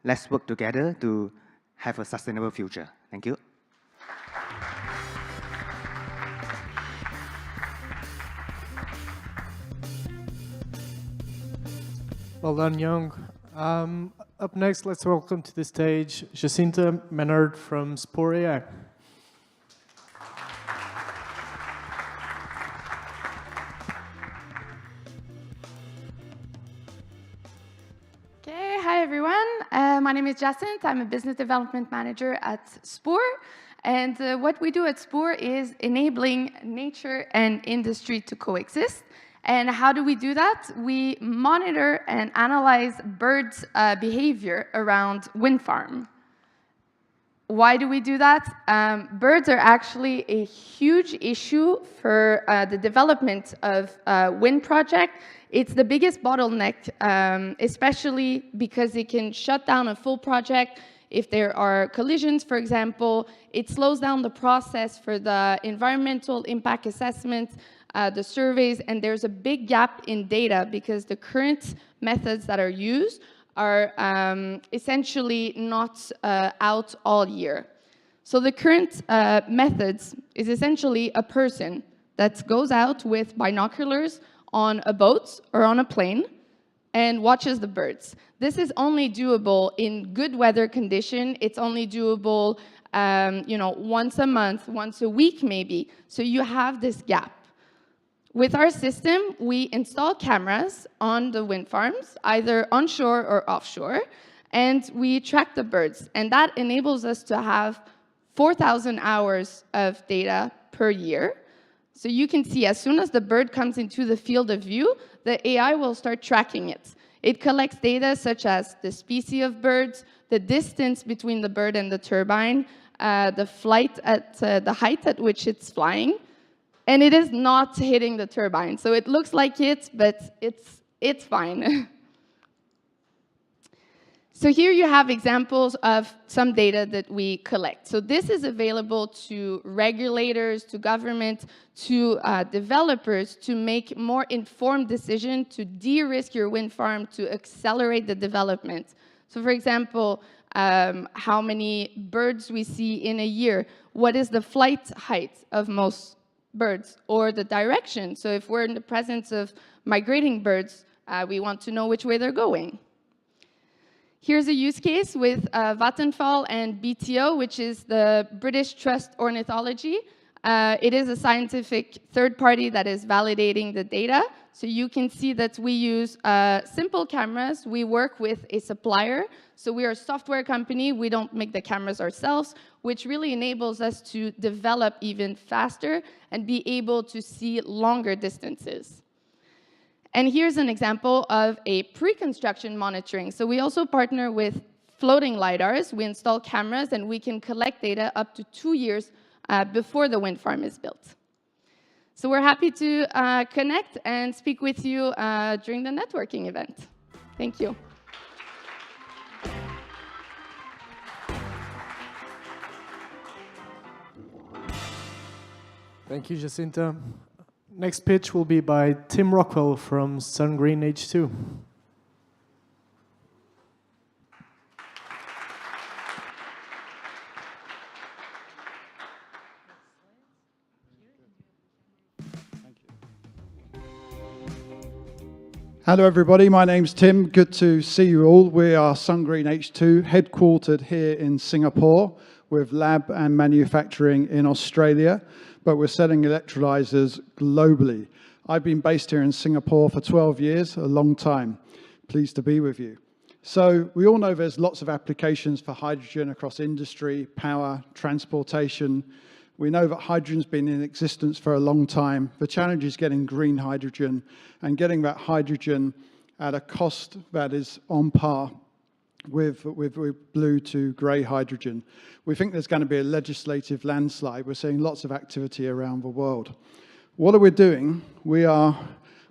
let's work together to have a sustainable future. Thank you. Well done, Young. Up next, let's welcome to the stage Jacinta Menard from Spore AI. Okay, hi everyone. My name is Jacinta. I'm a business development manager at Spore. And what we do at Spore is enabling nature and industry to coexist. And how do we do that? We monitor and analyze birds' behavior around wind farm. Why do we do that? Birds are actually a huge issue for the development of wind project. It's the biggest bottleneck, especially because it can shut down a full project. If there are collisions, for example, it slows down the process for the environmental impact assessment, the surveys, and there's a big gap in data because the current methods that are used are essentially not out all year. So the current methods is essentially a person that goes out with binoculars on a boat or on a plane and watches the birds. This is only doable in good weather condition. It's only doable once a month, once a week maybe. So you have this gap. With our system, we install cameras on the wind farms, either onshore or offshore, and we track the birds. And that enables us to have 4,000 hours of data per year. So you can see as soon as the bird comes into the field of view, the AI will start tracking it. It collects data such as the species of birds, the distance between the bird and the turbine, the flight at the height at which it's flying, and it is not hitting the turbine. So it looks like it, but it's fine. So here you have examples of some data that we collect. So this is available to regulators, to government, to developers to make more informed decisions, to de-risk your wind farm, to accelerate the development. So for example, how many birds we see in a year, what is the flight height of most birds, or the direction. So if we're in the presence of migrating birds, we want to know which way they're going. Here's a use case with Vattenfall and BTO, which is the British Trust Ornithology. It is a scientific third party that is validating the data. So you can see that we use simple cameras. We work with a supplier. So we are a software company. We don't make the cameras ourselves, which really enables us to develop even faster and be able to see longer distances. And here's an example of a pre-construction monitoring. So we also partner with floating LiDARs. We install cameras, and we can collect data up to 2 years before the wind farm is built. So we're happy to connect and speak with you during the networking event. Thank you. Thank you, Jacinta. Next pitch will be by Tim Rockwell from SunGreen H2. Hello everybody, my name's Tim. Good to see you all. We are SunGreen H2, headquartered here in Singapore with lab and manufacturing in Australia, but we're selling electrolyzers globally. I've been based here in Singapore for 12 years, a long time. Pleased to be with you. So we all know there's lots of applications for hydrogen across industry, power, transportation. We know that hydrogen's been in existence for a long time. The challenge is getting green hydrogen and getting that hydrogen at a cost that is on par with blue to grey hydrogen. We think there's going to be a legislative landslide. We're seeing lots of activity around the world. What are we doing? We are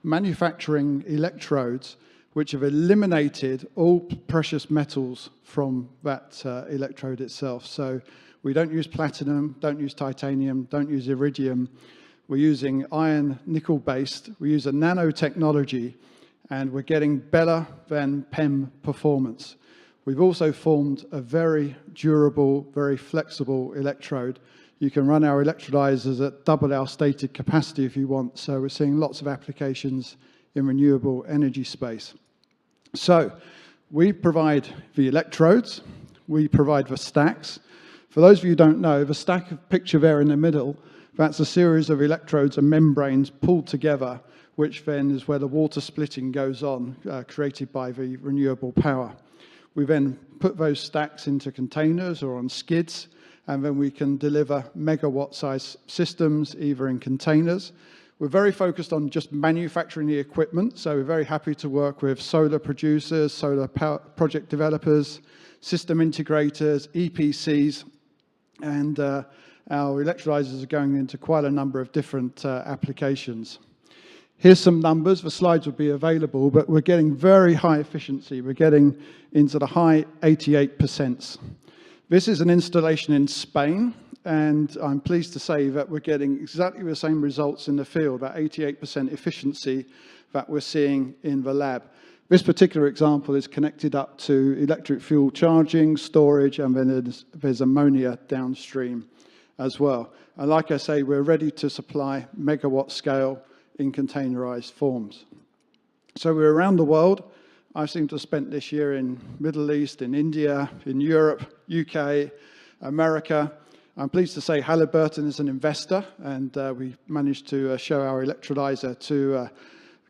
manufacturing electrodes which have eliminated all precious metals from that electrode itself. So we don't use platinum, don't use titanium, don't use iridium. We're using iron nickel based. We use a nanotechnology, and we're getting better than PEM performance. We've also formed a very durable, very flexible electrode. You can run our electrolyzers at double our stated capacity if you want. So we're seeing lots of applications in renewable energy space. So we provide the electrodes, we provide the stacks. For those of you who don't know, the stack picture there in the middle, that's a series of electrodes and membranes pulled together, which then is where the water splitting goes on, created by the renewable power. We then put those stacks into containers or on skids, and then we can deliver megawatt-size systems, either in containers. We're very focused on just manufacturing the equipment, so we're very happy to work with solar producers, solar power project developers, system integrators, EPCs, and our electrolyzers are going into quite a number of different applications. Here's some numbers. The slides will be available, but we're getting very high efficiency. We're getting into the high 88%. This is an installation in Spain, and I'm pleased to say that we're getting exactly the same results in the field, that 88% efficiency that we're seeing in the lab. This particular example is connected up to electric fuel charging, storage, and then there's ammonia downstream as well. And like I say, we're ready to supply megawatt scale in containerized forms. So we're around the world. I seem to have spent this year in Middle East, in India, in Europe, UK, America. I'm pleased to say Halliburton is an investor, and we managed to show our electrolyzer to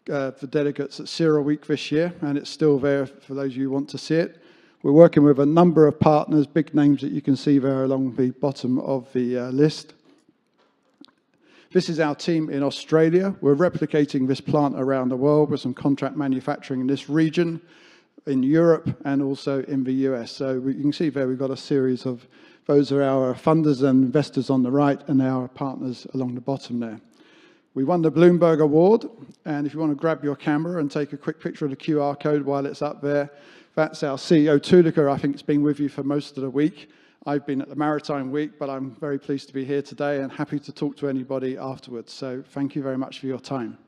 the delegates at CERAWeek this year, and it's still there for those of you who want to see it. We're working with a number of partners, big names that you can see there along the bottom of the list. This is our team in Australia. We're replicating this plant around the world with some contract manufacturing in this region, in Europe, and also in the US. So you can see there we've got a series of, those are our funders and investors on the right, and our partners along the bottom there. We won the Bloomberg Award, and if you want to grab your camera and take a quick picture of the QR code while it's up there, that's our CEO, Tulika. I think it's been with you for most of the week. I've been at the Maritime Week, but I'm very pleased to be here today and happy to talk to anybody afterwards. So thank you very much for your time.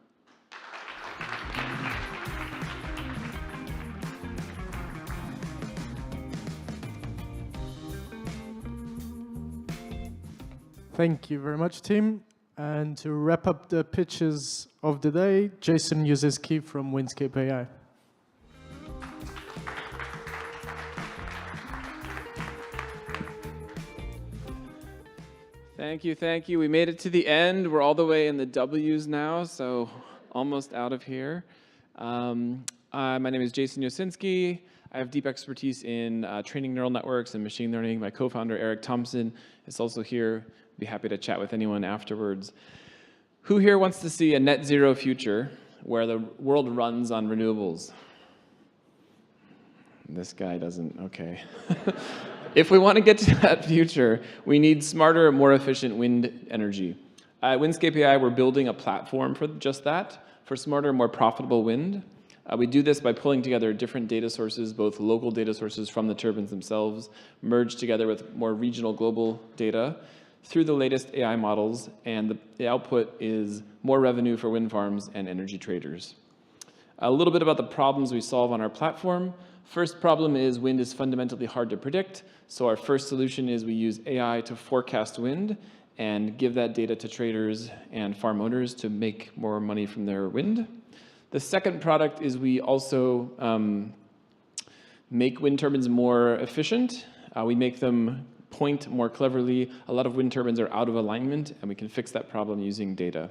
Thank you very much, Tim. And to wrap up the pitches of the day, Jason Yuzinski from Windscape AI. Thank you, thank you. We made it to the end. We're all the way in the W's now, so almost out of here. My name is Jason Yuzinski. I have deep expertise in training neural networks and machine learning. My co-founder, Eric Thompson, is also here. Be happy to chat with anyone afterwards. Who here wants to see a net zero future where the world runs on renewables? This guy doesn't, okay. If we want to get to that future, we need smarter, more efficient wind energy. At Windscape AI, we're building a platform for just that, for smarter, more profitable wind. We do this by pulling together different data sources, both local data sources from the turbines themselves, merged together with more regional global data through the latest AI models, and the output is more revenue for wind farms and energy traders. A little bit about the problems we solve on our platform. First problem is wind is fundamentally hard to predict, so our first solution is we use AI to forecast wind and give that data to traders and farm owners to make more money from their wind. The second product is we also make wind turbines more efficient. We make them point more cleverly. A lot of wind turbines are out of alignment, and we can fix that problem using data.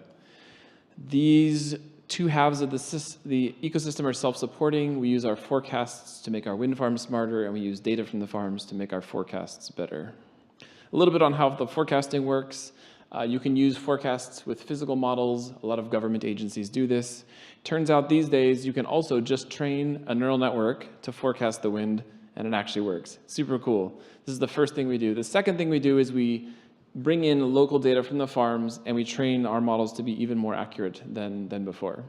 These two halves of the ecosystem are self-supporting. We use our forecasts to make our wind farms smarter, and we use data from the farms to make our forecasts better. A little bit on how the forecasting works. You can use forecasts with physical models. A lot of government agencies do this. Turns out these days, you can also just train a neural network to forecast the wind, and it actually works. Super cool. This is the first thing we do. The second thing we do is we bring in local data from the farms, and we train our models to be even more accurate than before.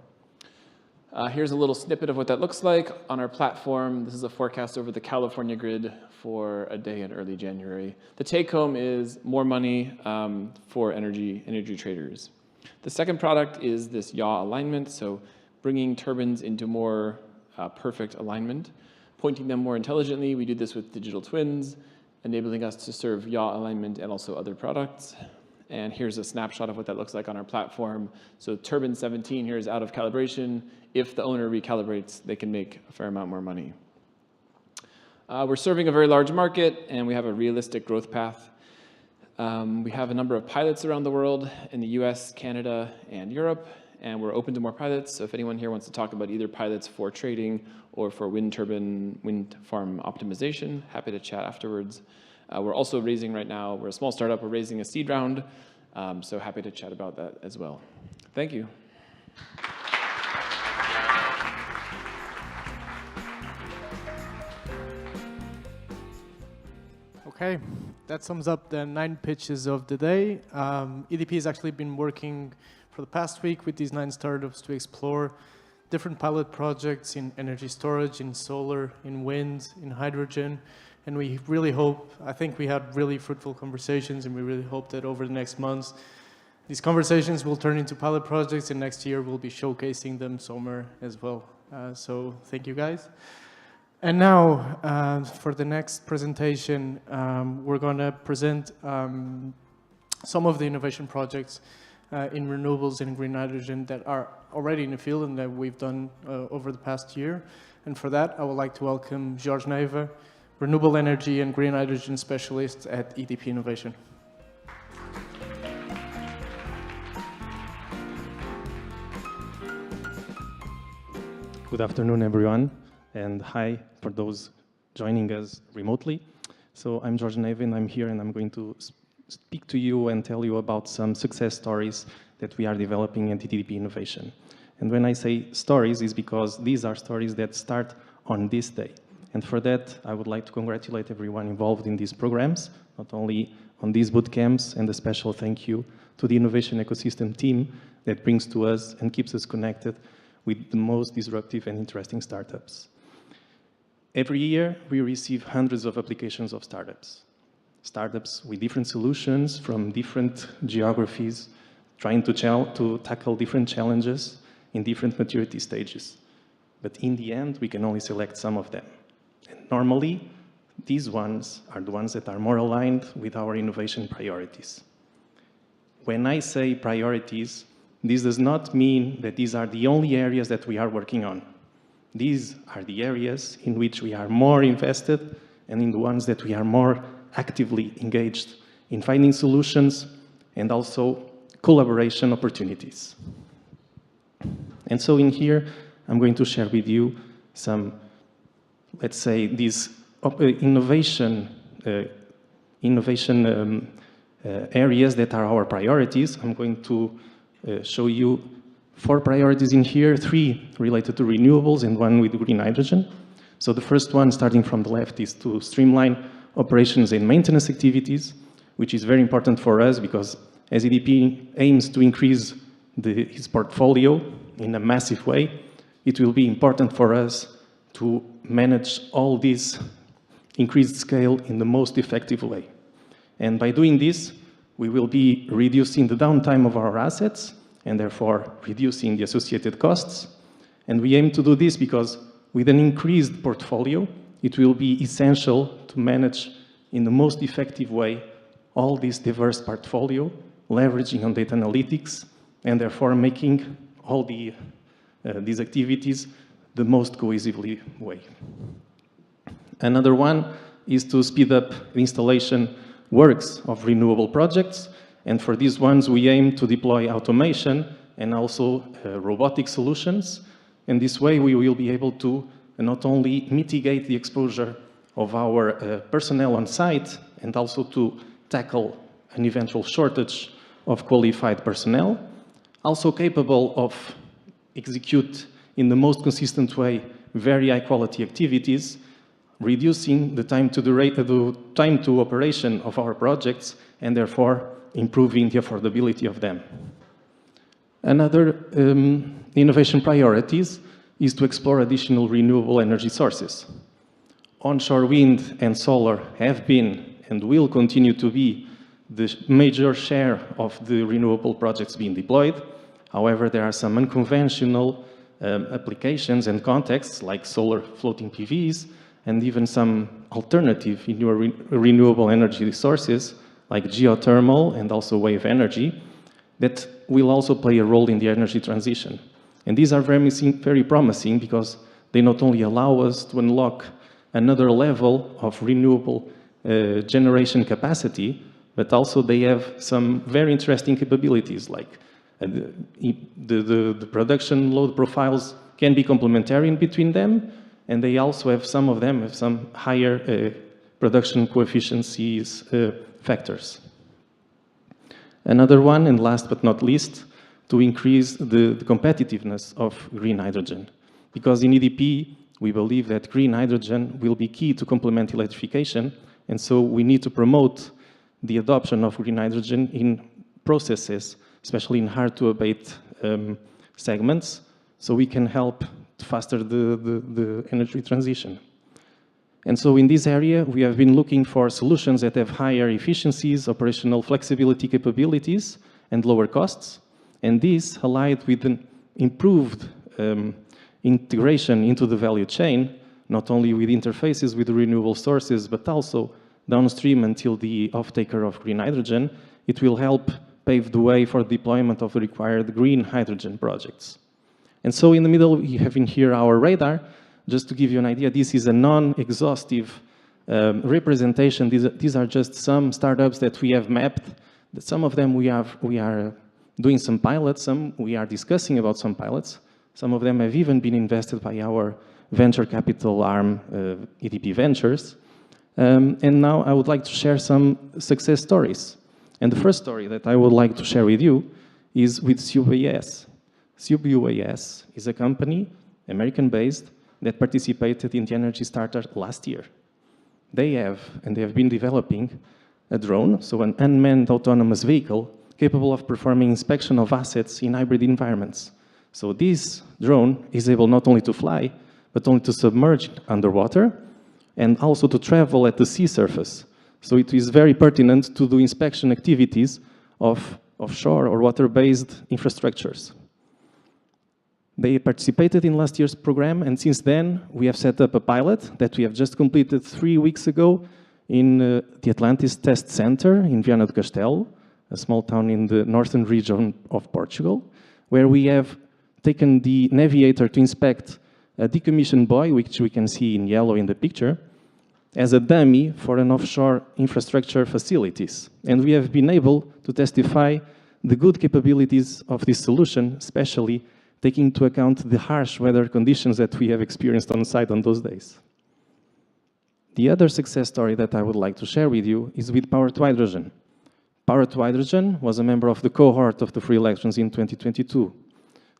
Here's a little snippet of what that looks like on our platform. This is a forecast over the California grid for a day in early January. The take-home is more money for energy traders. The second product is this yaw alignment, so bringing turbines into more perfect alignment, pointing them more intelligently. We do this with digital twins, enabling us to serve yaw alignment and also other products. And here's a snapshot of what that looks like on our platform. So turbine 17 here is out of calibration. If the owner recalibrates, they can make a fair amount more money. We're serving a very large market, and we have a realistic growth path. We have a number of pilots around the world in the US, Canada, and Europe, and we're open to more pilots. So if anyone here wants to talk about either pilots for trading or for wind farm optimization, happy to chat afterwards. We're also raising right now, we're a small startup, we're raising a seed round, so happy to chat about that as well. Thank you. Okay, that sums up the 9 pitches of the day. EDP has actually been working for the past week with these 9 startups to explore different pilot projects in energy storage, in solar, in wind, in hydrogen. And we really hope, I think we had really fruitful conversations, and we really hope that over the next months, these conversations will turn into pilot projects, and next year we'll be showcasing them somewhere as well. So thank you guys. And now, for the next presentation, we're going to present some of the innovation projects in renewables and green hydrogen that are already in the field and that we've done over the past year. And for that, I would like to welcome George Neve, Renewable Energy and Green Hydrogen Specialist at EDP Innovation. Good afternoon, everyone, and hi for those joining us remotely. So I'm George Neve, and I'm here, and I'm going to speak to you and tell you about some success stories that we are developing at EDP Innovation. And when I say stories, it's because these are stories that start on this day. And for that, I would like to congratulate everyone involved in these programs, not only on these boot camps, and a special thank you to the innovation ecosystem team that brings to us and keeps us connected with the most disruptive and interesting startups. Every year, we receive hundreds of applications of startups. Startups with different solutions from different geographies, trying to tackle different challenges in different maturity stages. But in the end, we can only select some of them. And normally, these ones are the ones that are more aligned with our innovation priorities. when I say priorities, this does not mean that these are the only areas that we are working on. These are the areas in which we are more invested and in the ones that we are more actively engaged in finding solutions and also collaboration opportunities. And so in here, I'm going to share with you some, let's say, these innovation areas that are our priorities. I'm going to show you 4 priorities in here, 3 related to renewables and 1 with green hydrogen. So the first one, starting from the left, is to streamline operations and maintenance activities, which is very important for us because as EDP aims to increase its portfolio in a massive way, it will be important for us to manage all this increased scale in the most effective way. And by doing this, we will be reducing the downtime of our assets and therefore reducing the associated costs. And we aim to do this because with an increased portfolio, it will be essential to manage in the most effective way all this diverse portfolio, leveraging on data analytics, and therefore making all these activities the most cohesively way. Another one is to speed up the installation works of renewable projects, and for these ones we aim to deploy automation and also robotic solutions. And this way we will be able to not only mitigate the exposure of our personnel on site and also to tackle an eventual shortage of qualified personnel, also capable of execute in the most consistent way very high quality activities, reducing the time to operation of our projects and therefore improving the affordability of them. Another innovation priorities is to explore additional renewable energy sources. Onshore wind and solar have been and will continue to be the major share of the renewable projects being deployed. However, there are some unconventional applications and contexts like solar floating PVs and even some alternative renewable energy sources like geothermal and also wave energy that will also play a role in the energy transition. And these are very promising because they not only allow us to unlock another level of renewable generation capacity, but also they have some very interesting capabilities like the production load profiles can be complementary in between them, and they also have some of them have some higher production coefficiencies factors. Another one, and last but not least, to increase the competitiveness of green hydrogen. Because in EDP, we believe that green hydrogen will be key to complement electrification, and so we need to promote the adoption of green hydrogen in processes, especially in hard-to-abate segments, so we can help to faster the energy transition. And so in this area, we have been looking for solutions that have higher efficiencies, operational flexibility capabilities, and lower costs. And this, allied with an improved integration into the value chain, not only with interfaces with renewable sources, but also downstream until the off-taker of green hydrogen, it will help pave the way for deployment of the required green hydrogen projects. And so in the middle, we have in here our radar. Just to give you an idea, this is a non-exhaustive representation. These are just some startups that we have mapped. Some of them we are doing some pilots, some we are discussing about some pilots. Some of them have even been invested by our venture capital arm, EDP Ventures. And now I would like to share some success stories. And the first story that I would like to share with you is with CUBAS. CUBAS is a company, American-based, that participated in the Energy Starter last year. They have been developing a drone, so an unmanned autonomous vehicle, capable of performing inspection of assets in hybrid environments. So this drone is able not only to fly, but only to submerge underwater, and also to travel at the sea surface. So it is very pertinent to do inspection activities of offshore or water-based infrastructures. They participated in last year's program, and since then, we have set up a pilot that we have just completed 3 weeks ago in the Atlantis Test Center in Viana do Castelo, a small town in the northern region of Portugal, where we have taken the Navigator to inspect a decommissioned buoy, which we can see in yellow in the picture, as a dummy for an offshore infrastructure facilities. And we have been able to testify the good capabilities of this solution, especially taking into account the harsh weather conditions that we have experienced on site on those days. The other success story that I would like to share with you is with Power to Hydrogen. Power to Hydrogen was a member of the cohort of the free elections in 2022.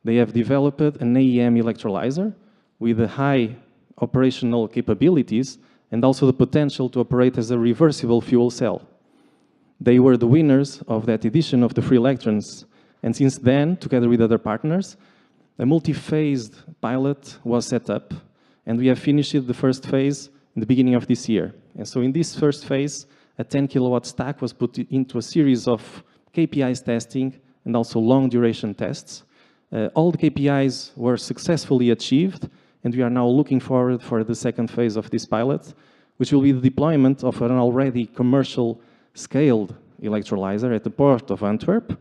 They have developed an AEM electrolyzer with a high operational capabilities and also the potential to operate as a reversible fuel cell. They were the winners of that edition of the free elections, and since then, together with other partners, a multi-phased pilot was set up, and we have finished the first phase in the beginning of this year. And so in this first phase, a 10 kilowatt stack was put into a series of KPIs testing and also long duration tests. All the KPIs were successfully achieved, and we are now looking forward for the second phase of this pilot, which will be the deployment of an already commercial scaled electrolyzer at the port of Antwerp,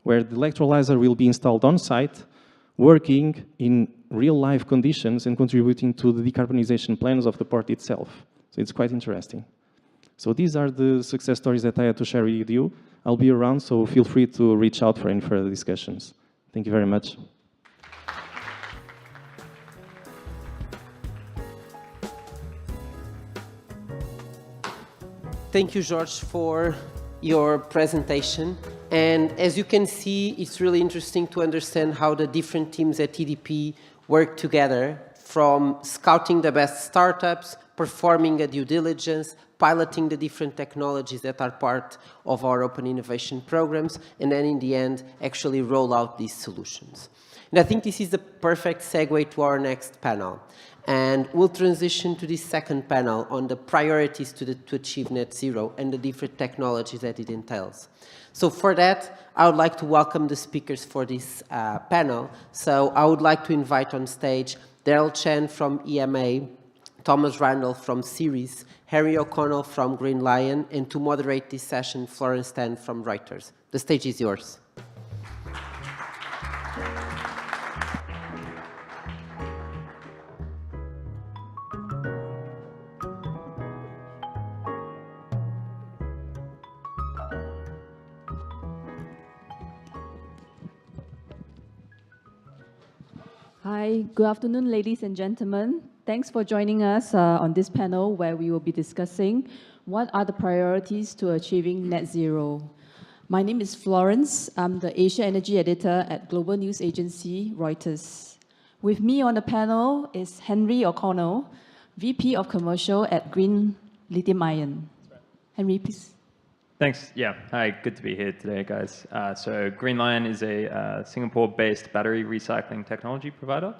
where the electrolyzer will be installed on site, working in real-life conditions and contributing to the decarbonization plans of the port itself. So it's quite interesting. So these are the success stories that I had to share with you. I'll be around, so feel free to reach out for any further discussions. Thank you very much. Thank you, George, for your presentation. And as you can see, it's really interesting to understand how the different teams at EDP work together, from scouting the best startups, performing a due diligence, piloting the different technologies that are part of our open innovation programs, and then in the end, actually roll out these solutions. And I think this is the perfect segue to our next panel. And we'll transition to this second panel on the priorities to achieve net zero and the different technologies that it entails. So for that, I would like to welcome the speakers for this panel. So I would like to invite on stage Daryl Chen from EMA, Thomas Randall from Ceres, Harry O'Connell from Green Lion, and to moderate this session, Florence Tan from Reuters. The stage is yours. Hi, good afternoon, ladies and gentlemen. Thanks for joining us on this panel where we will be discussing what are the priorities to achieving net zero. My name is Florence. I'm the Asia Energy Editor at global news agency Reuters. With me on the panel is Henry O'Connell, VP of Commercial at Green Lithium Ion. Henry, please. Thanks. Yeah. Hi. Good to be here today, guys. So Green Lion is a Singapore-based battery recycling technology provider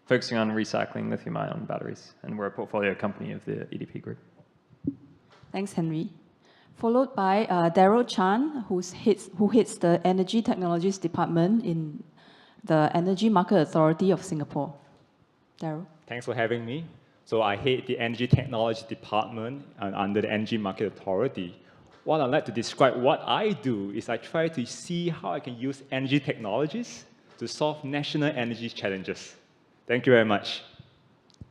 focusing on recycling lithium-ion batteries. And we're a portfolio company of the EDP group. Thanks, Henry. Followed by Daryl Chan, who heads the Energy Technologies Department in the Energy Market Authority of Singapore. Daryl. Thanks for having me. So I head the Energy Technology Department under the Energy Market Authority. What I'd like to describe what I do is I try to see how I can use energy technologies to solve national energy challenges. Thank you very much.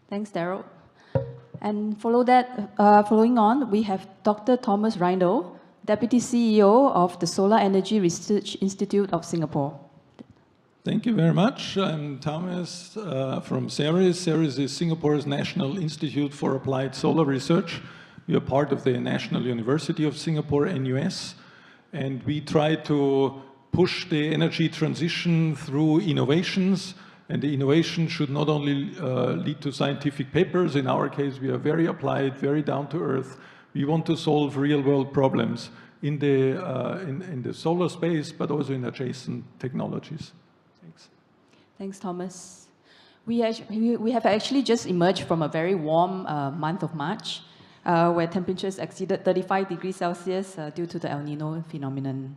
Thanks, Daryl. And following on, we have Dr. Thomas Randall, Deputy CEO of the Solar Energy Research Institute of Singapore. Thank you very much. I'm Thomas from Ceres. Ceres is Singapore's National Institute for Applied Solar Research. We are part of the National University of Singapore, NUS, and we try to push the energy transition through innovations, and the innovation should not only lead to scientific papers. In our case, we are very applied, very down to earth. We want to solve real-world problems in the solar space, but also in adjacent technologies. Thanks. Thanks, Thomas. We have actually just emerged from a very warm month of March, where temperatures exceeded 35 degrees Celsius due to the El Nino phenomenon.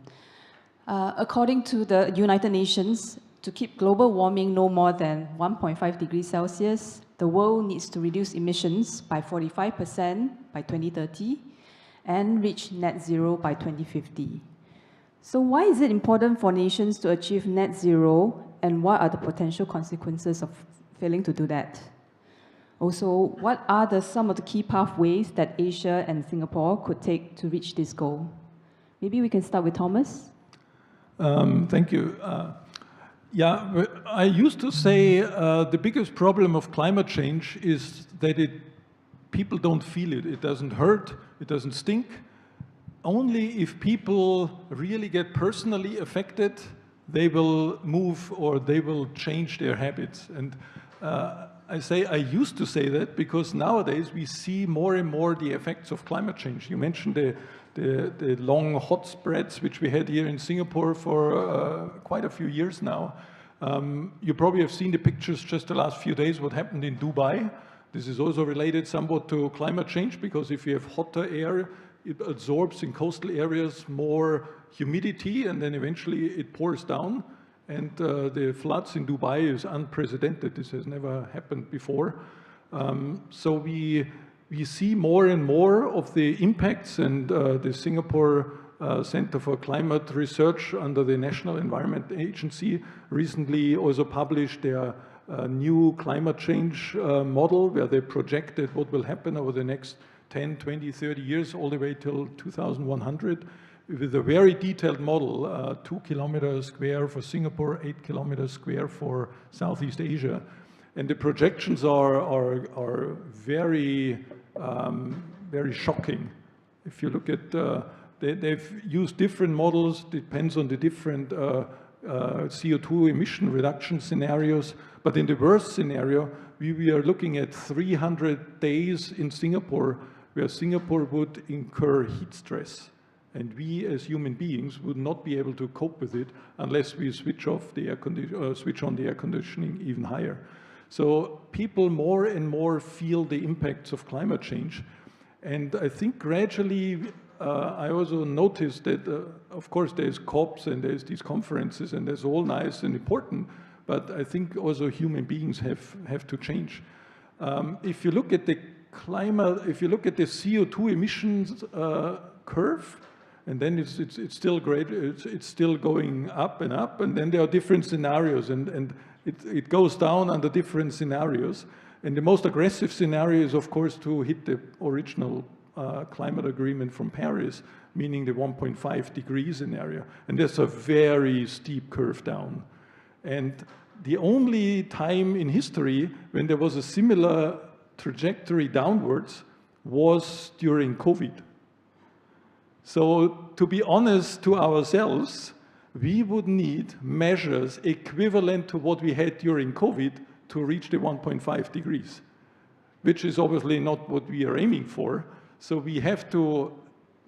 According to the United Nations, to keep global warming no more than 1.5 degrees Celsius, the world needs to reduce emissions by 45% by 2030 and reach net zero by 2050. So why is it important for nations to achieve net zero, and what are the potential consequences of failing to do that? Also, what are some of the key pathways that Asia and Singapore could take to reach this goal? Maybe we can start with Thomas. Thank you. Yeah, I used to say the biggest problem of climate change is that people don't feel it. It doesn't hurt, it doesn't stink. Only if people really get personally affected, they will move or they will change their habits. And I used to say that because nowadays we see more and more the effects of climate change. You mentioned the long hot spreads which we had here in Singapore for quite a few years now. You probably have seen the pictures just the last few days, what happened in Dubai. This is also related somewhat to climate change, because if you have hotter air, it absorbs in coastal areas more humidity, and then eventually it pours down. And the floods in Dubai is unprecedented. This has never happened before. So we see more and more of the impacts, and the Singapore Center for Climate Research under the National Environment Agency recently also published their new climate change model, where they projected what will happen over the next 10, 20, 30 years, all the way till 2100, with a very detailed model, 2 kilometers square for Singapore, 8 kilometers square for Southeast Asia. And the projections are very, very shocking. If you look at, they've used different models, depends on the different CO2 emission reduction scenarios. But in the worst scenario, we are looking at 300 days in Singapore where Singapore would incur heat stress. And we as human beings would not be able to cope with it unless we switch on the air conditioning even higher. So people more and more feel the impacts of climate change. And I think gradually, I also noticed that, of course, there's COPs and there's these conferences, and that's all nice and important, but I think also human beings have to change. If you look at the climate, if you look at the CO2 emissions curve, and then it's still great, it's still going up, and then there are different scenarios, and it goes down under different scenarios. And the most aggressive scenario is, of course, to hit the original climate agreement from Paris, meaning the 1.5 degree scenario. And that's a very steep curve down. And the only time in history when there was a similar trajectory downwards was during COVID. So to be honest to ourselves, we would need measures equivalent to what we had during COVID to reach the 1.5 degrees, which is obviously not what we are aiming for. So we have to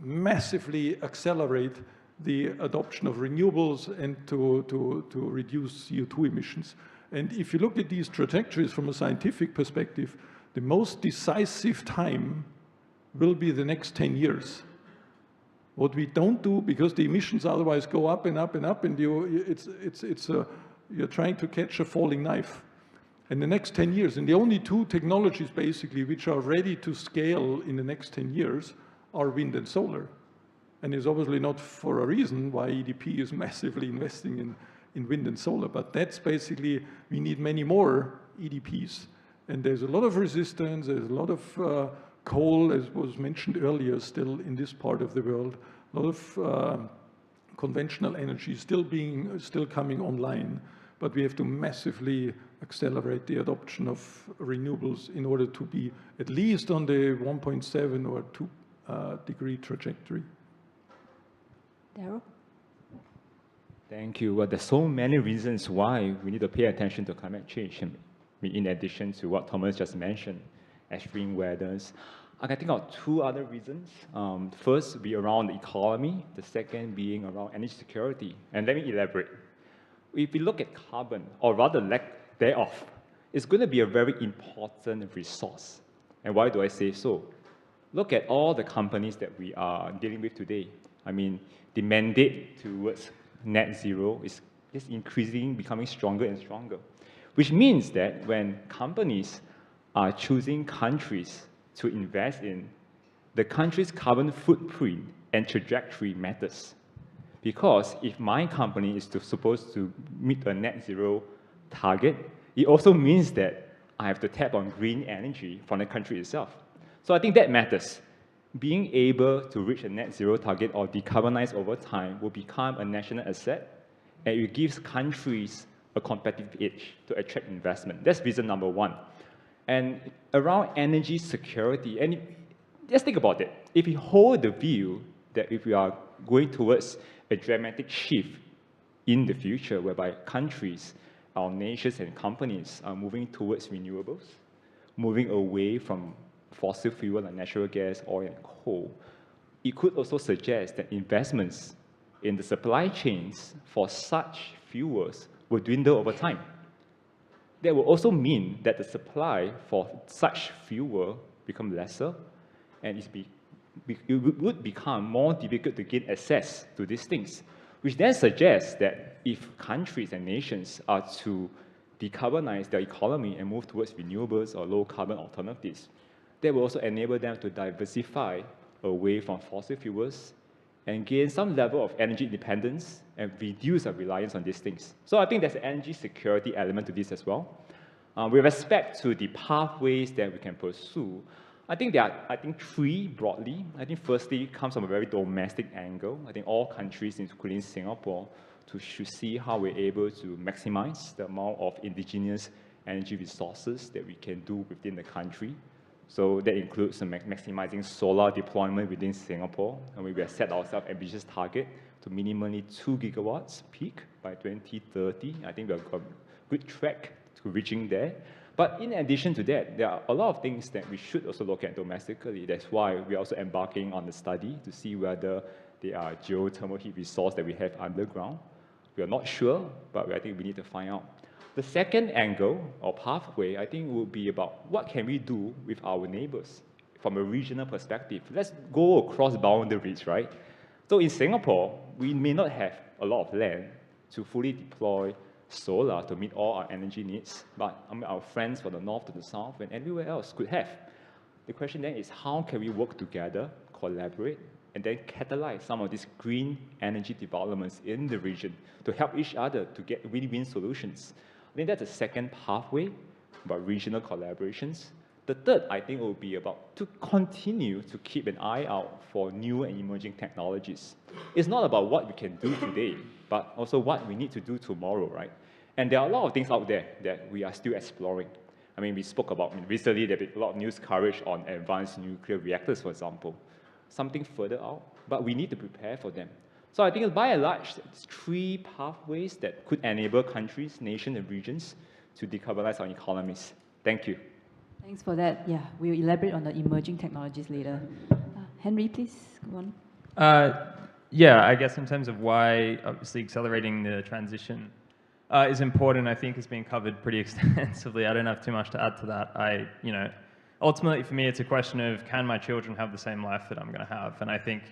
massively accelerate the adoption of renewables and to reduce CO2 emissions. And if you look at these trajectories from a scientific perspective, the most decisive time will be the next 10 years. What we don't do, because the emissions otherwise go up and up and up, and you're trying to catch a falling knife. In the next 10 years, and the only two technologies basically which are ready to scale in the next 10 years are wind and solar. And it's obviously not for a reason why EDP is massively investing in wind and solar, but that's basically, we need many more EDPs. And there's a lot of resistance, there's a lot of coal, as was mentioned earlier, still in this part of the world, a lot of conventional energy still coming online, but we have to massively accelerate the adoption of renewables in order to be at least on the 1.7 or 2 degree trajectory. Daryl? Thank you. Well, there's so many reasons why we need to pay attention to climate change, in addition to what Thomas just mentioned, extreme weathers. I can think of two other reasons. First would be around the economy, the second being around energy security. And let me elaborate. If we look at carbon, or rather lack thereof, it's going to be a very important resource. And why do I say so? Look at all the companies that we are dealing with today. I mean, the mandate towards net zero is just increasing, becoming stronger and stronger, which means that when companies are choosing countries to invest in, the country's carbon footprint and trajectory matters. Because if my company is supposed to meet a net zero target, it also means that I have to tap on green energy from the country itself. So I think that matters. Being able to reach a net zero target or decarbonize over time will become a national asset, and it gives countries a competitive edge to attract investment. That's reason number one. And around energy security, and just think about it. If we hold the view that if we are going towards a dramatic shift in the future whereby countries, our nations and companies are moving towards renewables, moving away from fossil fuel like natural gas, oil, and coal, it could also suggest that investments in the supply chains for such fuels will dwindle over time. That will also mean that the supply for such fuel become lesser, and it would become more difficult to gain access to these things, which then suggests that if countries and nations are to decarbonize their economy and move towards renewables or low-carbon alternatives, that will also enable them to diversify away from fossil fuels and gain some level of energy independence and reduce our reliance on these things. So I think there's an energy security element to this as well. With respect to the pathways that we can pursue, I think there are, three broadly. I think firstly comes from a very domestic angle. I think all countries, including Singapore, should see how we're able to maximize the amount of indigenous energy resources that we can do within the country. So that includes maximizing solar deployment within Singapore, and we have set ourselves an ambitious target to minimally 2 gigawatts peak by 2030. I think we're on a good track to reaching there. But in addition to that, there are a lot of things that we should also look at domestically. That's why we're also embarking on the study to see whether there are geothermal heat resources that we have underground. We are not sure, but I think we need to find out. The second angle or pathway, I think, will be about what can we do with our neighbors from a regional perspective. Let's go across boundaries, right? So in Singapore, we may not have a lot of land to fully deploy solar to meet all our energy needs, but our friends from the north to the south and everywhere else could have. The question then is how can we work together, collaborate, and then catalyze some of these green energy developments in the region to help each other to get win-win solutions. I think that's the second pathway about regional collaborations. The third, I think, will be about to continue to keep an eye out for new and emerging technologies. It's not about what we can do today, but also what we need to do tomorrow, right? And there are a lot of things out there that we are still exploring. I mean, we spoke about, recently there's been a lot of news coverage on advanced nuclear reactors, for example. Something further out, but we need to prepare for them. So I think by and large, there's three pathways that could enable countries, nations, and regions to decarbonize our economies. Thank you. Thanks for that. Yeah, we'll elaborate on the emerging technologies later. Henry, please, go on. Yeah, I guess in terms of why, obviously, accelerating the transition is important, I think has been covered pretty extensively. I don't have too much to add to that. Ultimately, for me, it's a question of, can my children have the same life that I'm going to have? And I think,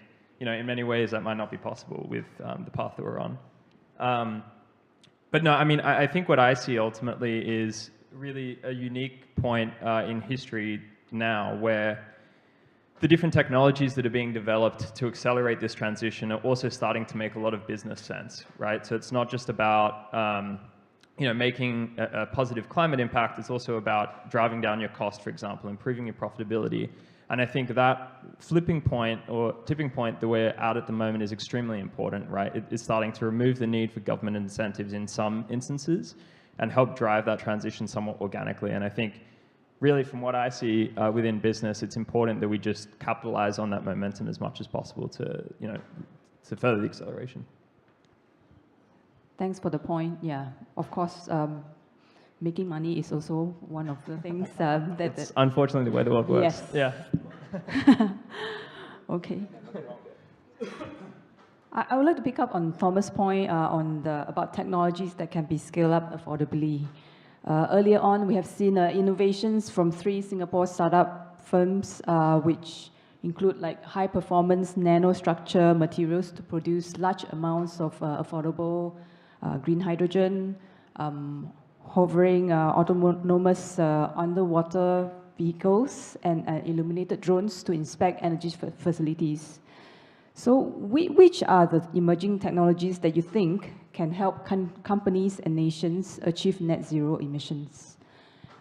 in many ways, that might not be possible with the path that we're on. But no, I mean, I think what I see ultimately is really a unique point in history now where the different technologies that are being developed to accelerate this transition are also starting to make a lot of business sense, right? So it's not just about making a positive climate impact, it's also about driving down your cost, for example, improving your profitability. And I think that flipping point or tipping point that we're at the moment is extremely important, right? It's starting to remove the need for government incentives in some instances and help drive that transition somewhat organically. And I think really from what I see within business, it's important that we just capitalize on that momentum as much as possible to further the acceleration. Thanks for the point. Yeah, of course, making money is also one of the things that's unfortunately the way the world works. Yes. Yeah. Okay. I would like to pick up on Thomas' point about technologies that can be scaled up affordably. Earlier on, we have seen innovations from 3 Singapore startup firms, which include like high-performance nanostructure materials to produce large amounts of affordable green hydrogen, hovering autonomous underwater vehicles, and illuminated drones to inspect energy facilities. So which are the emerging technologies that you think can help companies and nations achieve net zero emissions?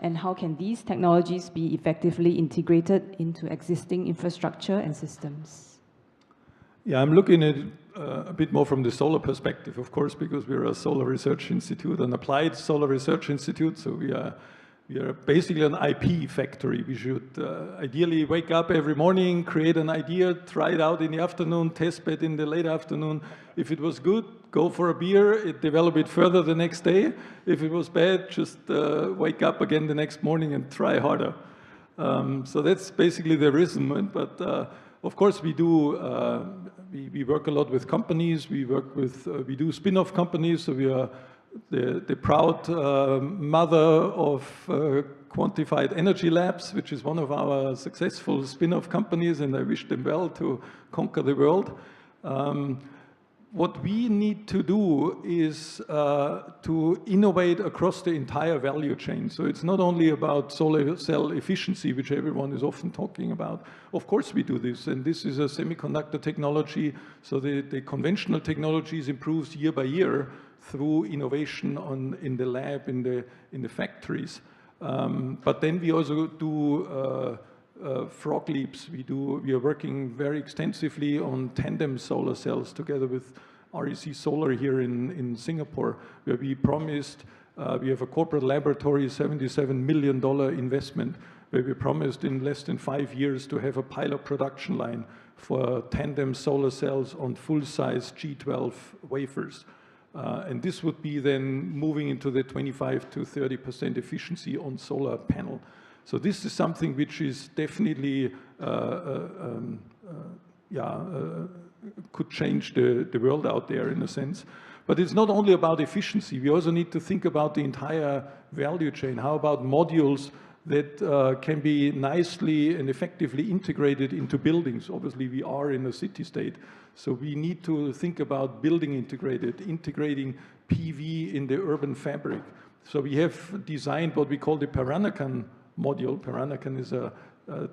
And how can these technologies be effectively integrated into existing infrastructure and systems? Yeah, I'm looking at it a bit more from the solar perspective, of course, because we're a solar research institute, an applied solar research institute, so we are basically an IP factory. We should ideally wake up every morning, create an idea, try it out in the afternoon, test bed in the late afternoon. If it was good, go for a beer, develop it further the next day. If it was bad, just wake up again the next morning and try harder. So that's basically the rhythm. But of course, we do. We work a lot with companies. We work with. We do spin-off companies. So we are the proud mother of Quantified Energy Labs, which is one of our successful spin-off companies, and I wish them well to conquer the world. What we need to do is to innovate across the entire value chain. So it's not only about solar cell efficiency, which everyone is often talking about. Of course we do this, and this is a semiconductor technology, so the conventional technologies improves year by year through innovation in the lab, in the factories. But then we also do frog leaps. We are working very extensively on tandem solar cells together with REC Solar here in Singapore, where we promised, we have a corporate laboratory, $77 million investment, where we promised in less than 5 years to have a pilot production line for tandem solar cells on full-size G12 wafers. And this would be then moving into the 25 to 30% efficiency on solar panel. So this is something which is definitely, could change the world out there in a sense. But it's not only about efficiency. We also need to think about the entire value chain. How about modules that can be nicely and effectively integrated into buildings? Obviously, we are in a city-state. So we need to think about building integrating PV in the urban fabric. So we have designed what we call the Peranakan module. Peranakan is a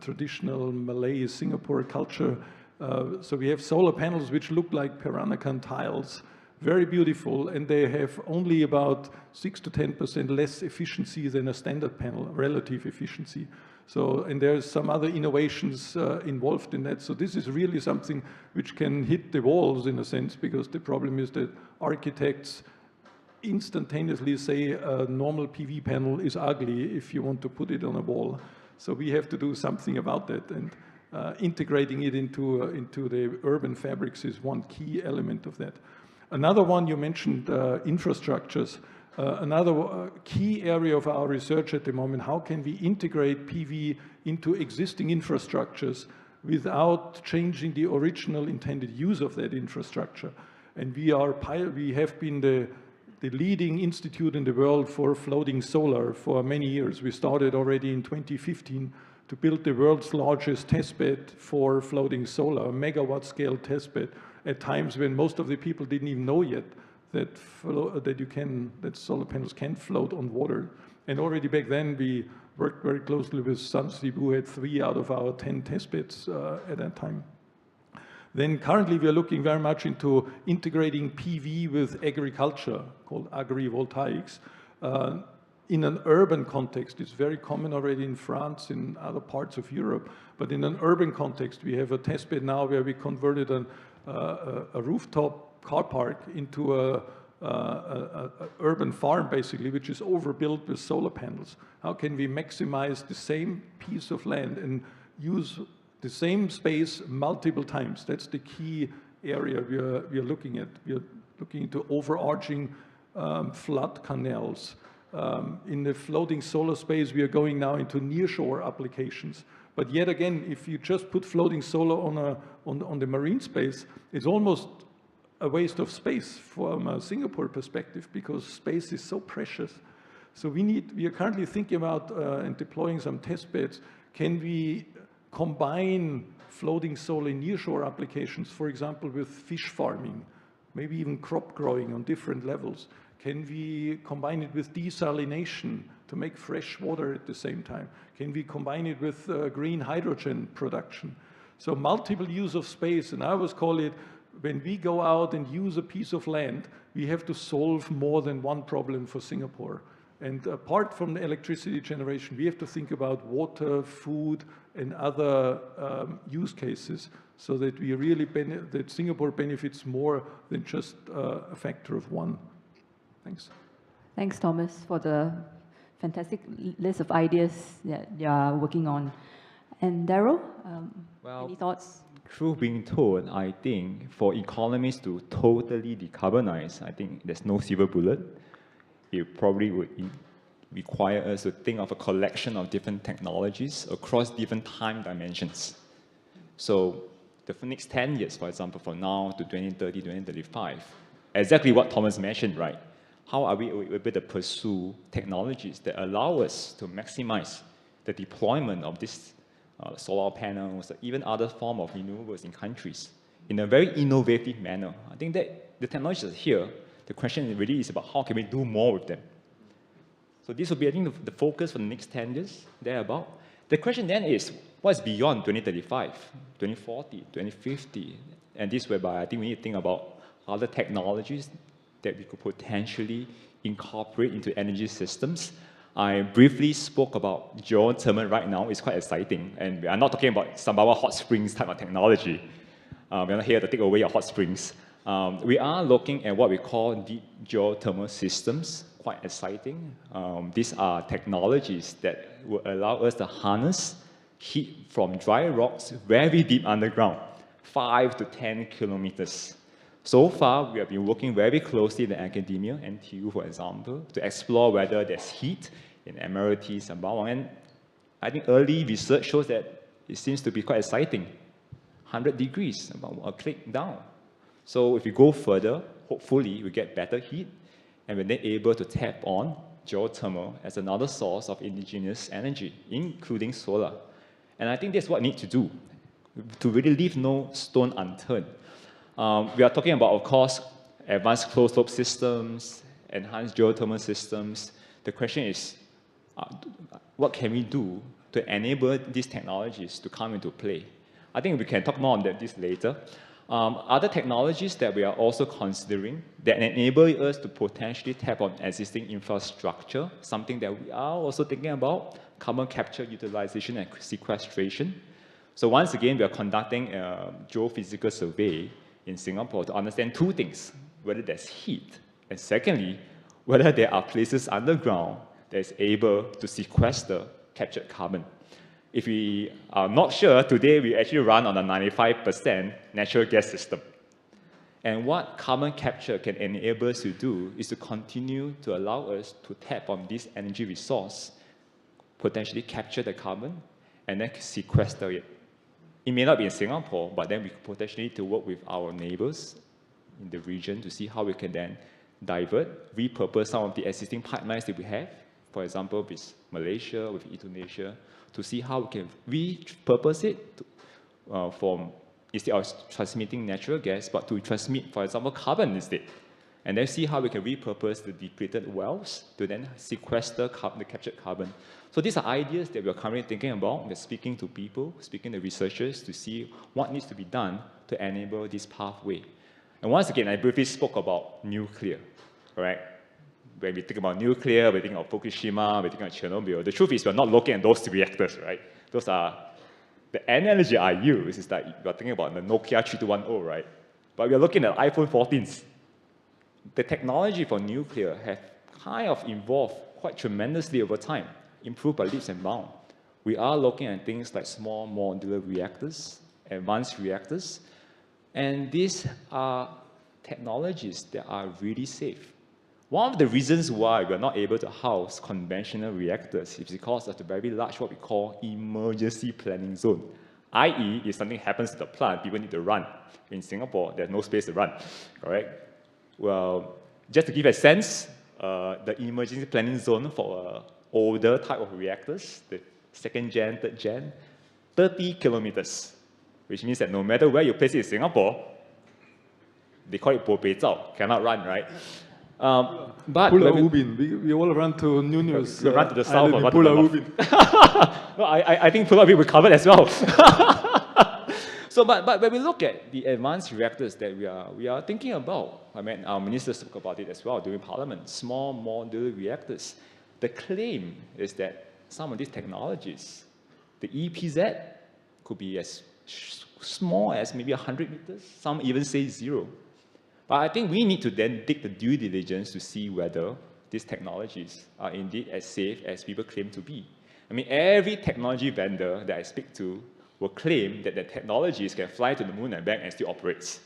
traditional Malay Singapore culture. So we have solar panels which look like Peranakan tiles, very beautiful, and they have only about 6 to 10% less efficiency than a standard panel, relative efficiency. So, and there's some other innovations involved in that. So this is really something which can hit the walls in a sense, because the problem is that architects instantaneously say a normal PV panel is ugly if you want to put it on a wall. So we have to do something about that, and integrating it into the urban fabrics is one key element of that. Another one you mentioned, infrastructures. Another key area of our research at the moment, how can we integrate PV into existing infrastructures without changing the original intended use of that infrastructure? And we have been the leading institute in the world for floating solar for many years. We started already in 2015 to build the world's largest testbed for floating solar, a megawatt scale testbed, at times when most of the people didn't even know yet that solar panels can float on water. And already back then we worked very closely with Sunsea, who had 3 out of our 10 testbeds at that time. Then currently we are looking very much into integrating PV with agriculture, called agrivoltaics. In an urban context, it's very common already in France, in other parts of Europe, but in an urban context, we have a testbed now where we converted a rooftop car park into a urban farm, basically, which is overbuilt with solar panels. How can we maximize the same piece of land and use the same space multiple times? That's the key area we are looking at. We are looking into overarching flood canals. In the floating solar space, we are going now into nearshore applications. But yet again, if you just put floating solar on the marine space, it's almost a waste of space from a Singapore perspective, because space is so precious. So we are currently thinking about and deploying some test beds. Can we combine floating solar in nearshore applications, for example, with fish farming, maybe even crop growing on different levels? Can we combine it with desalination to make fresh water at the same time? Can we combine it with green hydrogen production? So multiple use of space, and I always call it, when we go out and use a piece of land, we have to solve more than one problem for Singapore. And apart from the electricity generation, we have to think about water, food, and other use cases, so that we really that Singapore benefits more than just a factor of one. Thanks. Thanks, Thomas, for the fantastic list of ideas that you are working on. And Daryl, any thoughts? Truth being told, I think for economies to totally decarbonize, I think there's no silver bullet. It probably would require us to think of a collection of different technologies across different time dimensions. So the next 10 years, for example, from now to 2030, 2035, exactly what Thomas mentioned, right? How are we able to pursue technologies that allow us to maximize the deployment of these solar panels, or even other form of renewables in countries in a very innovative manner? I think that the technologies are here. The question really is about how can we do more with them. So this will be, I think, the focus for the next 10 years, thereabout. The question then is, what's beyond 2035, 2040, 2050? And this whereby I think we need to think about other technologies that we could potentially incorporate into energy systems. I briefly spoke about geothermal right now. It's quite exciting. And we are not talking about Sembawang hot springs type of technology. We're not here to take away your hot springs. We are looking at what we call deep geothermal systems, quite exciting. These are technologies that will allow us to harness heat from dry rocks very deep underground, 5 to 10 kilometers. So far, we have been working very closely with academia, NTU, for example, to explore whether there's heat in Admiralty, Sembawang. And I think early research shows that it seems to be quite exciting. 100 degrees, about a click down. So if we go further, hopefully we get better heat, and we're then able to tap on geothermal as another source of indigenous energy, including solar. And I think that's what we need to do, to really leave no stone unturned. We are talking about, of course, advanced closed-loop systems, enhanced geothermal systems. The question is, what can we do to enable these technologies to come into play? I think we can talk more on this later. Other technologies that we are also considering that enable us to potentially tap on existing infrastructure, something that we are also thinking about, carbon capture, utilization, and sequestration. So once again, we are conducting a geophysical survey in Singapore to understand two things: whether there's heat, and secondly, whether there are places underground that is able to sequester captured carbon. If we are not sure, today we actually run on a 95% natural gas system. And what carbon capture can enable us to do is to continue to allow us to tap on this energy resource, potentially capture the carbon, and then sequester it. It may not be in Singapore, but then we could potentially need to work with our neighbors in the region to see how we can then divert, repurpose some of the existing pipelines that we have, for example, with Malaysia, with Indonesia, to see how we can repurpose it to, from, instead of transmitting natural gas, but to transmit, for example, carbon instead. And then see how we can repurpose the depleted wells to then sequester the captured carbon. So these are ideas that we are currently thinking about. We're speaking to people, speaking to researchers to see what needs to be done to enable this pathway. And once again, I briefly spoke about nuclear, right? When we think about nuclear, we think of Fukushima, we think of Chernobyl. The truth is we're not looking at those reactors, right? Those are, the analogy I use is that you're thinking about the Nokia 3210, right? But we're looking at iPhone 14s. The technology for nuclear have kind of evolved quite tremendously over time, improved by leaps and bounds. We are looking at things like small modular reactors, advanced reactors, and these are technologies that are really safe. One of the reasons why we're not able to house conventional reactors is because of the very large, what we call emergency planning zone, i.e., if something happens to the plant, people need to run. In Singapore, there's no space to run, correct? Well, just to give a sense, the emergency planning zone for older type of reactors, the second gen, third gen, 30 kilometers, which means that no matter where you place it in Singapore, they call it bo bei zao, cannot run, right? But Pula Ubin, we all run to Nunez. We run to the south of Pula Ubin. No, I think Pula Ubin will cover as well. So, but when we look at the advanced reactors that we are thinking about, I mean, our minister spoke about it as well during Parliament, small modular reactors. The claim is that some of these technologies, the EPZ, could be as small as maybe 100 meters. Some even say 0. But I think we need to then dig the due diligence to see whether these technologies are indeed as safe as people claim to be. I mean, every technology vendor that I speak to will claim that the technologies can fly to the moon and back and still operates.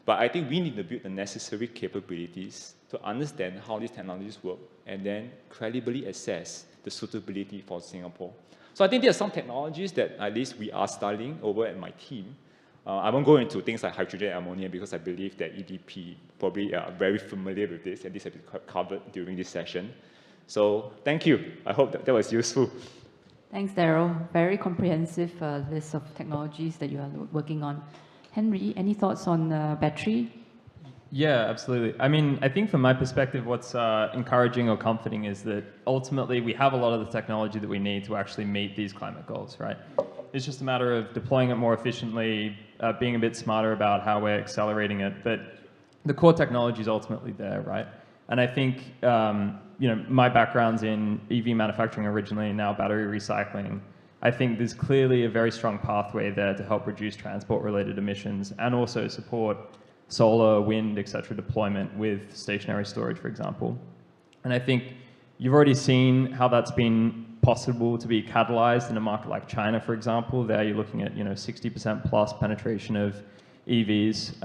But I think we need to build the necessary capabilities to understand how these technologies work and then credibly assess the suitability for Singapore. So I think there are some technologies that at least we are studying over at my team. I won't go into things like hydrogen and ammonia because I believe that EDP probably are very familiar with this, and this has been covered during this session. So thank you. I hope that was useful. Thanks, Daryl. Very comprehensive list of technologies that you are working on. Henry, any thoughts on battery? Yeah, absolutely. I mean, I think from my perspective, what's encouraging or comforting is that ultimately we have a lot of the technology that we need to actually meet these climate goals, right? It's just a matter of deploying it more efficiently, being a bit smarter about how we're accelerating it. But the core technology is ultimately there, right? And I think, you know, my background's in EV manufacturing originally, and now battery recycling. I think there's clearly a very strong pathway there to help reduce transport-related emissions and also support solar, wind, etc. deployment with stationary storage, for example. And I think you've already seen how that's been possible to be catalyzed in a market like China, for example. There you're looking at 60% plus penetration of EVs.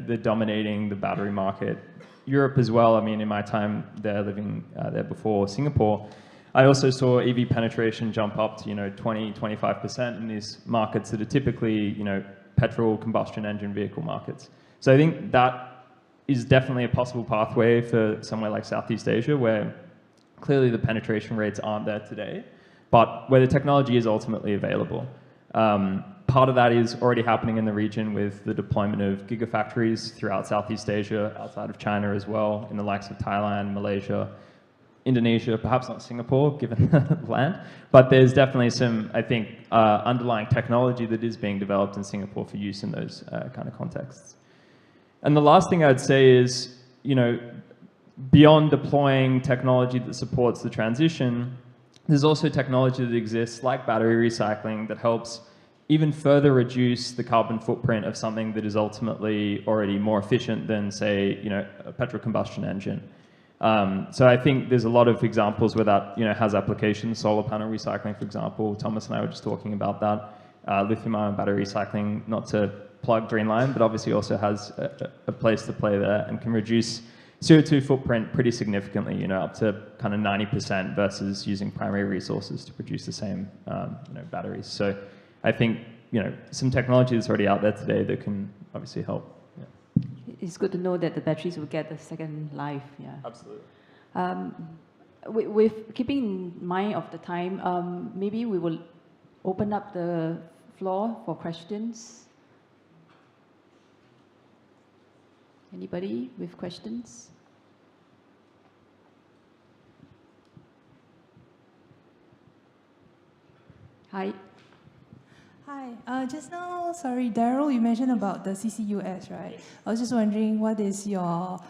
They're dominating the battery market. Europe as well. I mean, in my time there, living there before Singapore, I also saw EV penetration jump up to 20, 25% in these markets that are typically petrol combustion engine vehicle markets. So I think that is definitely a possible pathway for somewhere like Southeast Asia, where clearly the penetration rates aren't there today, but where the technology is ultimately available. Part of that is already happening in the region with the deployment of gigafactories throughout Southeast Asia, outside of China as well, in the likes of Thailand, Malaysia, Indonesia, perhaps not Singapore, given the land, but there's definitely some, I think, underlying technology that is being developed in Singapore for use in those kind of contexts. And the last thing I'd say is, beyond deploying technology that supports the transition, there's also technology that exists like battery recycling that helps even further reduce the carbon footprint of something that is ultimately already more efficient than, say, a petrol combustion engine. So I think there's a lot of examples where that has applications. Solar panel recycling, for example. Thomas and I were just talking about that. Lithium-ion battery recycling, not to plug Greenline, but obviously also has a place to play there and can reduce CO2 footprint pretty significantly, up to kind of 90% versus using primary resources to produce the same batteries. So I think some technology that's already out there today that can obviously help. Yeah. It's good to know that the batteries will get a second life. Yeah. Absolutely. With keeping in mind of the time, maybe we will open up the floor for questions. Anybody with questions? Hi. Hi. Just now, sorry, Daryl, you mentioned about the CCUS, right? I was just wondering, what is your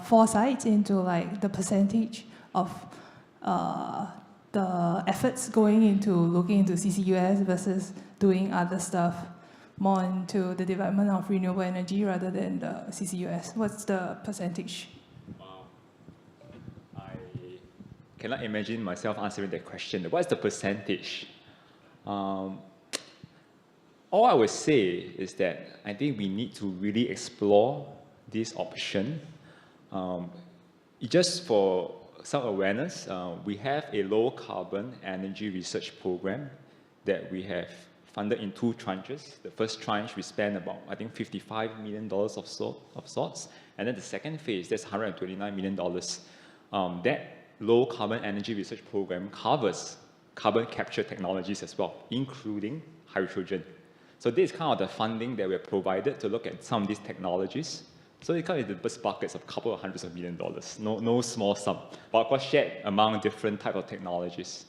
foresight into like the percentage of the efforts going into looking into CCUS versus doing other stuff, more into the development of renewable energy rather than the CCUS? What's the percentage? I cannot imagine myself answering that question. What's the percentage? All I would say is that I think we need to really explore this option. Just for some awareness, we have a low carbon energy research program that we have funded in 2 tranches. The first tranche, we spent about, I think, $55 million of sorts. And then the second phase, that's $129 million. That low carbon energy research program covers carbon capture technologies as well, including hydrogen. So this is kind of the funding that we're provided to look at some of these technologies. So it kind of the first buckets of a couple of hundreds of $1 million. No small sum, but of course shared among different types of technologies.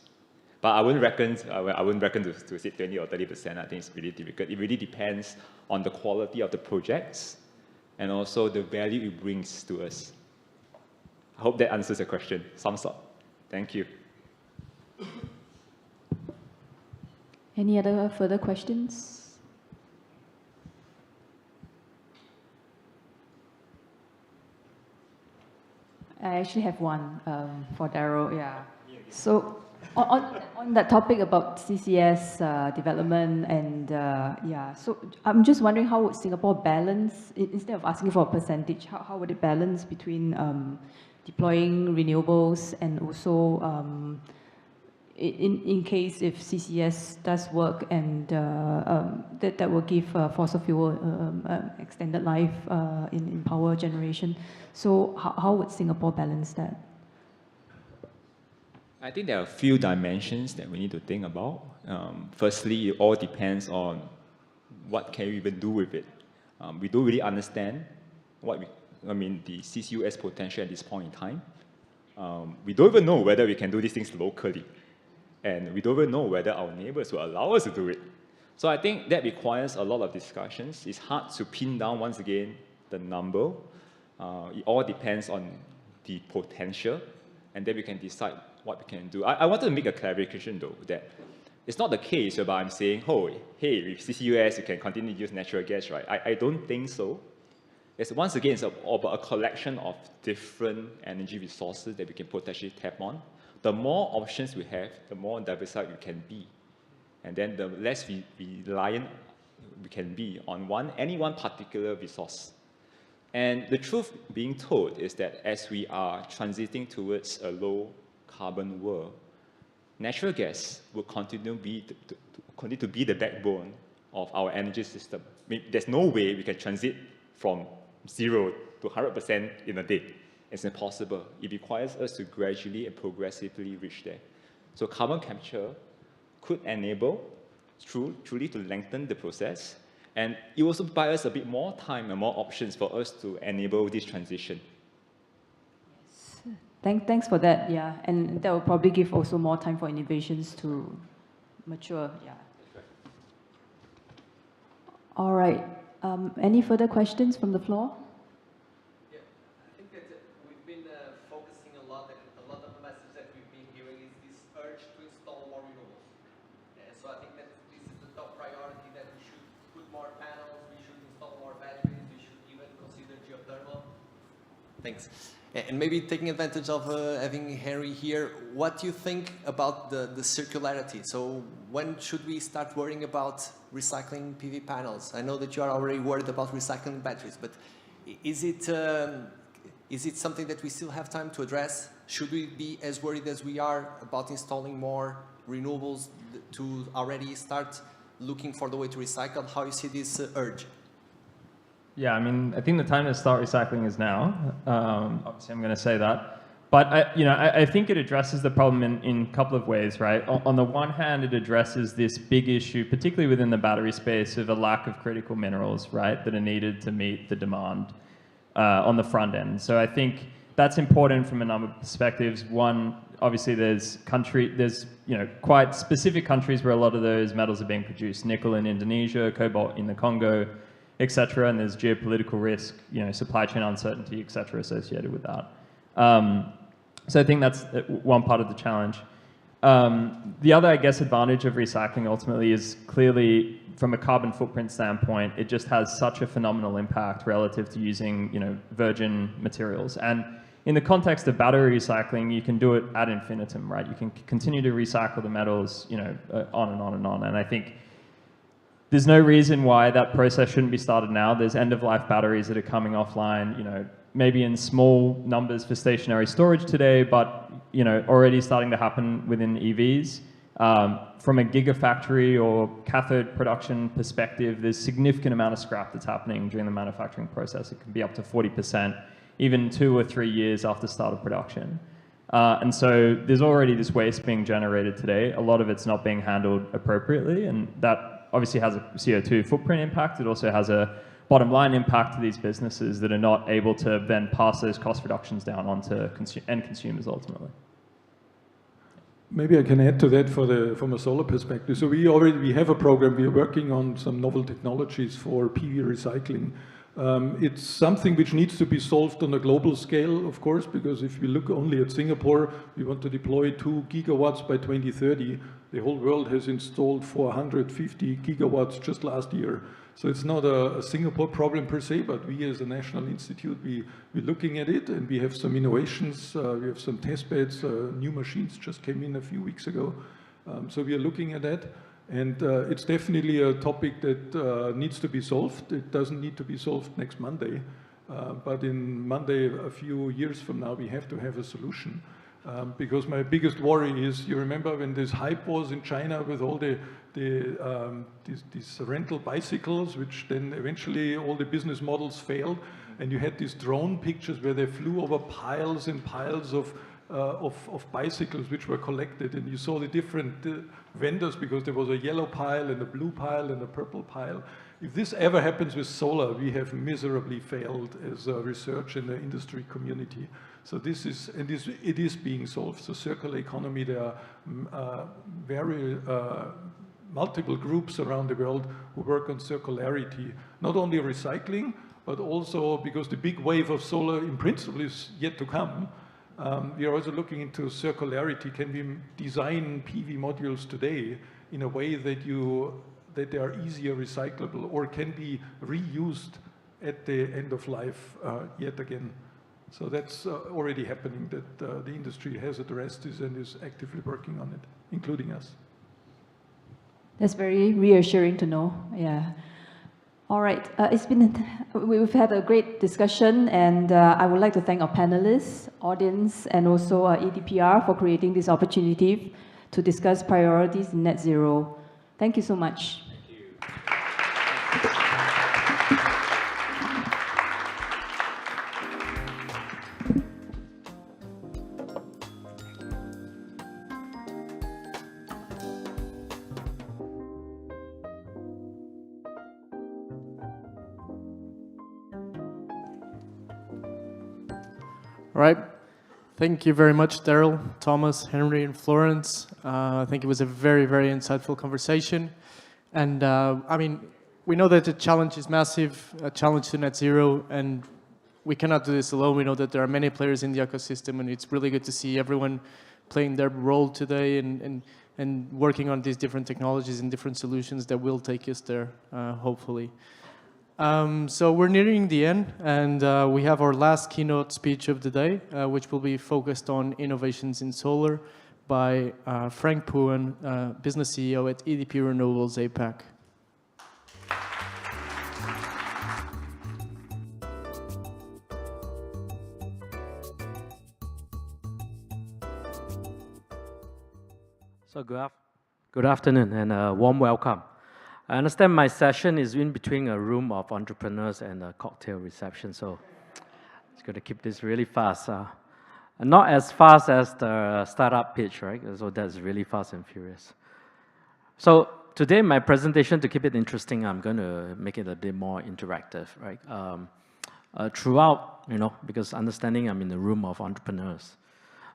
But I wouldn't reckon to say 20 or 30%. I think it's really difficult. It really depends on the quality of the projects and also the value it brings to us. I hope that answers the question. Thumbs up. Thank you. Any other further questions? I actually have one for Daryl. Yeah. So on that topic about CCS development and yeah, so I'm just wondering how would Singapore balance, instead of asking for a percentage, how would it balance between deploying renewables and also in case if CCS does work and that will give fossil fuel extended life in power generation. So how would Singapore balance that? I think there are a few dimensions that we need to think about. Firstly, it all depends on what can we even do with it. We don't really understand the CCUS potential at this point in time. We don't even know whether we can do these things locally. And we don't even know whether our neighbors will allow us to do it. So I think that requires a lot of discussions. It's hard to pin down, once again, the number. It all depends on the potential, and then we can decide what we can do. I wanted to make a clarification, though, that it's not the case whereby I'm saying, oh, hey, with CCUS, you can continue to use natural gas, right? I don't think so. Once again, it's about a collection of different energy resources that we can potentially tap on. The more options we have, the more diversified we can be. And then the less reliant we can be on any one particular resource. And the truth being told is that as we are transiting towards a low-carbon world, natural gas will continue to be the backbone of our energy system. I mean, there's no way we can transit from 0 to 100% in a day. It's impossible. It requires us to gradually and progressively reach there. So carbon capture could enable truly to lengthen the process, and it also buy us a bit more time and more options for us to enable this transition. Thanks for that, yeah. And that will probably give also more time for innovations to mature, yeah. All right. Any further questions from the floor? Thanks. And maybe taking advantage of having Henry here, what do you think about the circularity? So when should we start worrying about recycling PV panels? I know that you are already worried about recycling batteries, but is it something that we still have time to address? Should we be as worried as we are about installing more renewables to already start looking for the way to recycle? How do you see this urge? Yeah, I mean, I think the time to start recycling is now. Obviously, I'm going to say that. But I think it addresses the problem in a couple of ways, right? On the one hand, it addresses this big issue, particularly within the battery space, of a lack of critical minerals, right, that are needed to meet the demand on the front end. So I think that's important from a number of perspectives. One, obviously, there's quite specific countries where a lot of those metals are being produced: nickel in Indonesia, cobalt in the Congo, etc. And there's geopolitical risk, supply chain uncertainty, etc. associated with that. So I think that's one part of the challenge. The other, I guess, advantage of recycling ultimately is clearly from a carbon footprint standpoint, it just has such a phenomenal impact relative to using, virgin materials. And in the context of battery recycling, you can do it ad infinitum, right? You can continue to recycle the metals, on and on and on. And I think there's no reason why that process shouldn't be started now. There's end-of-life batteries that are coming offline, maybe in small numbers for stationary storage today, but already starting to happen within EVs. From a gigafactory or cathode production perspective, there's significant amount of scrap that's happening during the manufacturing process. It can be up to 40%, even 2 or 3 years after start of production. And so there's already this waste being generated today. A lot of it's not being handled appropriately, and that obviously has a CO2 footprint impact. It also has a bottom line impact to these businesses that are not able to then pass those cost reductions down onto end consumers ultimately. Maybe I can add to that from a solar perspective. So we have a program. We are working on some novel technologies for PV recycling. It's something which needs to be solved on a global scale, of course, because if we look only at Singapore, we want to deploy 2 gigawatts by 2030. The whole world has installed 450 gigawatts just last year. So it's not a Singapore problem per se, but we as a national institute, we're looking at it, and we have some innovations. We have some test beds, new machines just came in a few weeks ago. So we are looking at that. And it's definitely a topic that needs to be solved. It doesn't need to be solved next Monday, but in Monday, a few years from now, we have to have a solution. Because my biggest worry is, you remember when this hype was in China with all these rental bicycles, which then eventually all the business models failed, and you had these drone pictures where they flew over piles and piles of bicycles which were collected, and you saw the different vendors because there was a yellow pile and a blue pile and a purple pile. If this ever happens with solar, we have miserably failed as a research in the industry community. So this is, and it is being solved. So circular economy, there are very multiple groups around the world who work on circularity, not only recycling, but also because the big wave of solar in principle is yet to come. We are also looking into circularity. Can we design PV modules today in a way that they are easier recyclable or can be reused at the end of life yet again? So that's already happening, that the industry has addressed this and is actively working on it, including us. That's very reassuring to know, yeah. All right, we've had a great discussion, and I would like to thank our panelists, audience, and also EDPR for creating this opportunity to discuss priorities in net zero. Thank you so much. All right. Thank you very much, Daryl, Thomas, Henry, and Florence. I think it was a very, very insightful conversation. And I mean, we know that the challenge is massive, a challenge to net zero, and we cannot do this alone. We know that there are many players in the ecosystem, and it's really good to see everyone playing their role today and working on these different technologies and different solutions that will take us there, hopefully. So we're nearing the end, and we have our last keynote speech of the day, which will be focused on innovations in solar by Frank Puen, Business CEO at EDP Renewables APAC. So good afternoon and a warm welcome. I understand my session is in between a room of entrepreneurs and a cocktail reception, so it's going to keep this really fast. Not as fast as the startup pitch, right? So that's really fast and furious. So today, my presentation, to keep it interesting, I'm going to make it a bit more interactive, right? Throughout, because understanding I'm in the room of entrepreneurs.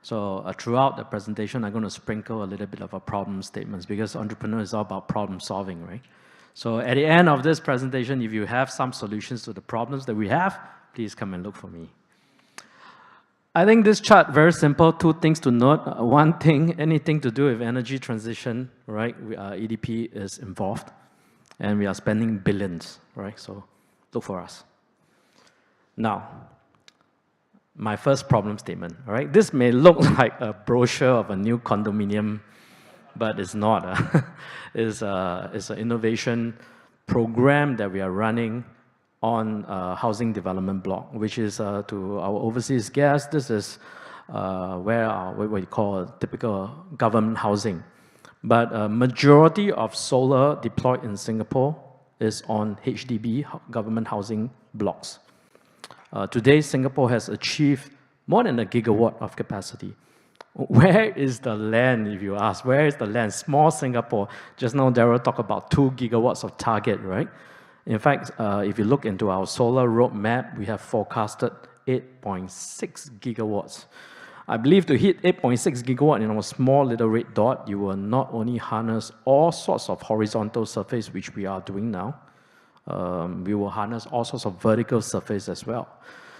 So throughout the presentation, I'm going to sprinkle a little bit of a problem statements because entrepreneur is all about problem solving, right? So at the end of this presentation, if you have some solutions to the problems that we have, please come and look for me. I think this chart, very simple, 2 things to note. One thing, anything to do with energy transition, right? EDP is involved, and we are spending billions, right? So look for us. Now, my first problem statement, all right? This may look like a brochure of a new condominium, but it's not. It's an innovation program that we are running on housing development block, which is to our overseas guests. This is what we call typical government housing. But majority of solar deployed in Singapore is on HDB, government housing blocks. Today, Singapore has achieved more than 1 gigawatt of capacity. Where is the land, if you ask? Where is the land? Small Singapore. Just now, Daryl talked about 2 gigawatts of target, right? In fact, if you look into our solar roadmap, we have forecasted 8.6 gigawatts. I believe to hit 8.6 gigawatt in our small little red dot, you will not only harness all sorts of horizontal surface, which we are doing now, we will harness all sorts of vertical surface as well.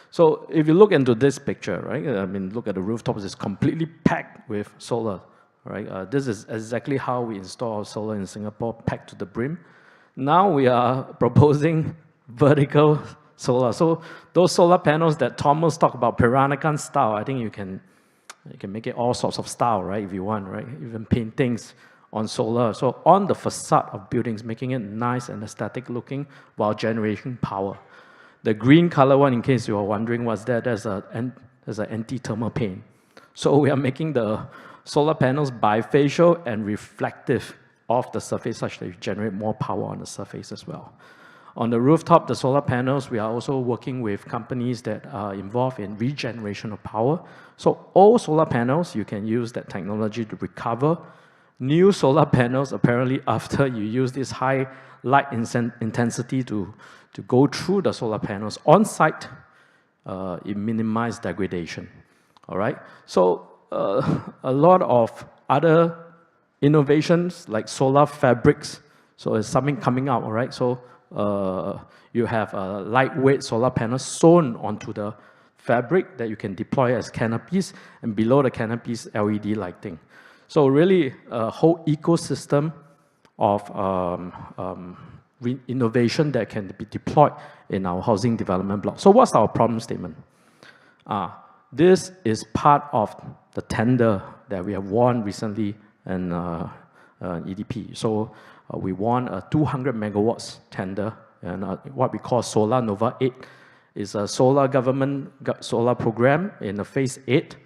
So if you look into this picture, right, I mean, look at the rooftops, it's completely packed with solar, right? This is exactly how we install our solar in Singapore, packed to the brim. Now we are proposing vertical solar. So those solar panels that Thomas talked about, Peranakan style, I think you can make it all sorts of style, right, if you want, right? Even paintings on solar. So on the facade of buildings, making it nice and aesthetic looking while generating power. The green color one, in case you are wondering what's that, there's an anti-thermal paint. So we are making the solar panels bifacial and reflective of the surface such that you generate more power on the surface as well. On the rooftop, the solar panels, we are also working with companies that are involved in regeneration of power. So all solar panels, you can use that technology to recover. New solar panels, apparently after you use this high light intensity to go through the solar panels on site, it minimizes degradation, all right? So a lot of other innovations like solar fabrics, so it's something coming out, all right? So you have a lightweight solar panel sewn onto the fabric that you can deploy as canopies, and below the canopies, LED lighting. So really a whole ecosystem of innovation that can be deployed in our housing development block. So what's our problem statement? This is part of the tender that we have won recently in EDP. So we won a 200 megawatts tender, and what we call Solar Nova 8 is a solar government solar program in the phase 8,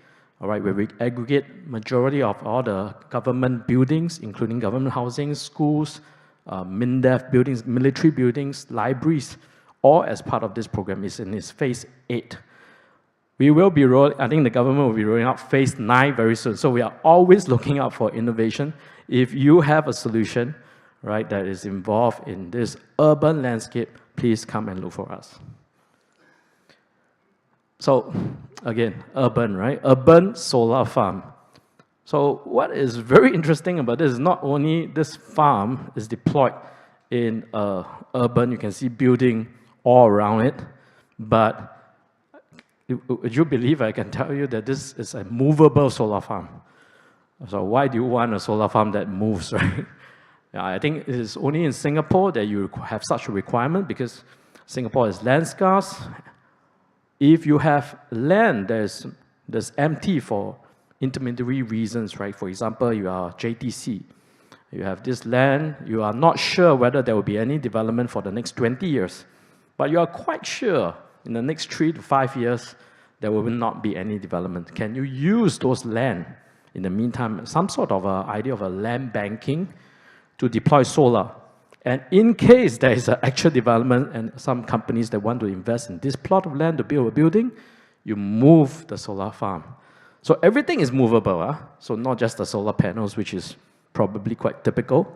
all right, where we aggregate majority of all the government buildings, including government housing, schools, MINDEF buildings, military buildings, libraries, all as part of this program. Is in its phase 8. We will be I think the government will be rolling out phase 9 very soon. So we are always looking out for innovation. If you have a solution, right, that is involved in this urban landscape, please come and look for us. So again, urban, right? Urban solar farm. So what is very interesting about this is not only this farm is deployed in urban, you can see building all around it, but would you believe I can tell you that this is a movable solar farm? So why do you want a solar farm that moves, right? I think it is only in Singapore that you have such a requirement because Singapore is land scarce. If you have land that's empty for intermediary reasons, right? For example, you are JTC. You have this land, you are not sure whether there will be any development for the next 20 years, but you are quite sure in the next 3 to 5 years, there will not be any development. Can you use those land in the meantime, some sort of idea of a land banking to deploy solar? And in case there is an actual development and some companies that want to invest in this plot of land to build a building, you move the solar farm. So everything is movable, so not just the solar panels, which is probably quite typical,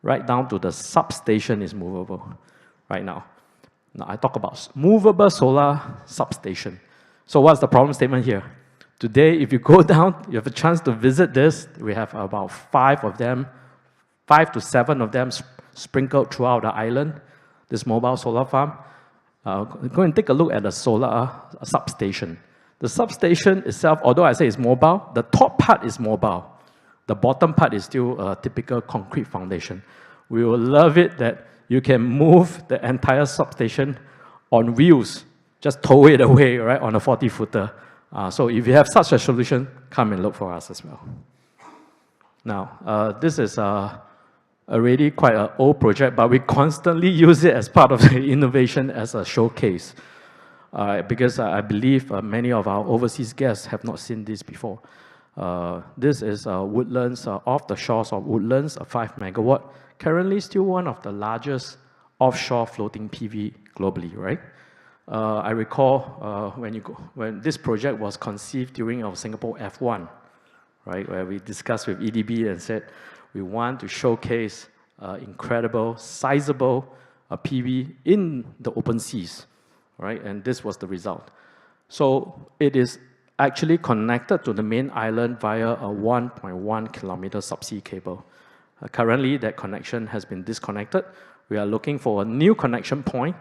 right down to the substation is movable right now. Now I talk about movable solar substation. So what's the problem statement here? Today, if you go down, you have a chance to visit this. We have about 5 of them, 5 to 7 of them sprinkled throughout the island, this mobile solar farm. Go and take a look at the solar substation. The substation itself, although I say it's mobile, the top part is mobile. The bottom part is still a typical concrete foundation. We will love it that you can move the entire substation on wheels, just tow it away, right, on a 40-footer. So if you have such a solution, come and look for us as well. Now, this is already quite an old project, but we constantly use it as part of the innovation as a showcase. Because I believe many of our overseas guests have not seen this before. This is Woodlands, off the shores of Woodlands, a 5 megawatt. Currently still one of the largest offshore floating PV globally, right? I recall when this project was conceived during our Singapore F1, right, where we discussed with EDB and said we want to showcase incredible, sizable PV in the open seas, right? And this was the result. So it is actually connected to the main island via a 1.1 kilometer subsea cable. Currently, that connection has been disconnected. We are looking for a new connection point,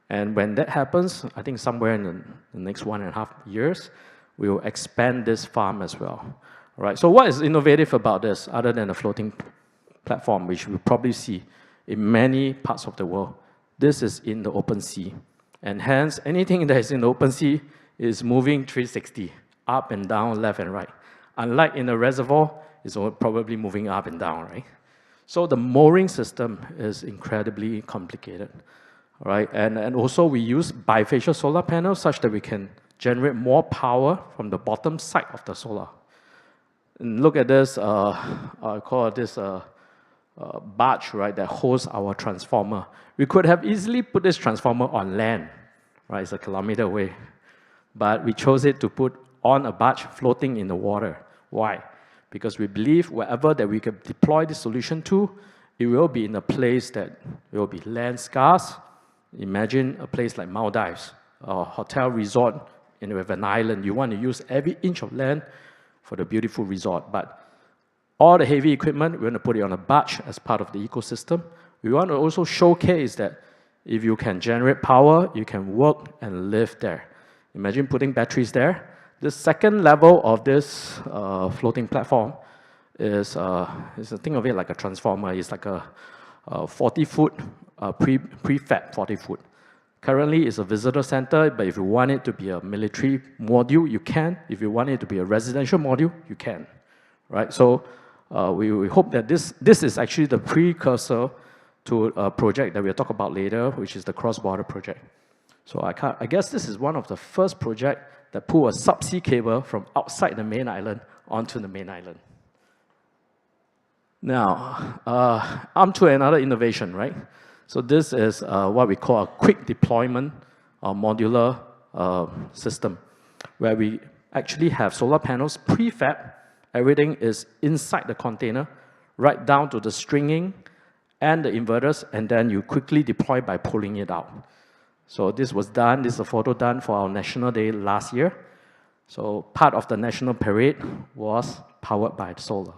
and when that happens, I think somewhere in the next 1.5 years, we will expand this farm as well. All right, so what is innovative about this, other than a floating platform, which we'll probably see in many parts of the world? This is in the open sea, and hence, anything that is in the open sea is moving 360, up and down, left and right. Unlike in a reservoir, it's probably moving up and down, right? So the mooring system is incredibly complicated, all right? And also we use bifacial solar panels such that we can generate more power from the bottom side of the solar. And look at this, I call this barge, right, that holds our transformer. We could have easily put this transformer on land, right? It's a kilometer away. But we chose it to put on a barge floating in the water. Why? Because we believe wherever that we can deploy this solution to, it will be in a place that will be land scarce. Imagine a place like Maldives, a hotel resort with an island. You want to use every inch of land for the beautiful resort. But all the heavy equipment, we want to put it on a barge as part of the ecosystem. We want to also showcase that if you can generate power, you can work and live there. Imagine putting batteries there. The second level of this floating platform is think of it like a transformer. It's like a 40-foot prefab 40-foot. Currently, it's a visitor center, but if you want it to be a military module, you can. If you want it to be a residential module, you can. Right? So we hope that this is actually the precursor to a project that we'll talk about later, which is the cross-border project. So I guess this is one of the first projects that pull a subsea cable from outside the main island onto the main island. Now, on to another innovation, right? So this is what we call a quick deployment modular system, where we actually have solar panels prefab. Everything is inside the container, right down to the stringing and the inverters, and then you quickly deploy by pulling it out. So this was done, this is a photo done for our National Day last year. So part of the National Parade was powered by solar.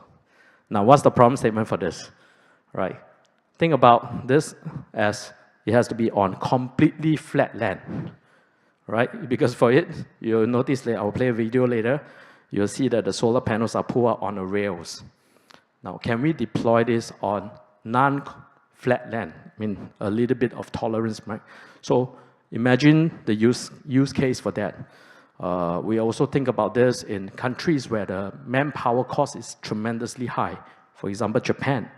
Now, what's the problem statement for this? Right? Think about this as it has to be on completely flat land, right? Because for it, you'll notice that I'll play a video later, you'll see that the solar panels are pulled out on the rails. Now, can we deploy this on non-flat land? I mean, a little bit of tolerance, right? So imagine the use case for that. We also think about this in countries where the manpower cost is tremendously high. For example, Japan,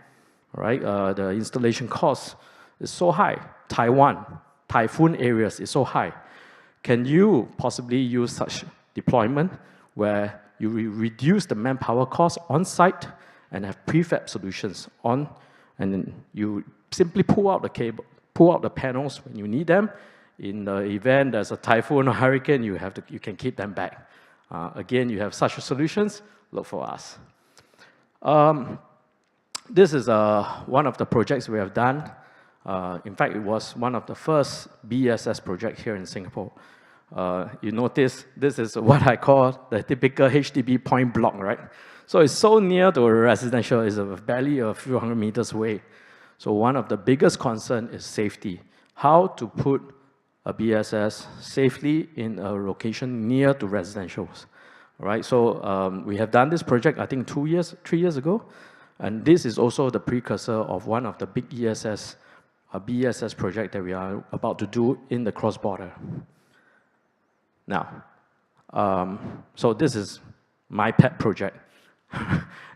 right? The installation cost is so high. Taiwan, typhoon areas is so high. Can you possibly use such deployment where you reduce the manpower cost on site and have prefab solutions on, and then you simply pull out the cable, pull out the panels when you need them. In the event there's a typhoon or hurricane, you can keep them back. Again, you have such solutions, look for us. This is one of the projects we have done. In fact, it was one of the first BESS projects here in Singapore. You notice this is what I call the typical HDB point block, right? So it's so near to a residential, it's barely a few hundred meters away. So one of the biggest concerns is safety. How to put a BESS safely in a location near to residentials, right? So we have done this project, I think 3 years ago, and this is also the precursor of one of the big BESS project that we are about to do in the cross-border. Now, so this is my pet project.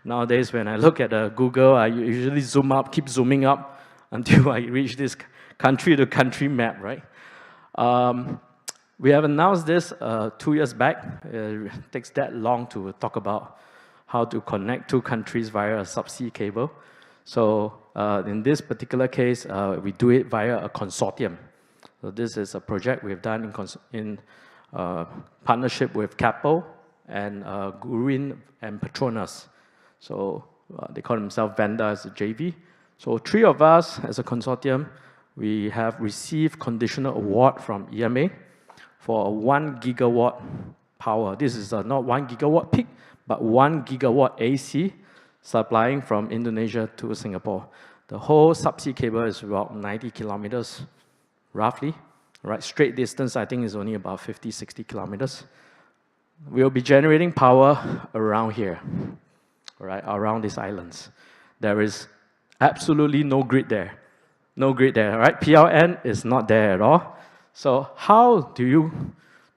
Nowadays, when I look at Google, I usually zoom up, keep zooming up until I reach this country-to-country map, right? We have announced this 2 years back. It takes that long to talk about how to connect two countries via a subsea cable. So in this particular case, we do it via a consortium. So this is a project we've done in partnership with Capel and Gurin and Petronas. So they call themselves Vanda as a JV. So 3 of us as a consortium, we have received conditional award from EMA for a 1 gigawatt power. This is not 1 gigawatt peak, but 1 gigawatt AC supplying from Indonesia to Singapore. The whole subsea cable is about 90 kilometers, roughly. Right, straight distance, I think, is only about 50, 60 kilometers. We'll be generating power around here, right, around these islands. There is absolutely no grid there. No grid there, right? PLN is not there at all. So how do you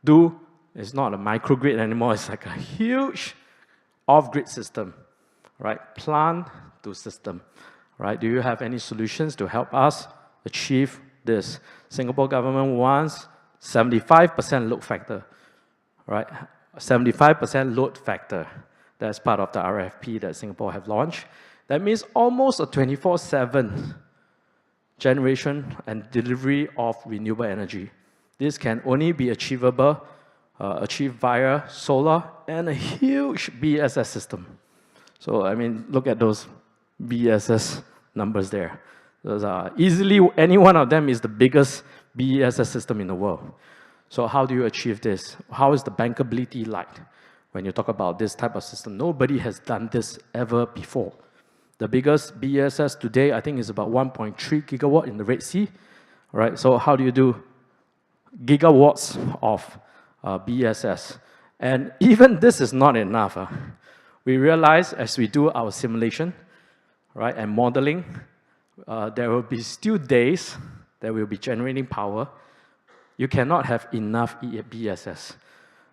do, it's not a microgrid anymore, it's like a huge off-grid system, right? Plant to system, right? Do you have any solutions to help us achieve this? Singapore government wants 75% load factor, right? 75% load factor. That's part of the RFP that Singapore have launched. That means almost a 24/7 generation and delivery of renewable energy. This can only be achieved via solar and a huge BESS system. So, I mean, look at those BESS numbers there. Those are easily, any one of them is the biggest BESS system in the world. So how do you achieve this? How is the bankability like when you talk about this type of system? Nobody has done this ever before. The biggest BESS today, I think, is about 1.3 gigawatt in the Red Sea, right? So how do you do gigawatts of BESS? And even this is not enough. We realize as we do our simulation, right, and modeling, there will be still days that will be generating power. You cannot have enough BESS.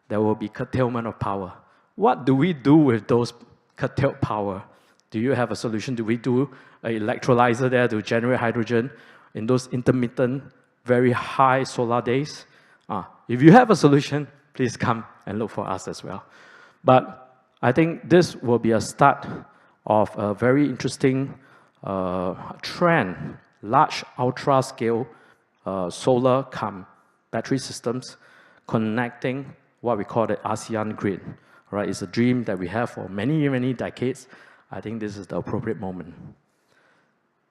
There will be curtailment of power. What do we do with those curtailed power? Do you have a solution? Do we do an electrolyzer there to generate hydrogen in those intermittent, very high solar days? If you have a solution, please come and look for us as well. But I think this will be a start of a very interesting trend, large ultra-scale solar cum battery systems connecting what we call the ASEAN grid. Right? It's a dream that we have for many, many decades. I think this is the appropriate moment.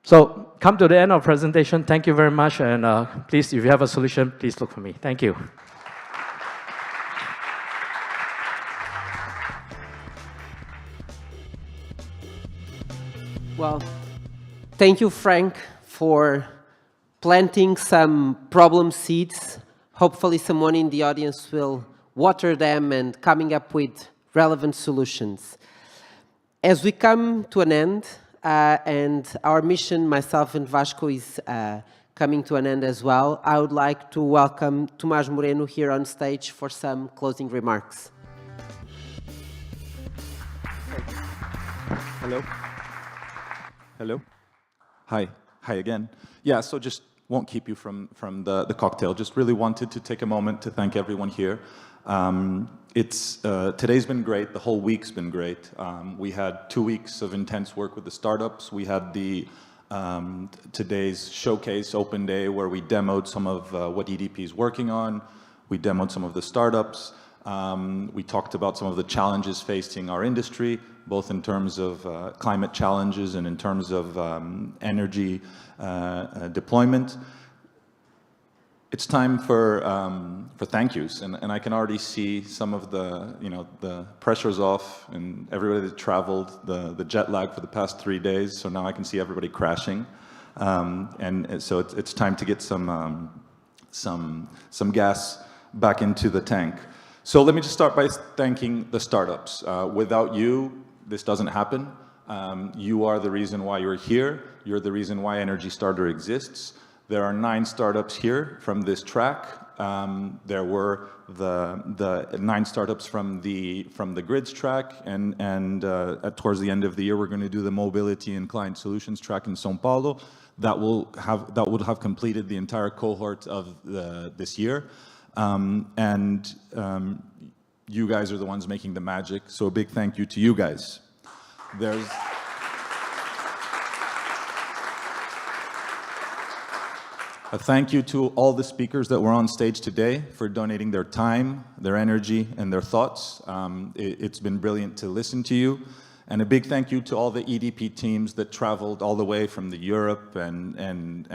So, come to the end of the presentation. Thank you very much, and please, if you have a solution, please look for me. Thank you. Well, thank you, Frank, for planting some problem seeds. Hopefully someone in the audience will water them and coming up with relevant solutions. As we come to an end, and our mission, myself and Vasco, is coming to an end as well, I would like to welcome Tomás Moreno here on stage for some closing remarks. Hello. Hello. Hi. Hi again. Yeah, so just won't keep you from the cocktail. Just really wanted to take a moment to thank everyone here. Today's been great. The whole week's been great. We had 2 weeks of intense work with the startups. We had today's showcase open day where we demoed some of what EDP is working on. We demoed some of the startups. We talked about some of the challenges facing our industry, both in terms of climate challenges and in terms of energy deployment. It's time for thank yous, and I can already see some of the pressure's off, and everybody that traveled, the jet lag for the past 3 days. So now I can see everybody crashing, and so it's time to get some gas back into the tank. So let me just start by thanking the startups. Without you, this doesn't happen. You are the reason why you're here. You're the reason why Energy Starter exists. There are 9 startups here from this track. There were the 9 startups from the grids track, and towards the end of the year, we're going to do the mobility and client solutions track in São Paulo. That would have completed the entire cohort of this year. You guys are the ones making the magic, so a big thank you to you guys. There's a thank you to all the speakers that were on stage today for donating their time, their energy, and their thoughts. It's been brilliant to listen to you. And a big thank you to all the EDP teams that traveled all the way from the Europe and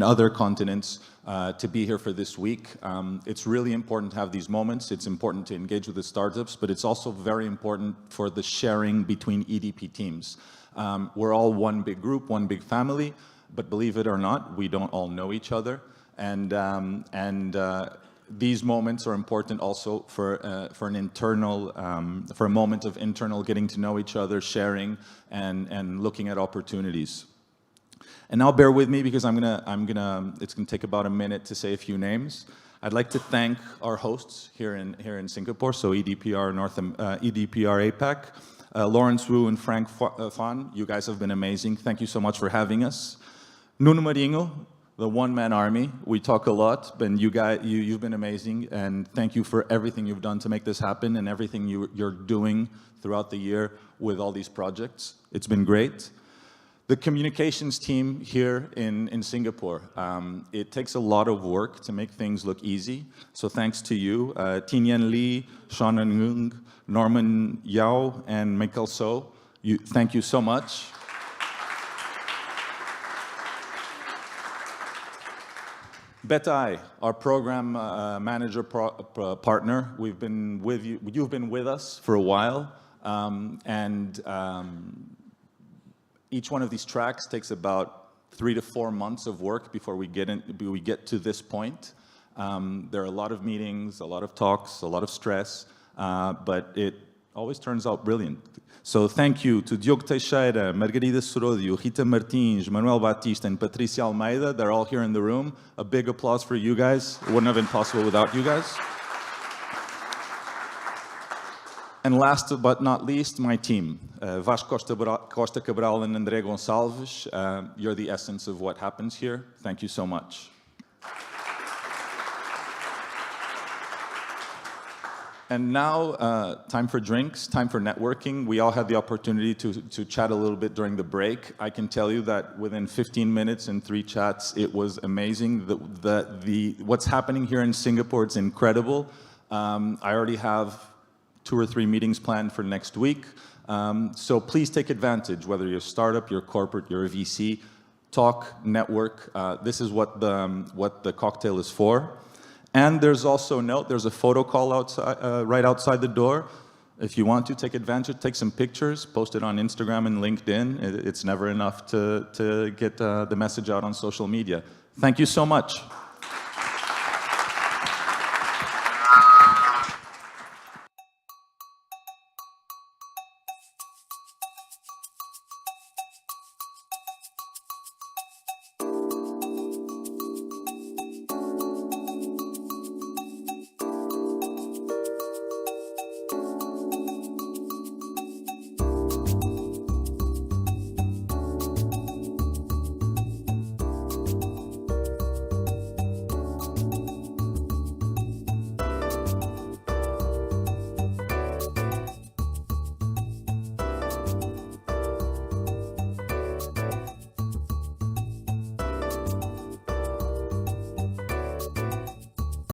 other continents to be here for this week. It's really important to have these moments. It's important to engage with the startups, but it's also very important for the sharing between EDP teams. We're all one big group, one big family, but believe it or not, we don't all know each other. These moments are important also for a moment of internal getting to know each other, sharing, and looking at opportunities. And now bear with me because it's gonna take about a minute to say a few names. I'd like to thank our hosts here in Singapore, so EDPR EDPR APAC, Lawrence Wu and Frank Fan. You guys have been amazing. Thank you so much for having us. Nuno Marinho, the one-man army. We talk a lot, but you've been amazing, and thank you for everything you've done to make this happen and everything you're doing throughout the year with all these projects. It's been great. The communications team here in Singapore. It takes a lot of work to make things look easy, so thanks to you. Tinian Lee, Sean Ngung, Norman Yao, and Michael So. Thank you so much. Betai, our program manager partner, you've been with us for a while, each one of these tracks takes about 3 to 4 months of work before we get to this point. There are a lot of meetings, a lot of talks, a lot of stress, but it always turns out brilliant. So thank you to Diogo Teixeira, Margarida Sorodio, Rita Martins, Manuel Batista, and Patricia Almeida. They're all here in the room. A big applause for you guys. It wouldn't have been possible without you guys. And last but not least, my team. Vasco Costa Cabral and André Gonçalves. You're the essence of what happens here. Thank you so much. And now, time for drinks, time for networking. We all had the opportunity to chat a little bit during the break. I can tell you that within 15 minutes and 3 chats, it was amazing. What's happening here in Singapore, it's incredible. I already have 2 or 3 meetings planned for next week. So please take advantage, whether you're a startup, you're a corporate, you're a VC, talk, network. This is what the cocktail is for. And there's also a note, there's a photo call outside, right outside the door. If you want to take advantage, take some pictures, post it on Instagram and LinkedIn. It's never enough to get the message out on social media. Thank you so much.